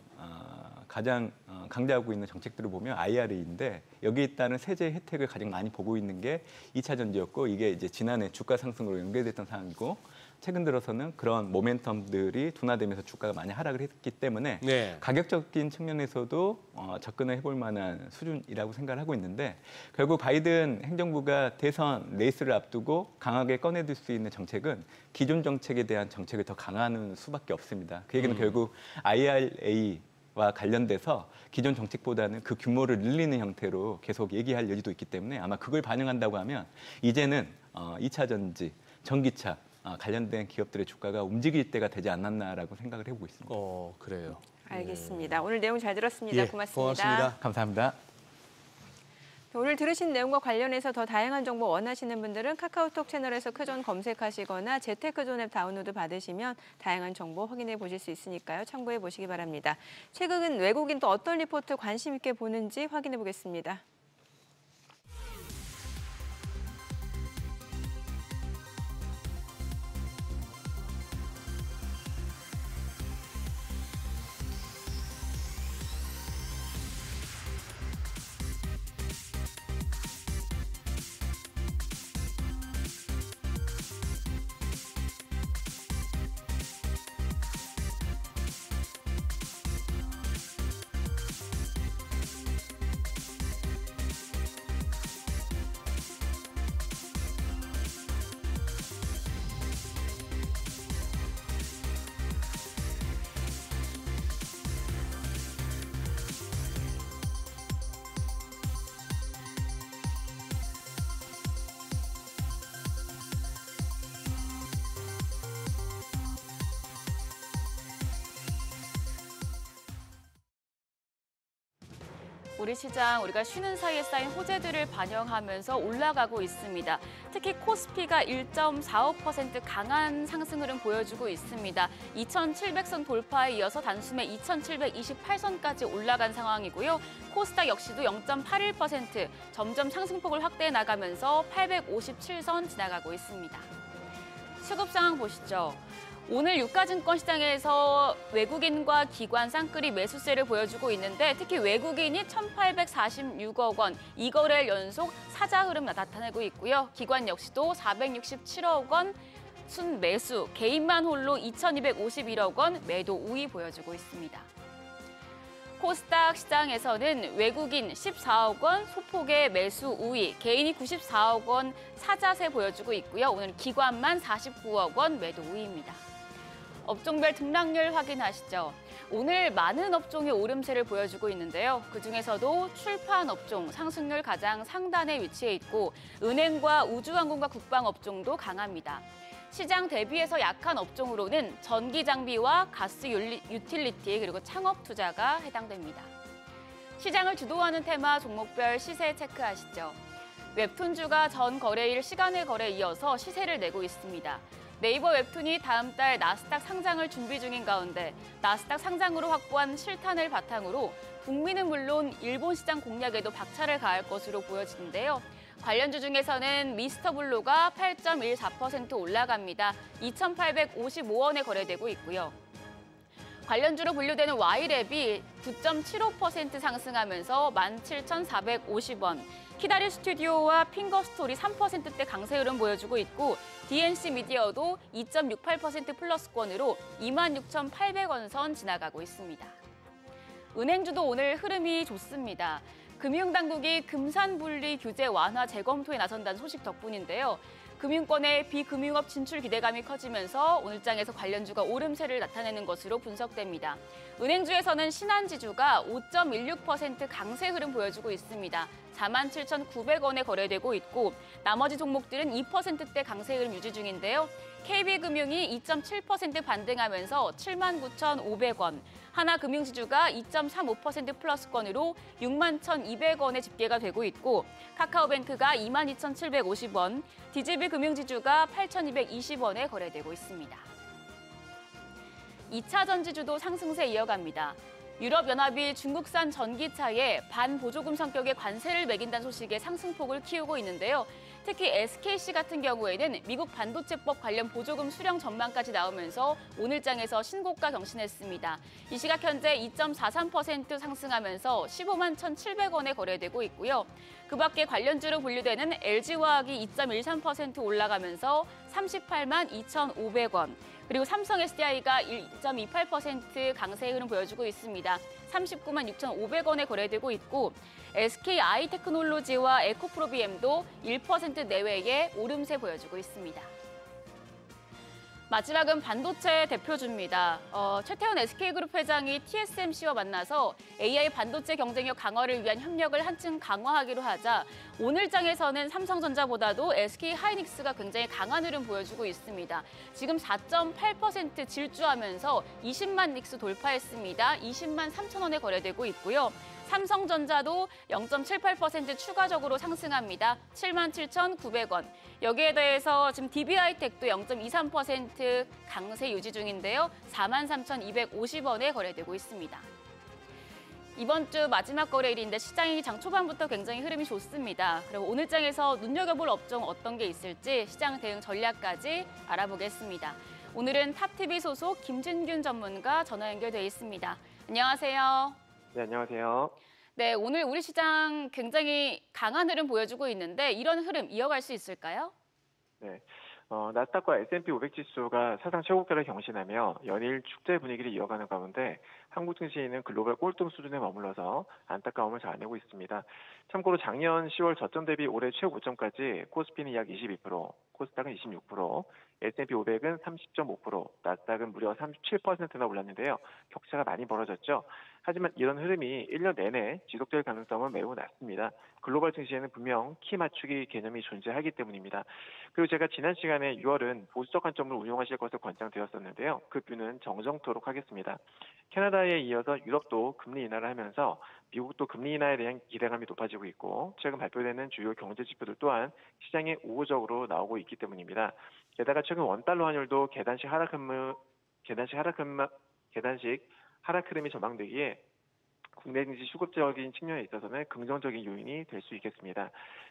[SPEAKER 7] 가장 강조하고 있는 정책들을 보면 IRA인데 여기에 따른 세제 혜택을 가장 많이 보고 있는 게 2차 전지였고 이게 이제 지난해 주가 상승으로 연결됐던 상황이고 최근 들어서는 그런 모멘텀들이 둔화되면서 주가가 많이 하락을 했기 때문에
[SPEAKER 2] 네.
[SPEAKER 7] 가격적인 측면에서도 접근을 해볼 만한 수준이라고 생각을 하고 있는데 결국 바이든 행정부가 대선 레이스를 앞두고 강하게 꺼내들 수 있는 정책은 기존 정책에 대한 정책을 더 강화하는 수밖에 없습니다. 그 얘기는 결국 IRA와 관련돼서 기존 정책보다는 그 규모를 늘리는 형태로 계속 얘기할 여지도 있기 때문에 아마 그걸 반영한다고 하면 이제는 2차 전지, 전기차 관련된 기업들의 주가가 움직일 때가 되지 않았나라고 생각을 해보고 있습니다.
[SPEAKER 2] 그래요.
[SPEAKER 1] 알겠습니다. 오늘 내용 잘 들었습니다.
[SPEAKER 2] 예,
[SPEAKER 1] 고맙습니다.
[SPEAKER 2] 고맙습니다.
[SPEAKER 7] 감사합니다.
[SPEAKER 1] 오늘 들으신 내용과 관련해서 더 다양한 정보 원하시는 분들은 카카오톡 채널에서 크존 검색하시거나 재테크존 앱 다운로드 받으시면 다양한 정보 확인해 보실 수 있으니까요. 참고해 보시기 바랍니다. 최근 외국인 또 어떤 리포트 관심 있게 보는지 확인해 보겠습니다.
[SPEAKER 6] 우리 시장, 우리가 쉬는 사이에 쌓인 호재들을 반영하면서 올라가고 있습니다. 특히 코스피가 1.45% 강한 상승 흐름 보여주고 있습니다. 2,700선 돌파에 이어서 단숨에 2,728선까지 올라간 상황이고요. 코스닥 역시도 0.81% 점점 상승폭을 확대해 나가면서 857선 지나가고 있습니다. 수급 상황 보시죠. 오늘 유가증권 시장에서 외국인과 기관 쌍끌이 매수세를 보여주고 있는데 특히 외국인이 1,846억 원, 2거래일 연속 사자 흐름 나타내고 있고요. 기관 역시도 467억 원 순매수, 개인만 홀로 2,251억 원 매도 우위 보여주고 있습니다. 코스닥 시장에서는 외국인 14억 원 소폭의 매수 우위, 개인이 94억 원 사자세 보여주고 있고요. 오늘 기관만 49억 원 매도 우위입니다. 업종별 등락률 확인하시죠. 오늘 많은 업종이 오름세를 보여주고 있는데요. 그중에서도 출판 업종 상승률 가장 상단에 위치해 있고 은행과 우주항공과 국방 업종도 강합니다. 시장 대비해서 약한 업종으로는 전기 장비와 가스 유틸리티 그리고 창업 투자가 해당됩니다. 시장을 주도하는 테마 종목별 시세 체크하시죠. 웹툰주가 전 거래일 시간의 거래에 이어서 시세를 내고 있습니다. 네이버 웹툰이 다음 달 나스닥 상장을 준비 중인 가운데 나스닥 상장으로 확보한 실탄을 바탕으로 북미는 물론 일본 시장 공략에도 박차를 가할 것으로 보여지는데요. 관련주 중에서는 미스터블루가 8.14% 올라갑니다. 2,855원에 거래되고 있고요. 관련주로 분류되는 Y랩이 9.75% 상승하면서 17,450원, 키다리 스튜디오와 핑거스토리 3%대 강세 흐름 보여주고 있고 DNC 미디어도 2.68% 플러스권으로 26,800원 선 지나가고 있습니다. 은행주도 오늘 흐름이 좋습니다. 금융당국이 금산분리 규제 완화 재검토에 나선다는 소식 덕분인데요. 금융권의 비금융업 진출 기대감이 커지면서 오늘장에서 관련주가 오름세를 나타내는 것으로 분석됩니다. 은행주에서는 신한지주가 5.16% 강세 흐름 보여주고 있습니다. 47,900원에 거래되고 있고 나머지 종목들은 2%대 강세 흐름 유지 중인데요. KB금융이 2.7% 반등하면서 79,500원, 하나금융지주가 2.35% 플러스권으로 61,200원에 집계가 되고 있고 카카오뱅크가 22,750원, DGB금융지주가 8,220원에 거래되고 있습니다. 2차 전지주도 상승세 이어갑니다. 유럽연합이 중국산 전기차에 반보조금 성격의 관세를 매긴다는 소식에 상승폭을 키우고 있는데요. 특히 SKC 같은 경우에는 미국 반도체법 관련 보조금 수령 전망까지 나오면서 오늘장에서 신고가 경신했습니다. 이 시각 현재 2.43% 상승하면서 15만 1,700원에 거래되고 있고요. 그 밖에 관련주로 분류되는 LG화학이 2.13% 올라가면서 38만 2,500원, 그리고 삼성 SDI가 1.28% 강세 흐름 보여주고 있습니다. 39만 6,500원에 거래되고 있고 SKI테크놀로지와 에코프로비엠도 1% 내외의 오름세 보여주고 있습니다. 마지막은 반도체 대표주입니다. 최태원 SK그룹 회장이 TSMC와 만나서 AI 반도체 경쟁력 강화를 위한 협력을 한층 강화하기로 하자 오늘장에서는 삼성전자보다도 SK하이닉스가 굉장히 강한 흐름 보여주고 있습니다. 지금 4.8% 질주하면서 20만 닉스 돌파했습니다. 20만 3천 원에 거래되고 있고요. 삼성전자도 0.78% 추가적으로 상승합니다. 77,900원. 여기에 대해서 지금 DB하이텍도 0.23% 강세 유지 중인데요. 43,250원에 거래되고 있습니다. 이번 주 마지막 거래일인데 시장이 장 초반부터 굉장히 흐름이 좋습니다. 그리고 오늘장에서 눈여겨볼 업종 어떤 게 있을지 시장 대응 전략까지 알아보겠습니다. 오늘은 탑TV 소속 김진균 전문가 전화 연결돼 있습니다. 안녕하세요.
[SPEAKER 8] 네, 안녕하세요.
[SPEAKER 6] 네, 오늘 우리 시장 굉장히 강한 흐름 보여주고 있는데 이런 흐름 이어갈 수 있을까요?
[SPEAKER 8] 네, 나스닥과 S&P 500 지수가 사상 최고가를 경신하며 연일 축제 분위기를 이어가는 가운데 한국 증시는 글로벌 꼴등 수준에 머물러서 안타까움을 자아내고 있습니다. 참고로 작년 10월 저점 대비 올해 최고점까지 코스피는 약 22%, 코스닥은 26%, S&P 500은 30.5%, 나스닥은 무려 37%나 올랐는데요. 격차가 많이 벌어졌죠. 하지만 이런 흐름이 1년 내내 지속될 가능성은 매우 낮습니다. 글로벌 증시에는 분명 키 맞추기 개념이 존재하기 때문입니다. 그리고 제가 지난 시간에 6월은 보수적 관점을 운용하실 것을 권장드렸었는데요. 그 뷰는 정정토록 하겠습니다. 캐나다에 이어서 유럽도 금리 인하를 하면서 미국도 금리 인하에 대한 기대감이 높아지고 있고 최근 발표되는 주요 경제 지표들 또한 시장에 우호적으로 나오고 있기 때문입니다. 게다가 최근 원달러 환율도 계단식 하락 흐름이 전망되기에 국내 증시 수급적인 측면에 있어서는 긍정적인 요인이 될 수 있겠습니다.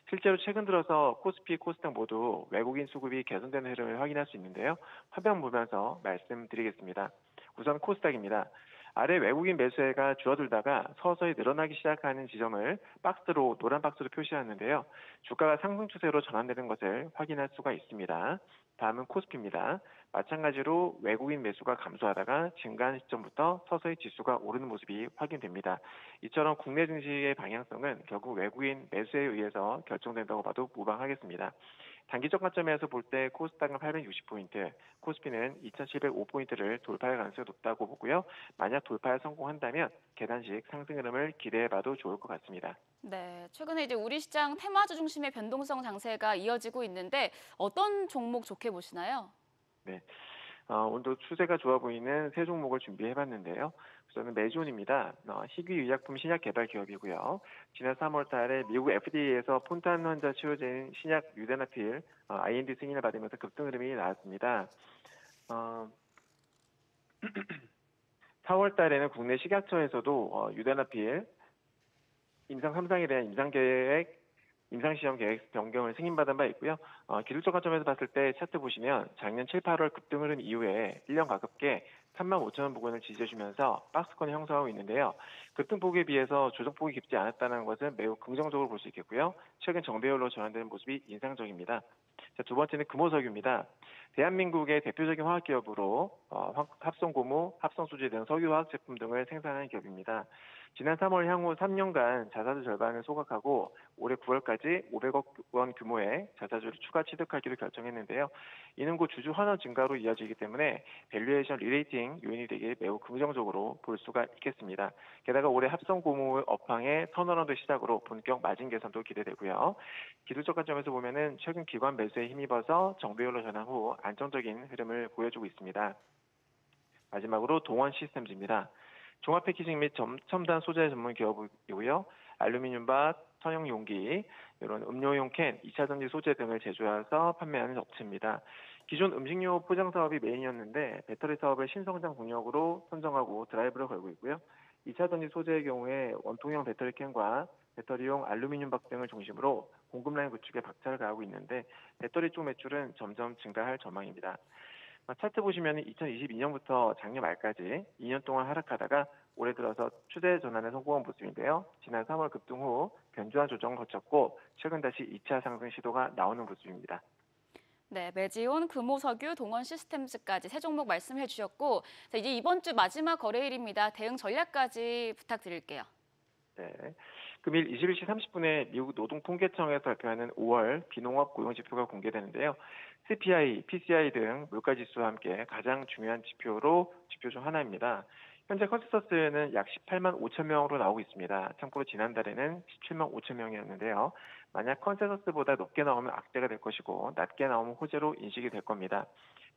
[SPEAKER 8] 실제로 최근 들어서 코스피, 코스닥 모두 외국인 수급이 개선되는 흐름을 확인할 수 있는데요. 화면 보면서 말씀드리겠습니다. 우선 코스닥입니다. 아래 외국인 매수세가 줄어들다가 서서히 늘어나기 시작하는 지점을 박스로 노란 박스로 표시하는데요. 주가가 상승 추세로 전환되는 것을 확인할 수가 있습니다. 다음은 코스피입니다. 마찬가지로 외국인 매수가 감소하다가 증가한 시점부터 서서히 지수가 오르는 모습이 확인됩니다. 이처럼 국내 증시의 방향성은 결국 외국인 매수에 의해서 결정된다고 봐도 무방하겠습니다. 단기적 관점에서 볼 때 코스닥은 860포인트, 코스피는 2705포인트를 돌파할 가능성이 높다고 보고요. 만약 돌파에 성공한다면 계단식 상승 흐름을 기대해봐도 좋을 것 같습니다.
[SPEAKER 6] 네, 최근에 이제 우리 시장 테마주 중심의 변동성 장세가 이어지고 있는데 어떤 종목 좋게 보시나요?
[SPEAKER 8] 네. 오늘도 추세가 좋아 보이는 세 종목을 준비해봤는데요. 우선은 메존입니다. 희귀의약품 신약 개발 기업이고요. 지난 3월 달에 미국 FDA에서 폰탄 환자 치료제인 신약 유데나필 IND 승인을 받으면서 급등 흐름이 나왔습니다. 4월 달에는 국내 식약처에서도 유데나필 임상 3상에 대한 임상시험 계획 변경을 승인받은 바 있고요. 기술적 관점에서 봤을 때 차트 보시면 작년 7, 8월 급등 흐름 이후에 1년 가깝게 35,000원 부근을 지지해주면서 박스권을 형성하고 있는데요. 급등폭에 비해서 조정폭이 깊지 않았다는 것은 매우 긍정적으로 볼 수 있겠고요. 최근 정배열로 전환되는 모습이 인상적입니다. 자, 두 번째는 금호석유입니다. 대한민국의 대표적인 화학기업으로 합성고무, 합성소재 등 석유화학 제품 등을 생산하는 기업입니다. 지난 3월 향후 3년간 자사주 절반을 소각하고 올해 9월까지 500억 원 규모의 자사주를 추가 취득하기로 결정했는데요. 이는 곧 주주 환원 증가로 이어지기 때문에 밸류에이션 리레이팅 요인이 되게 매우 긍정적으로 볼 수가 있겠습니다. 게다가 올해 합성고무 업황의 턴어라운드 시작으로 본격 마진 개선도 기대되고요. 기술적 관점에서 보면은 최근 기관 매수에 힘입어서 정배열로 전환 후 안정적인 흐름을 보여주고 있습니다. 마지막으로 동원 시스템즈입니다. 종합 패키징 및 첨단 소재 전문 기업이고요. 알루미늄밭, 선형 용기, 이런 음료용 캔, 2차 전지 소재 등을 제조해서 판매하는 업체입니다. 기존 음식료 포장 사업이 메인이었는데 배터리 사업을 신성장 동력으로 선정하고 드라이브를 걸고 있고요. 2차 전지 소재의 경우에 원통형 배터리 캔과 배터리용 알루미늄박 등을 중심으로 공급 라인 구축에 박차를 가하고 있는데 배터리 쪽 매출은 점점 증가할 전망입니다. 차트 보시면 2022년부터 작년 말까지 2년 동안 하락하다가 올해 들어서 추세 전환에 성공한 모습인데요. 지난 3월 급등 후 견조한 조정을 거쳤고 최근 다시 2차 상승 시도가 나오는 모습입니다.
[SPEAKER 6] 네, 메지온, 금호석유, 동원 시스템즈까지 세 종목 말씀해 주셨고 자, 이제 이번 주 마지막 거래일입니다. 대응 전략까지 부탁드릴게요.
[SPEAKER 8] 네. 금일 21시 30분에 미국 노동통계청에서 발표하는 5월 비농업 고용지표가 공개되는데요. CPI, PCI 등 물가지수와 함께 가장 중요한 지표 중 하나입니다. 현재 컨센서스는 약 18만 5천 명으로 나오고 있습니다. 참고로 지난달에는 17만 5천 명이었는데요. 만약 컨센서스보다 높게 나오면 악재가 될 것이고 낮게 나오면 호재로 인식이 될 겁니다.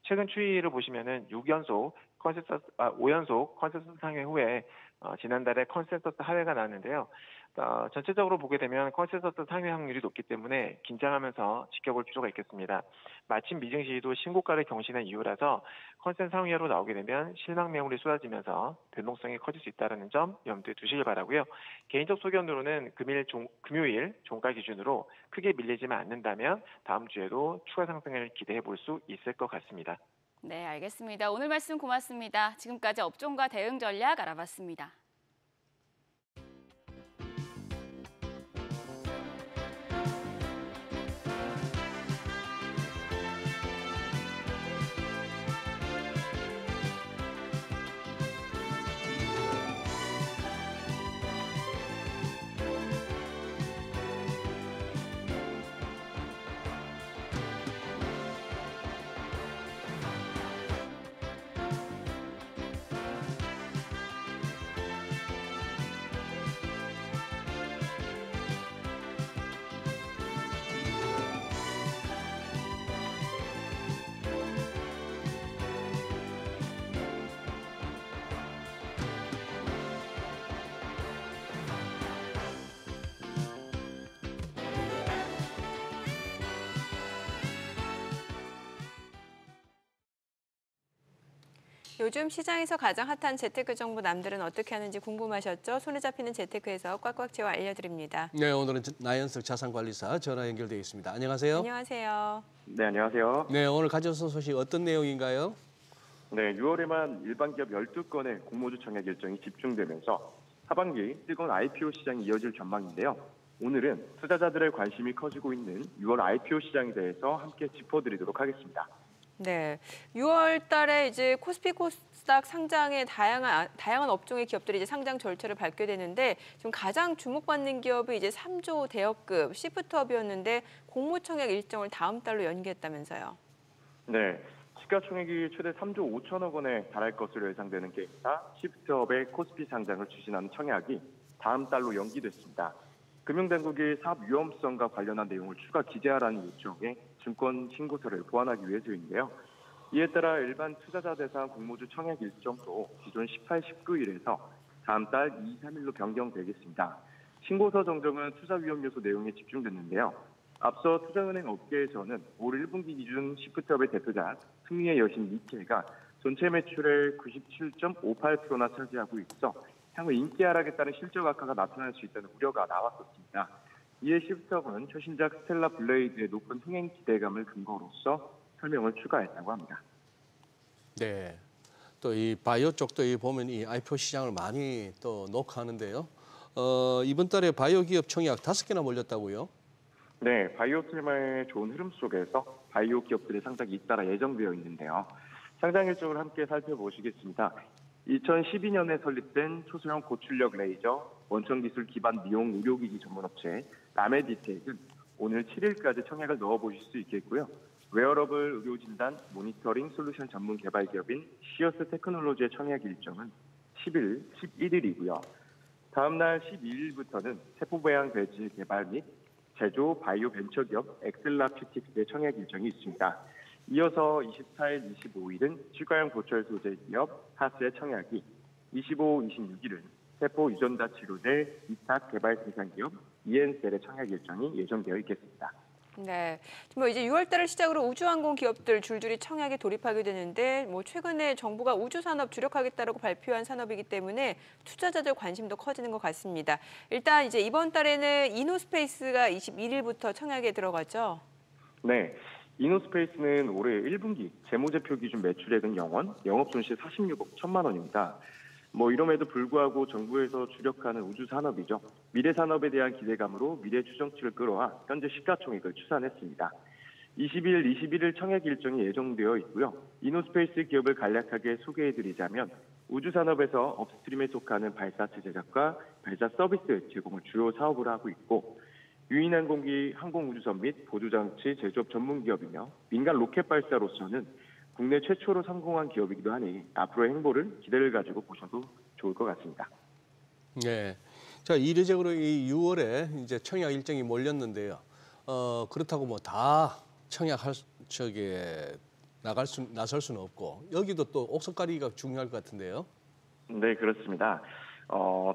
[SPEAKER 8] 최근 추이를 보시면은 5연속 컨센서스 상회 후에 지난달에 컨센서스 하회가 나왔는데요. 전체적으로 보게 되면 컨센서스 상회 확률이 높기 때문에 긴장하면서 지켜볼 필요가 있겠습니다. 마침 미증시도 신고가를 경신한 이유라서 컨센서스 상회로 나오게 되면 실망 매물이 쏟아지면서 변동성이 커질 수 있다는 점 염두에 두시길 바라고요. 개인적 소견으로는 금요일 종가 기준으로 크게 밀리지만 않는다면 다음 주에도 추가 상승을 기대해 볼 수 있을 것 같습니다.
[SPEAKER 6] 네, 알겠습니다. 오늘 말씀 고맙습니다. 지금까지 업종과 대응 전략 알아봤습니다.
[SPEAKER 1] 요즘 시장에서 가장 핫한 재테크 정보 남들은 어떻게 하는지 궁금하셨죠? 손에 잡히는 재테크에서 꽉꽉 채워 알려드립니다.
[SPEAKER 2] 네, 오늘은 나연석 자산관리사 전화 연결되어 있습니다. 안녕하세요.
[SPEAKER 1] 안녕하세요.
[SPEAKER 9] 네, 안녕하세요.
[SPEAKER 2] 네, 오늘 가져오신 소식 어떤 내용인가요?
[SPEAKER 9] 네, 6월에만 일반 기업 12건의 공모주 청약 일정이 집중되면서 하반기 뜨거운 IPO 시장이 이어질 전망인데요. 오늘은 투자자들의 관심이 커지고 있는 6월 IPO 시장에 대해서 함께 짚어드리도록 하겠습니다.
[SPEAKER 1] 네, 6월 달에 이제 코스피 코스닥 상장의 다양한 업종의 기업들이 이제 상장 절차를 밟게 되는데 지금 가장 주목받는 기업이 이제 3조 대여급 시프트업이었는데 공모청약 일정을 다음 달로 연기했다면서요.
[SPEAKER 9] 네, 시가총액이 최대 3조 5천억 원에 달할 것으로 예상되는 게임사 시프트업의 코스피 상장을 추진하는 청약이 다음 달로 연기됐습니다. 금융당국이 사업 위험성과 관련한 내용을 추가 기재하라는 요청에 증권 신고서를 보완하기 위해서인데요. 이에 따라 일반 투자자 대상 공모주 청약 일정도 기존 18, 19일에서 다음 달 2, 3일로 변경되겠습니다. 신고서 정정은 투자 위험 요소 내용에 집중됐는데요. 앞서 투자은행 업계에서는 올 1분기 기준 시프트업의 대표작 승리의 여신 니켈가 전체 매출의 97.58%나 차지하고 있어 향후 인기 하락에 따른 실적 악화가 나타날 수 있다는 우려가 나왔었습니다. 이에 시프트업은 최신작 스텔라 블레이드의 높은 흥행 기대감을 근거로서 설명을 추가했다고 합니다.
[SPEAKER 2] 네, 또 이 바이오 쪽도 보면 이 IPO 시장을 많이 또 녹화하는데요. 이번 달에 바이오 기업 청약 5개나 몰렸다고요?
[SPEAKER 9] 네, 바이오 테마의 좋은 흐름 속에서 바이오 기업들의 상장이 잇따라 예정되어 있는데요. 상장 일정을 함께 살펴보시겠습니다. 2012년에 설립된 초소형 고출력 레이저, 원천기술 기반 미용 의료기기 전문업체 라메디텍은 오늘 7일까지 청약을 넣어보실 수 있겠고요. 웨어러블 의료진단 모니터링 솔루션 전문 개발 기업인 시어스 테크놀로지의 청약 일정은 10일, 11일이고요. 다음 날 12일부터는 세포배양 배지 개발 및 제조 바이오 벤처기업 엑셀라퓨틱스의 청약 일정이 있습니다. 이어서 24일, 25일은 치과형 보철 소재 기업 하스의 청약이, 25, 26일은 세포 유전자 치료제 이탁 개발 생산 기업 이엔셀의 청약 일정이 예정되어 있겠습니다.
[SPEAKER 1] 네, 뭐 이제 6월 달을 시작으로 우주항공 기업들 줄줄이 청약에 돌입하게 되는데 뭐 최근에 정부가 우주 산업 주력하겠다라고 발표한 산업이기 때문에 투자자들 관심도 커지는 것 같습니다. 일단 이제 이번 달에는 이노스페이스가 21일부터 청약에 들어가죠.
[SPEAKER 9] 네, 이노스페이스는 올해 1분기 재무제표 기준 매출액은 0원, 영업손실 46억 1천만 원입니다. 이럼에도 불구하고 정부에서 주력하는 우주 산업이죠. 미래 산업에 대한 기대감으로 미래 추정치를 끌어와 현재 시가총액을 추산했습니다. 20일, 21일 청약 일정이 예정되어 있고요. 이노스페이스 기업을 간략하게 소개해드리자면 우주 산업에서 업스트림에 속하는 발사체 제작과 발사 서비스 제공을 주요 사업으로 하고 있고, 유인항공기 항공우주선 및 보조장치 제조업 전문 기업이며 민간 로켓 발사로서는 국내 최초로 성공한 기업이기도 하니 앞으로의 행보를 기대를 가지고 보셔도 좋을 것 같습니다.
[SPEAKER 2] 네, 자 이례적으로 이 6월에 이제 청약 일정이 몰렸는데요. 그렇다고 뭐 다 청약할 나설 수는 없고 여기도 또 옥석가리가 중요할 것 같은데요.
[SPEAKER 9] 네, 그렇습니다.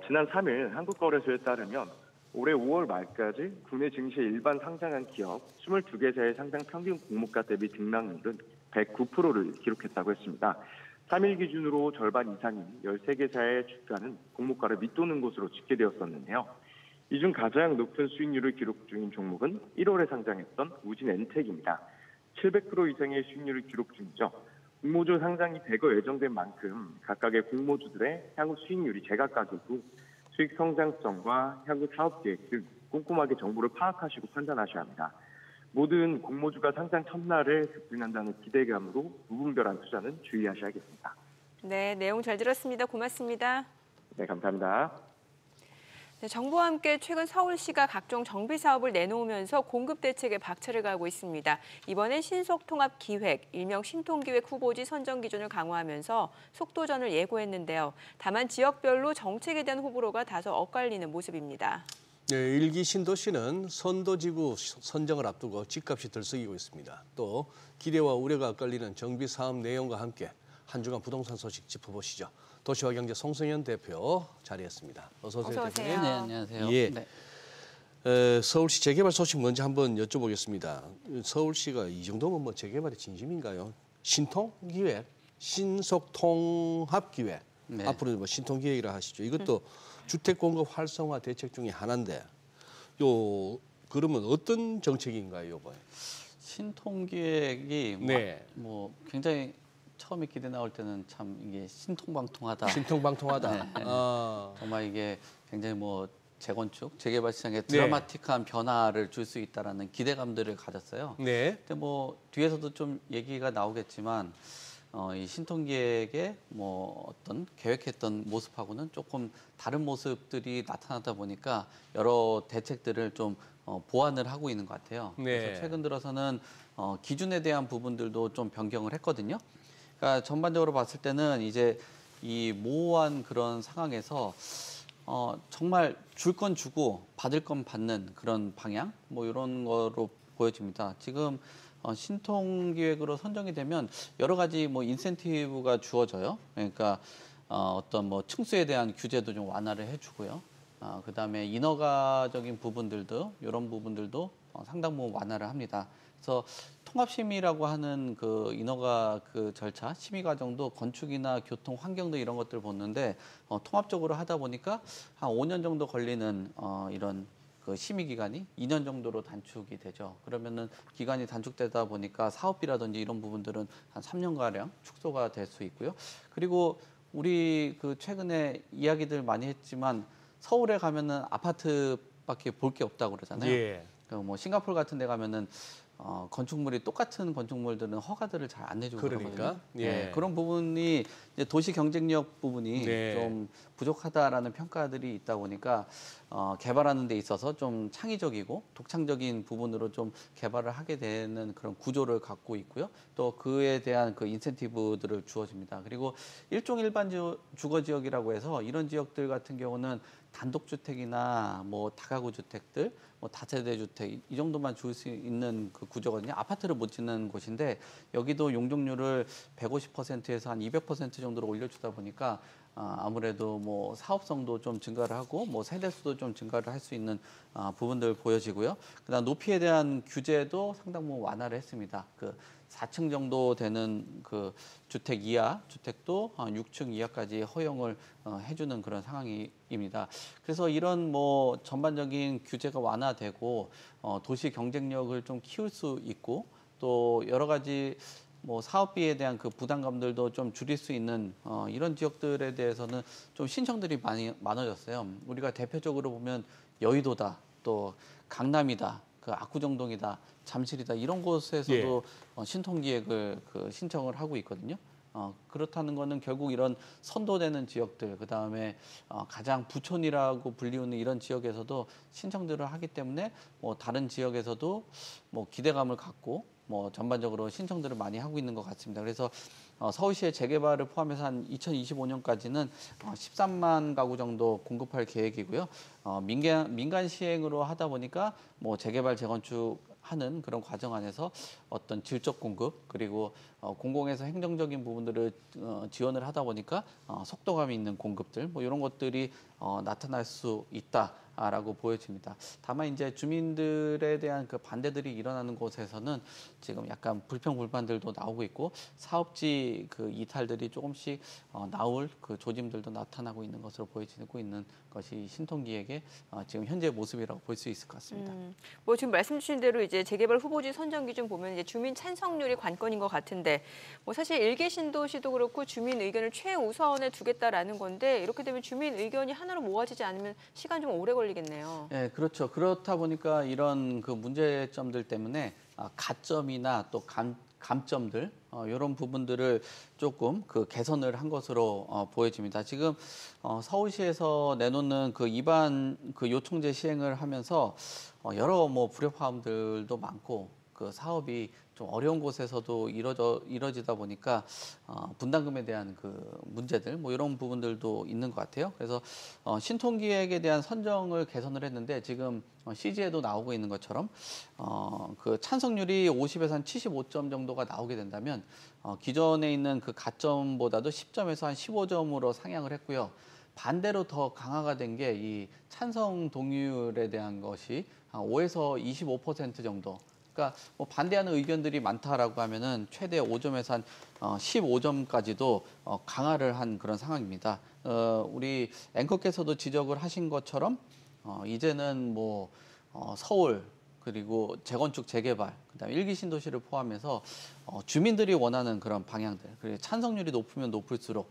[SPEAKER 9] 지난 3일 한국거래소에 따르면 올해 5월 말까지 국내 증시에 일반 상장한 기업 22개사의 상장 평균 공모가 대비 등락률은 109%를 기록했다고 했습니다. 3일 기준으로 절반 이상인 13개사의 주가는 공모가를 밑도는 것으로 집계되었었는데요. 이 중 가장 높은 수익률을 기록 중인 종목은 1월에 상장했던 우진엔텍입니다. 700% 이상의 수익률을 기록 중이죠. 공모주 상장이 대거 예정된 만큼 각각의 공모주들의 향후 수익률이 제각각이고 수익 성장성과 향후 사업 계획 등 꼼꼼하게 정보를 파악하시고 판단하셔야 합니다. 모든 공모주가 상장 첫날에 급등한다는 기대감으로 무분별한 투자는 주의하셔야겠습니다.
[SPEAKER 1] 네, 내용 잘 들었습니다. 고맙습니다.
[SPEAKER 9] 네, 감사합니다.
[SPEAKER 1] 네, 정부와 함께 최근 서울시가 각종 정비 사업을 내놓으면서 공급 대책에 박차를 가하고 있습니다. 이번엔 신속통합기획, 일명 신통기획 후보지 선정 기준을 강화하면서 속도전을 예고했는데요. 다만 지역별로 정책에 대한 호불호가 다소 엇갈리는 모습입니다.
[SPEAKER 2] 네, 일기 신도시는 선도지구 선정을 앞두고 집값이 들썩이고 있습니다. 또 기대와 우려가 엇갈리는 정비 사업 내용과 함께 한 주간 부동산 소식 짚어보시죠. 도시와 경제 송승현 대표 자리했습니다. 어서 오세요.
[SPEAKER 1] 어서 오세요.
[SPEAKER 2] 대표님.
[SPEAKER 10] 네, 안녕하세요.
[SPEAKER 2] 예.
[SPEAKER 10] 네.
[SPEAKER 2] 서울시 재개발 소식 먼저 한번 여쭤보겠습니다. 서울시가 이 정도면 뭐 재개발의 진심인가요? 신통기획, 신속통합기획.
[SPEAKER 10] 네.
[SPEAKER 2] 앞으로 뭐 신통기획이라 하시죠. 이것도 주택 공급 활성화 대책 중에 하나인데, 그러면 어떤 정책인가요, 이번에?
[SPEAKER 10] 신통기획이
[SPEAKER 2] 네.
[SPEAKER 10] 뭐 굉장히
[SPEAKER 11] 처음에 기대 나올 때는 참 이게 신통방통하다.
[SPEAKER 2] 신통방통하다.
[SPEAKER 11] 네.
[SPEAKER 2] 아.
[SPEAKER 11] 정말 이게 굉장히 뭐 재건축, 재개발 시장에 드라마틱한 변화를 줄 수 있다라는 기대감들을 가졌어요.
[SPEAKER 2] 네.
[SPEAKER 11] 근데 뭐 뒤에서도 좀 얘기가 나오겠지만 이 신통기획의 뭐 어떤 계획했던 모습하고는 조금 다른 모습들이 나타나다 보니까 여러 대책들을 좀 보완을 하고 있는 것 같아요.
[SPEAKER 2] 네.
[SPEAKER 11] 그래서 최근 들어서는 기준에 대한 부분들도 좀 변경을 했거든요. 그러니까 전반적으로 봤을 때는 이제 이 모호한 그런 상황에서 정말 줄 건 주고 받을 건 받는 그런 방향 뭐 이런 거로 보여집니다. 지금 신통기획으로 선정이 되면 여러 가지 뭐 인센티브가 주어져요. 그러니까 어떤 뭐 층수에 대한 규제도 좀 완화를 해주고요. 그다음에 인허가적인 부분들도 이런 부분들도 상당 부분 완화를 합니다. 그래서 통합심의라고 하는 그 인허가 그 절차, 심의 과정도 건축이나 교통, 환경도 이런 것들을 보는데 통합적으로 하다 보니까 한 5년 정도 걸리는 이런 그 심의 기간이 2년 정도로 단축이 되죠. 그러면은 기간이 단축되다 보니까 사업비라든지 이런 부분들은 한 3년가량 축소가 될 수 있고요. 그리고 우리 그 최근에 이야기들 많이 했지만 서울에 가면은 아파트밖에 볼 게 없다고 그러잖아요.
[SPEAKER 2] 예.
[SPEAKER 11] 뭐 싱가포르 같은 데 가면은 건축물이 똑같은 건축물들은 허가들을 잘 안 내주고
[SPEAKER 2] 그러니까
[SPEAKER 11] 그러거든요.
[SPEAKER 2] 예.
[SPEAKER 11] 그런 부분이 이제 도시 경쟁력 부분이
[SPEAKER 2] 네.
[SPEAKER 11] 좀 부족하다라는 평가들이 있다 보니까 개발하는 데 있어서 좀 창의적이고 독창적인 부분으로 좀 개발을 하게 되는 그런 구조를 갖고 있고요. 또 그에 대한 그 인센티브들을 주어집니다. 그리고 일종 일반 주거 지역이라고 해서 이런 지역들 같은 경우는 단독주택이나 뭐 다가구 주택들, 뭐 다세대 주택 이 정도만 줄 수 있는 그 구조거든요. 아파트를 못 짓는 곳인데 여기도 용적률을 150%에서 한 200% 정도로 올려주다 보니까 아무래도 뭐 사업성도 좀 증가를 하고 뭐 세대수도 좀 증가를 할 수 있는 부분들 보여지고요. 그다음 높이에 대한 규제도 상당 부분 완화를 했습니다. 그 4층 정도 되는 그 주택 이하 주택도 6층 이하까지 허용을 해주는 그런 상황입니다. 그래서 이런 뭐 전반적인 규제가 완화되고 도시 경쟁력을 좀 키울 수 있고 또 여러 가지 뭐 사업비에 대한 그 부담감들도 좀 줄일 수 있는 이런 지역들에 대해서는 좀 신청들이 많이 많아졌어요. 우리가 대표적으로 보면 여의도다, 또 강남이다, 그 압구정동이다, 잠실이다 이런 곳에서도 신통기획을 그 신청을 하고 있거든요. 그렇다는 거는 결국 이런 선도되는 지역들, 그 다음에 가장 부촌이라고 불리우는 이런 지역에서도 신청들을 하기 때문에 뭐 다른 지역에서도 뭐 기대감을 갖고 뭐 전반적으로 신청들을 많이 하고 있는 것 같습니다. 그래서 서울시의 재개발을 포함해서 한 2025년까지는 13만 가구 정도 공급할 계획이고요. 민간 시행으로 하다 보니까 뭐 재개발 재건축 하는 그런 과정 안에서 어떤 질적 공급 그리고 공공에서 행정적인 부분들을 지원을 하다 보니까 속도감 있는 공급들 뭐 이런 것들이 나타날 수 있다라고 보여집니다. 다만 이제 주민들에 대한 그 반대들이 일어나는 곳에서는 지금 약간 불평 불만들도 나오고 있고 사업지 그 이탈들이 조금씩 나올 그 조짐들도 나타나고 있는 것으로 보여지고 있는 것이 신통기획의 지금 현재 모습이라고 볼 수 있을 것 같습니다.
[SPEAKER 1] 뭐 지금 말씀 주신 대로 이제 재개발 후보지 선정 기준 보면 이제 주민 찬성률이 관건인 것 같은데 뭐 사실 일개 신도시도 그렇고 주민 의견을 최우선에 두겠다라는 건데 이렇게 되면 주민 의견이 하나로 모아지지 않으면 시간 좀 오래 걸리겠네요.
[SPEAKER 11] 네, 그렇죠. 그렇다 보니까 이런 그 문제점들 때문에 가점이나 또 감점들 이런 부분들을 조금 그 개선을 한 것으로 보여집니다. 지금 서울시에서 내놓는 그 입안 그 요청제 시행을 하면서 여러 뭐 불협화음들도 많고 그 사업이 좀 어려운 곳에서도 이뤄지다 보니까 분담금에 대한 그 문제들 뭐 이런 부분들도 있는 것 같아요. 그래서 신통기획에 대한 선정을 개선을 했는데 지금 CG에도 나오고 있는 것처럼 그 찬성률이 50에서 한 75점 정도가 나오게 된다면 기존에 있는 그 가점보다도 10점에서 한 15점으로 상향을 했고요. 반대로 더 강화가 된 게 이 찬성 동의율에 대한 것이 한 5에서 25% 정도. 그러니까 뭐 반대하는 의견들이 많다라고 하면은 최대 5점에서 한 15점까지도 강화를 한 그런 상황입니다. 우리 앵커께서도 지적을 하신 것처럼 이제는 뭐 서울 그리고 재건축, 재개발, 그다음에 일기 신도시를 포함해서 주민들이 원하는 그런 방향들, 그리고 찬성률이 높으면 높을수록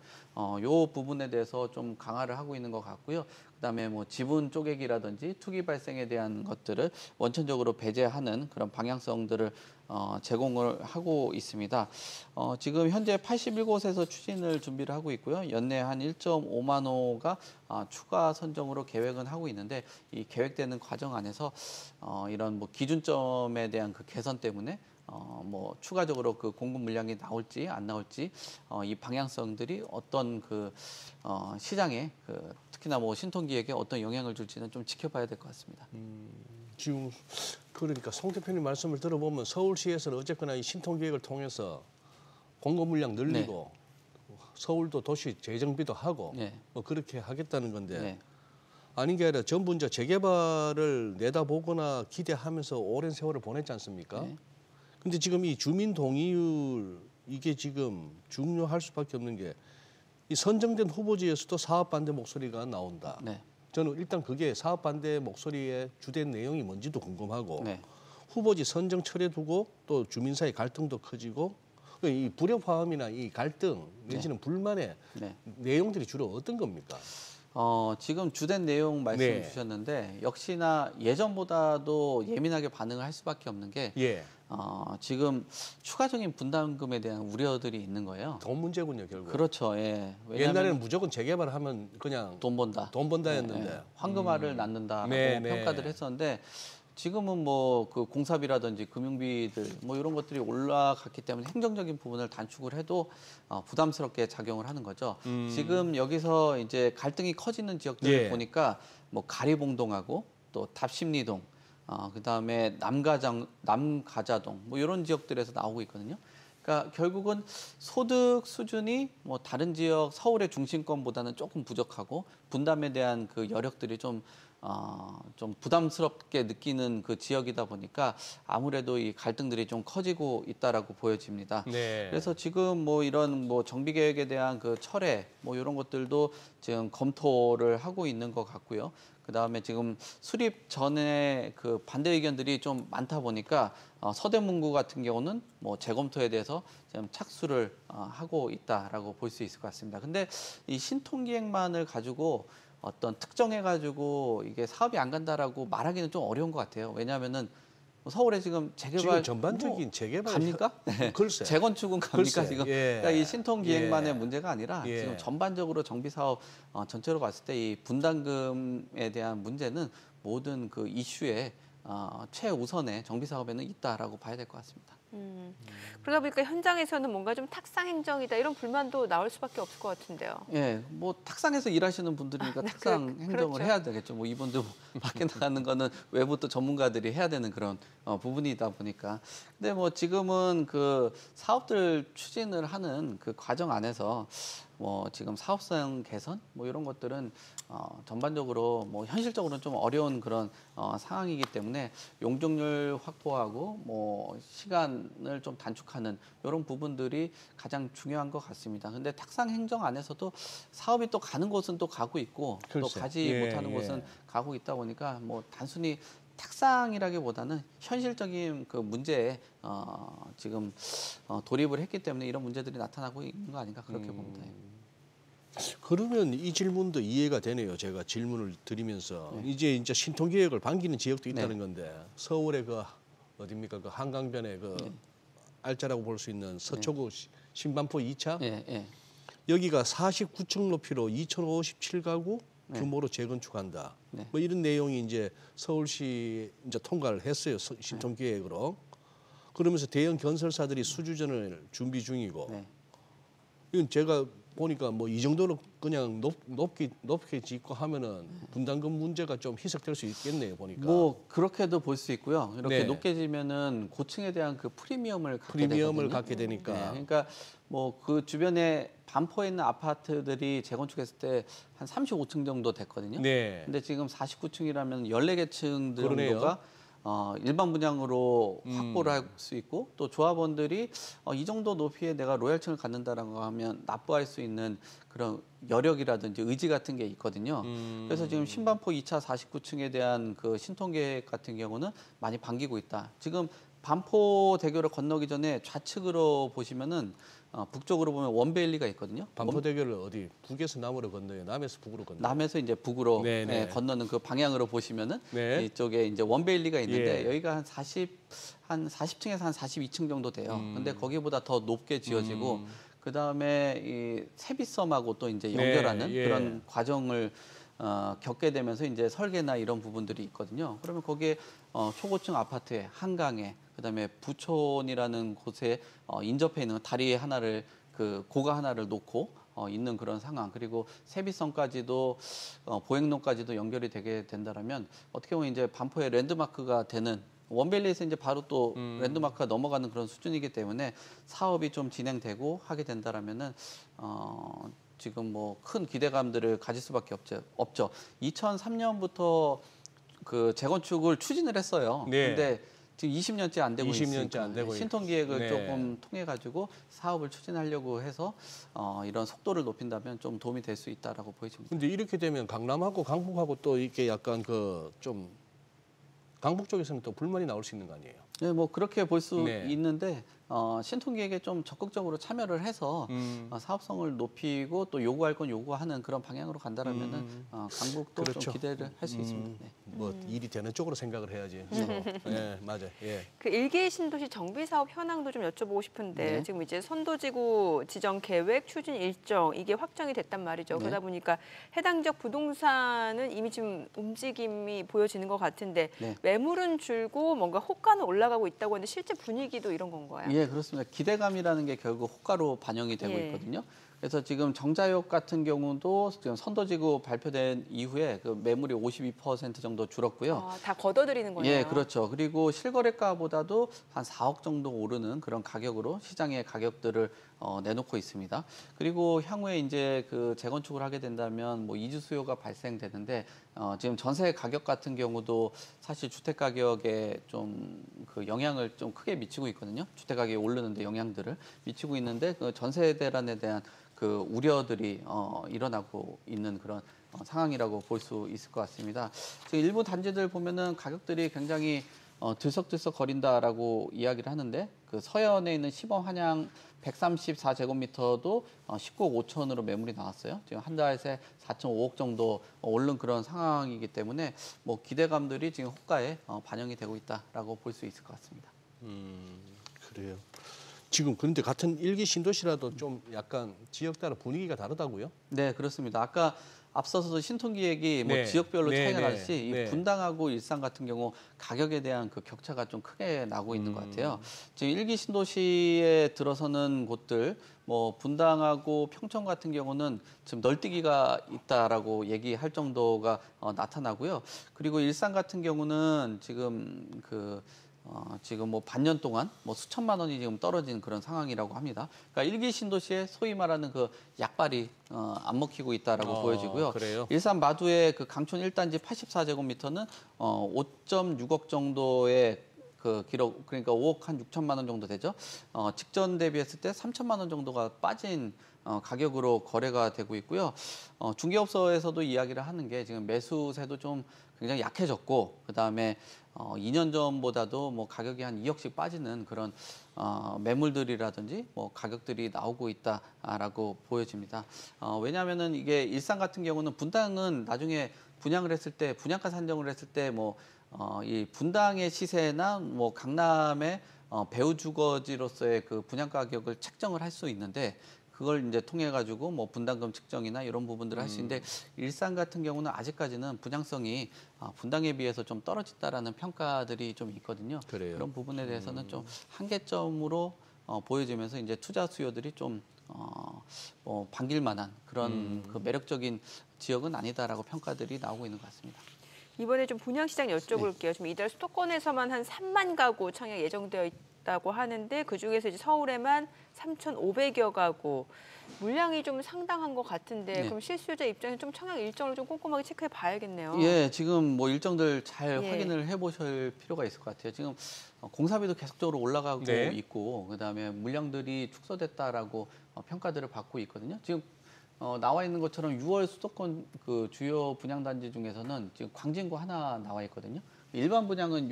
[SPEAKER 11] 요 부분에 대해서 좀 강화를 하고 있는 것 같고요. 그다음에 뭐 지분 쪼개기라든지 투기 발생에 대한 것들을 원천적으로 배제하는 그런 방향성들을 제공을 하고 있습니다. 지금 현재 81곳에서 추진을 준비를 하고 있고요. 연내 한 1.5만 호가 추가 선정으로 계획은 하고 있는데 이 계획되는 과정 안에서 이런 뭐 기준점에 대한 그 개선 때문에 뭐 추가적으로 그 공급 물량이 나올지 안 나올지 이 방향성들이 어떤 그 시장에 그 특히나 뭐 신통기획에 어떤 영향을 줄지는 좀 지켜봐야 될 것 같습니다.
[SPEAKER 2] 지금 그러니까 송 대표님 말씀을 들어보면 서울시에서는 어쨌거나 이 신통기획을 통해서 공급 물량 늘리고 서울도 도시 재정비도 하고 뭐 그렇게 하겠다는 건데 아닌 게 아니라 전부 이제 재개발을 내다보거나 기대하면서 오랜 세월을 보냈지 않습니까? 근데 지금 이 주민 동의율 이게 지금 중요할 수밖에 없는 게 이 선정된 후보지에서도 사업 반대 목소리가 나온다. 저는 일단 그게 사업 반대 목소리의 주된 내용이 뭔지도 궁금하고 후보지 선정 철에 두고 또 주민 사이 갈등도 커지고 이 불협화음이나 이 갈등 내지는 불만의 내용들이 주로 어떤 겁니까?
[SPEAKER 11] 지금 주된 내용 말씀 주셨는데 역시나 예전보다도 예민하게 반응을 할 수밖에 없는 게 지금 추가적인 분담금에 대한 우려들이 있는 거예요.
[SPEAKER 2] 돈 문제군요, 결국.
[SPEAKER 11] 그렇죠. 예.
[SPEAKER 2] 옛날에는 무조건 재개발하면 그냥
[SPEAKER 11] 돈 번다였는데
[SPEAKER 2] 황금알을
[SPEAKER 11] 낳는다라고 평가들 했었는데 지금은 뭐 그 공사비라든지 금융비들 뭐 이런 것들이 올라갔기 때문에 행정적인 부분을 단축을 해도 부담스럽게 작용을 하는 거죠. 지금 여기서 이제 갈등이 커지는 지역들을 보니까 뭐 가리봉동하고 또 답심리동, 그다음에 남가자동 뭐 이런 지역들에서 나오고 있거든요. 그러니까 결국은 소득 수준이 뭐 다른 지역 서울의 중심권보다는 조금 부족하고 분담에 대한 그 여력들이 좀 부담스럽게 느끼는 그 지역이다 보니까 아무래도 이 갈등들이 좀 커지고 있다라고 보여집니다. 그래서 지금 뭐 이런 뭐 정비 계획에 대한 그 철회 뭐 이런 것들도 지금 검토를 하고 있는 것 같고요. 그다음에 지금 수립 전에 그 반대 의견들이 좀 많다 보니까 서대문구 같은 경우는 뭐 재검토에 대해서 지금 착수를 하고 있다라고 볼 수 있을 것 같습니다. 근데 이 신통기획만을 가지고 어떤 특정해가지고 이게 사업이 안 간다라고 말하기는 좀 어려운 것 같아요. 왜냐하면은 서울에 지금 재개발
[SPEAKER 2] 지금 전반적인 재개발
[SPEAKER 11] 갑니까?
[SPEAKER 2] 글쎄.
[SPEAKER 11] 재건축은 갑니까
[SPEAKER 2] 글쎄.
[SPEAKER 11] 지금? 그러니까 이 신통기획만의 문제가 아니라 지금 전반적으로 정비 사업 전체로 봤을 때 이 분담금에 대한 문제는 모든 그 이슈에 최우선의 정비 사업에는 있다라고 봐야 될 것 같습니다.
[SPEAKER 1] 그러다 보니까 현장에서는 뭔가 좀 탁상 행정이다 이런 불만도 나올 수밖에 없을 것 같은데요.
[SPEAKER 11] 예, 뭐 탁상에서 일하시는 분들이니까 탁상 행정을 해야 되겠죠. 뭐 이분들 밖에 나가는 거는 외부 또 전문가들이 해야 되는 그런 부분이다 보니까. 근데 뭐 지금은 그 사업들 추진을 하는 그 과정 안에서 뭐 지금 사업성 개선 뭐 이런 것들은 전반적으로 뭐 현실적으로는 좀 어려운 그런 상황이기 때문에 용적률 확보하고 뭐 시간을 좀 단축하는 이런 부분들이 가장 중요한 것 같습니다. 근데 탁상 행정 안에서도 사업이 또 가는 곳은 또 가고 있고 또 가지 못하는 곳은 가고 있다 보니까 뭐 단순히 탁상이라기보다는 현실적인 그 문제에 지금 돌입을 했기 때문에 이런 문제들이 나타나고 있는 거 아닌가 그렇게 봅니다.
[SPEAKER 2] 그러면 이 질문도 이해가 되네요. 제가 질문을 드리면서 이제 신통기획을 반기는 지역도 있다는 건데 서울의 그 어디입니까? 그 한강변에 그 알짜라고 볼 수 있는 서초구 신반포 2차 여기가 49층 높이로 2,057가구 규모로 재건축한다. 뭐 이런 내용이 이제 서울시 이제 통과를 했어요. 신통기획으로. 그러면서 대형 건설사들이 수주전을 준비 중이고. 이건 제가 보니까 뭐 이 정도로 그냥 높게 짓고 하면은 분담금 문제가 좀 희석될 수 있겠네요. 보니까.
[SPEAKER 11] 뭐 그렇게도 볼 수 있고요. 이렇게 높게 지면은 고층에 대한 그 프리미엄을
[SPEAKER 2] 갖게 되니까.
[SPEAKER 11] 그러니까 뭐 그 주변에 반포에 있는 아파트들이 재건축했을 때 한 35층 정도 됐거든요. 근데 지금 49층이라면 14개 층 정도가 일반 분양으로 확보를 할 수 있고 또 조합원들이 이 정도 높이에 내가 로얄층을 갖는다라고 하면 납부할 수 있는 그런 여력이라든지 의지 같은 게 있거든요. 그래서 지금 신반포 2차 49층에 대한 그 신통 계획 같은 경우는 많이 반기고 있다. 지금 반포대교를 건너기 전에 좌측으로 보시면은 북쪽으로 보면 원베일리가 있거든요.
[SPEAKER 2] 반포대교를 어디 북에서 남으로 건너요? 남에서 북으로 건너요?
[SPEAKER 11] 남에서 이제 북으로 건너는 그 방향으로 보시면은 이쪽에 이제 원베일리가 있는데 여기가 한 40층에서 한 42층 정도 돼요. 근데 거기보다 더 높게 지어지고 그다음에 이 세빛섬하고 또 이제 연결하는 그런 과정을 겪게 되면서 이제 설계나 이런 부분들이 있거든요. 그러면 거기에 초고층 아파트에 한강에 그다음에 부촌이라는 곳에 인접해 있는 다리 하나를 그 고가 하나를 놓고 있는 그런 상황. 그리고 세빛섬까지도 보행로까지도 연결이 되게 된다라면 어떻게 보면 이제 반포의 랜드마크가 되는 원베일리에서 이제 바로 또 랜드마크가 넘어가는 그런 수준이기 때문에 사업이 좀 진행되고 하게 된다라면은 지금 뭐 큰 기대감들을 가질 수밖에 없죠. 2003년부터 그 재건축을 추진을 했어요. 근데 지금 20년째 안 되고 있으니까 신통 기획을 조금 통해 가지고 사업을 추진하려고 해서 이런 속도를 높인다면 좀 도움이 될 수 있다라고 보여집니다.
[SPEAKER 2] 근데 이렇게 되면 강남하고 강북하고 또 이렇게 약간 그 좀 강북 쪽에서는 또 불만이 나올 수 있는 거 아니에요?
[SPEAKER 11] 네, 뭐 그렇게 볼 수 있는데 신통기획에 좀 적극적으로 참여를 해서 사업성을 높이고 또 요구할 건 요구하는 그런 방향으로 간다라면은 강북도 좀 기대를 할 수 있습니다.
[SPEAKER 2] 뭐 일이 되는 쪽으로 생각을 해야지. 맞아요.
[SPEAKER 1] 그 1기 신도시 정비 사업 현황도 좀 여쭤보고 싶은데 지금 이제 선도지구 지정 계획 추진 일정 이게 확정이 됐단 말이죠. 그러다 보니까 해당 지역 부동산은 이미 지금 움직임이 보여지는 것 같은데 매물은 줄고 뭔가 호가는 올라가고 있다고 하는데 실제 분위기도 이런 건가요?
[SPEAKER 11] 예, 그렇습니다. 기대감이라는 게 결국 호가로 반영이 되고 있거든요. 그래서 지금 정자역 같은 경우도 지금 선도지구 발표된 이후에 그 매물이 52% 정도 줄었고요.
[SPEAKER 1] 다 걷어들이는 거네요.
[SPEAKER 11] 예, 그렇죠. 그리고 실거래가보다도 한 4억 정도 오르는 그런 가격으로 시장의 가격들을 내놓고 있습니다. 그리고 향후에 이제 그 재건축을 하게 된다면 뭐 이주 수요가 발생되는데 지금 전세 가격 같은 경우도 사실 주택 가격에 좀 그 영향을 좀 크게 미치고 있거든요. 주택 가격이 오르는데 영향들을 미치고 있는데 그 전세 대란에 대한 그 우려들이 일어나고 있는 그런 상황이라고 볼 수 있을 것 같습니다. 지금 일부 단지들 보면은 가격들이 굉장히 들썩들썩 거린다라고 이야기를 하는데 그 서현에 있는 시범 한양 134제곱미터도 19억 5천으로 매물이 나왔어요. 지금 한 달에 4.5억 정도 오른 그런 상황이기 때문에 뭐 기대감들이 지금 호가에 반영이 되고 있다라고 볼 수 있을 것 같습니다.
[SPEAKER 2] 그래요. 지금 그런데 같은 1기 신도시라도 좀 약간 지역 따라 분위기가 다르다고요?
[SPEAKER 11] 네, 그렇습니다. 아까 앞서서도 신통기획이 뭐 지역별로 차이가 나듯이 이 분당하고 일산 같은 경우 가격에 대한 그 격차가 좀 크게 나고 있는 것 같아요. 지금 1기 신도시에 들어서는 곳들 뭐 분당하고 평촌 같은 경우는 지금 널뛰기가 있다라고 얘기할 정도가 나타나고요. 그리고 일산 같은 경우는 지금 지금 뭐 반년 동안 뭐 수천만 원이 지금 떨어진 그런 상황이라고 합니다. 그러니까 1기 신도시에 소위 말하는 그 약발이 안 먹히고 있다라고 보여지고요.
[SPEAKER 2] 그래요?
[SPEAKER 11] 일산 마두의 그 강촌 1단지 84제곱미터는 5.6억 정도의 그 기록, 그러니까 5억 한 6천만 원 정도 되죠. 직전 대비했을 때 3천만 원 정도가 빠진 가격으로 거래가 되고 있고요. 중개업소에서도 이야기를 하는 게 지금 매수세도 좀 굉장히 약해졌고 그다음에 2년 전보다도 뭐 가격이 한 2억씩 빠지는 그런 매물들이라든지 뭐 가격들이 나오고 있다라고 보여집니다. 왜냐하면은 이게 일산 같은 경우는 분당은 나중에 분양을 했을 때 분양가 산정을 했을 때 뭐 이 분당의 시세나 뭐 강남의 배후 주거지로서의 그 분양 가격을 책정을 할 수 있는데 그걸 이제 통해 가지고 뭐 분담금 측정이나 이런 부분들을 할 수 있는데 일산 같은 경우는 아직까지는 분양성이 분당에 비해서 좀 떨어진다라는 평가들이 좀 있거든요.
[SPEAKER 2] 그래요.
[SPEAKER 11] 그런 부분에 대해서는 좀 한계점으로 보여지면서 이제 투자 수요들이 좀 뭐 반길 만한 그런 그 매력적인 지역은 아니다라고 평가들이 나오고 있는 것 같습니다.
[SPEAKER 1] 이번에 좀 분양시장 여쭤볼게요. 지금 이달 수도권에서만 한 3만 가구 청약 예정되어 있다고 하는데 그중에서 이제 서울에만 3,500여 가구. 물량이 좀 상당한 것 같은데
[SPEAKER 11] 네.
[SPEAKER 1] 그럼 실수요자 입장에서 좀 청약 일정을 좀 꼼꼼하게 체크해 봐야겠네요.
[SPEAKER 11] 예, 지금 뭐 일정들 잘
[SPEAKER 1] 예.
[SPEAKER 11] 확인을 해보실 필요가 있을 것 같아요. 지금 공사비도 계속적으로 올라가고
[SPEAKER 2] 네.
[SPEAKER 11] 있고, 그다음에 물량들이 축소됐다라고 평가들을 받고 있거든요. 지금 나와 있는 것처럼 6월 수도권 그 주요 분양단지 중에서는 지금 광진구 하나 나와 있거든요. 일반 분양은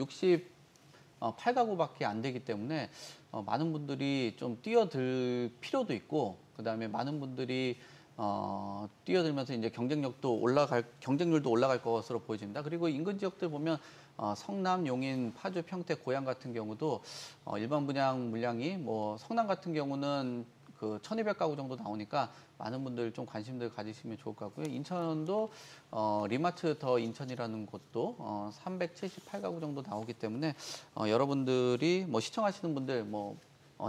[SPEAKER 11] 68가구밖에 안 되기 때문에 많은 분들이 좀 뛰어들 필요도 있고, 그다음에 많은 분들이 뛰어들면서 이제 경쟁률도 올라갈 것으로 보여집니다. 그리고 인근 지역들 보면 성남, 용인, 파주, 평택, 고양 같은 경우도 일반 분양 물량이 뭐 성남 같은 경우는 그 1,200가구 정도 나오니까 많은 분들 좀 관심들 가지시면 좋을 것 같고요. 인천도 리마트 더 인천이라는 곳도 378가구 정도 나오기 때문에 여러분들이 뭐 시청하시는 분들 뭐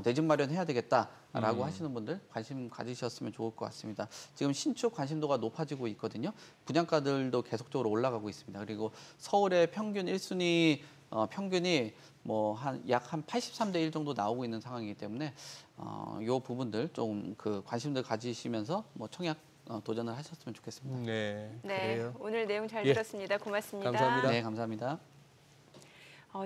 [SPEAKER 11] 내 집 마련해야 되겠다라고 하시는 분들 관심 가지셨으면 좋을 것 같습니다. 지금 신축 관심도가 높아지고 있거든요. 분양가들도 계속적으로 올라가고 있습니다. 그리고 서울의 평균 1순위 평균이 뭐 약 한 83대 1 정도 나오고 있는 상황이기 때문에 요 부분들 좀 그 관심들 가지시면서 뭐 청약 도전을 하셨으면 좋겠습니다.
[SPEAKER 2] 네,
[SPEAKER 1] 네,
[SPEAKER 2] 그래요.
[SPEAKER 1] 오늘 내용 잘
[SPEAKER 2] 예.
[SPEAKER 1] 들었습니다. 고맙습니다.
[SPEAKER 2] 감사합니다.
[SPEAKER 11] 네, 감사합니다.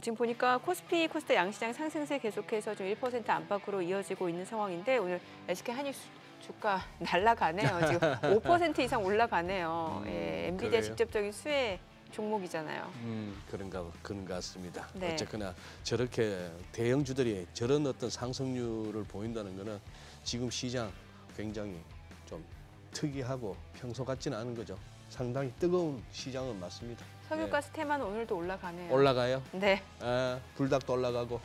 [SPEAKER 1] 지금 보니까 코스피, 코스닥 양시장 상승세 계속해서 좀 1% 안팎으로 이어지고 있는 상황인데 오늘 SK 한일 주가 날아가네요. 지금 5% 이상 올라가네요. 예, 엔비디아
[SPEAKER 2] 그래요?
[SPEAKER 1] 직접적인 수혜 종목이잖아요.
[SPEAKER 2] 그런 것 같습니다.
[SPEAKER 1] 네.
[SPEAKER 2] 어쨌거나 저렇게 대형주들이 저런 어떤 상승률을 보인다는 거는 지금 시장 굉장히 좀 특이하고 평소 같지는 않은 거죠. 상당히 뜨거운 시장은 맞습니다.
[SPEAKER 1] 석유가스 테마는 오늘도 올라가네요.
[SPEAKER 2] 올라가요?
[SPEAKER 1] 네,
[SPEAKER 2] 불닭도 올라가고.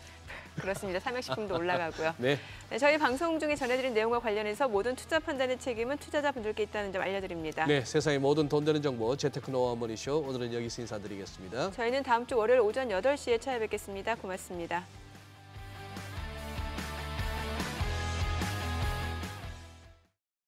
[SPEAKER 1] 그렇습니다. 삼양식품도 올라가고요.
[SPEAKER 2] 네.
[SPEAKER 1] 네, 저희 방송 중에 전해드린 내용과 관련해서 모든 투자 판단의 책임은 투자자분들께 있다는 점 알려드립니다.
[SPEAKER 2] 네, 세상의 모든 돈 되는 정보 재테크 노하우 머니쇼 오늘은 여기서 인사드리겠습니다.
[SPEAKER 1] 저희는 다음 주 월요일 오전 8시에 찾아뵙겠습니다. 고맙습니다.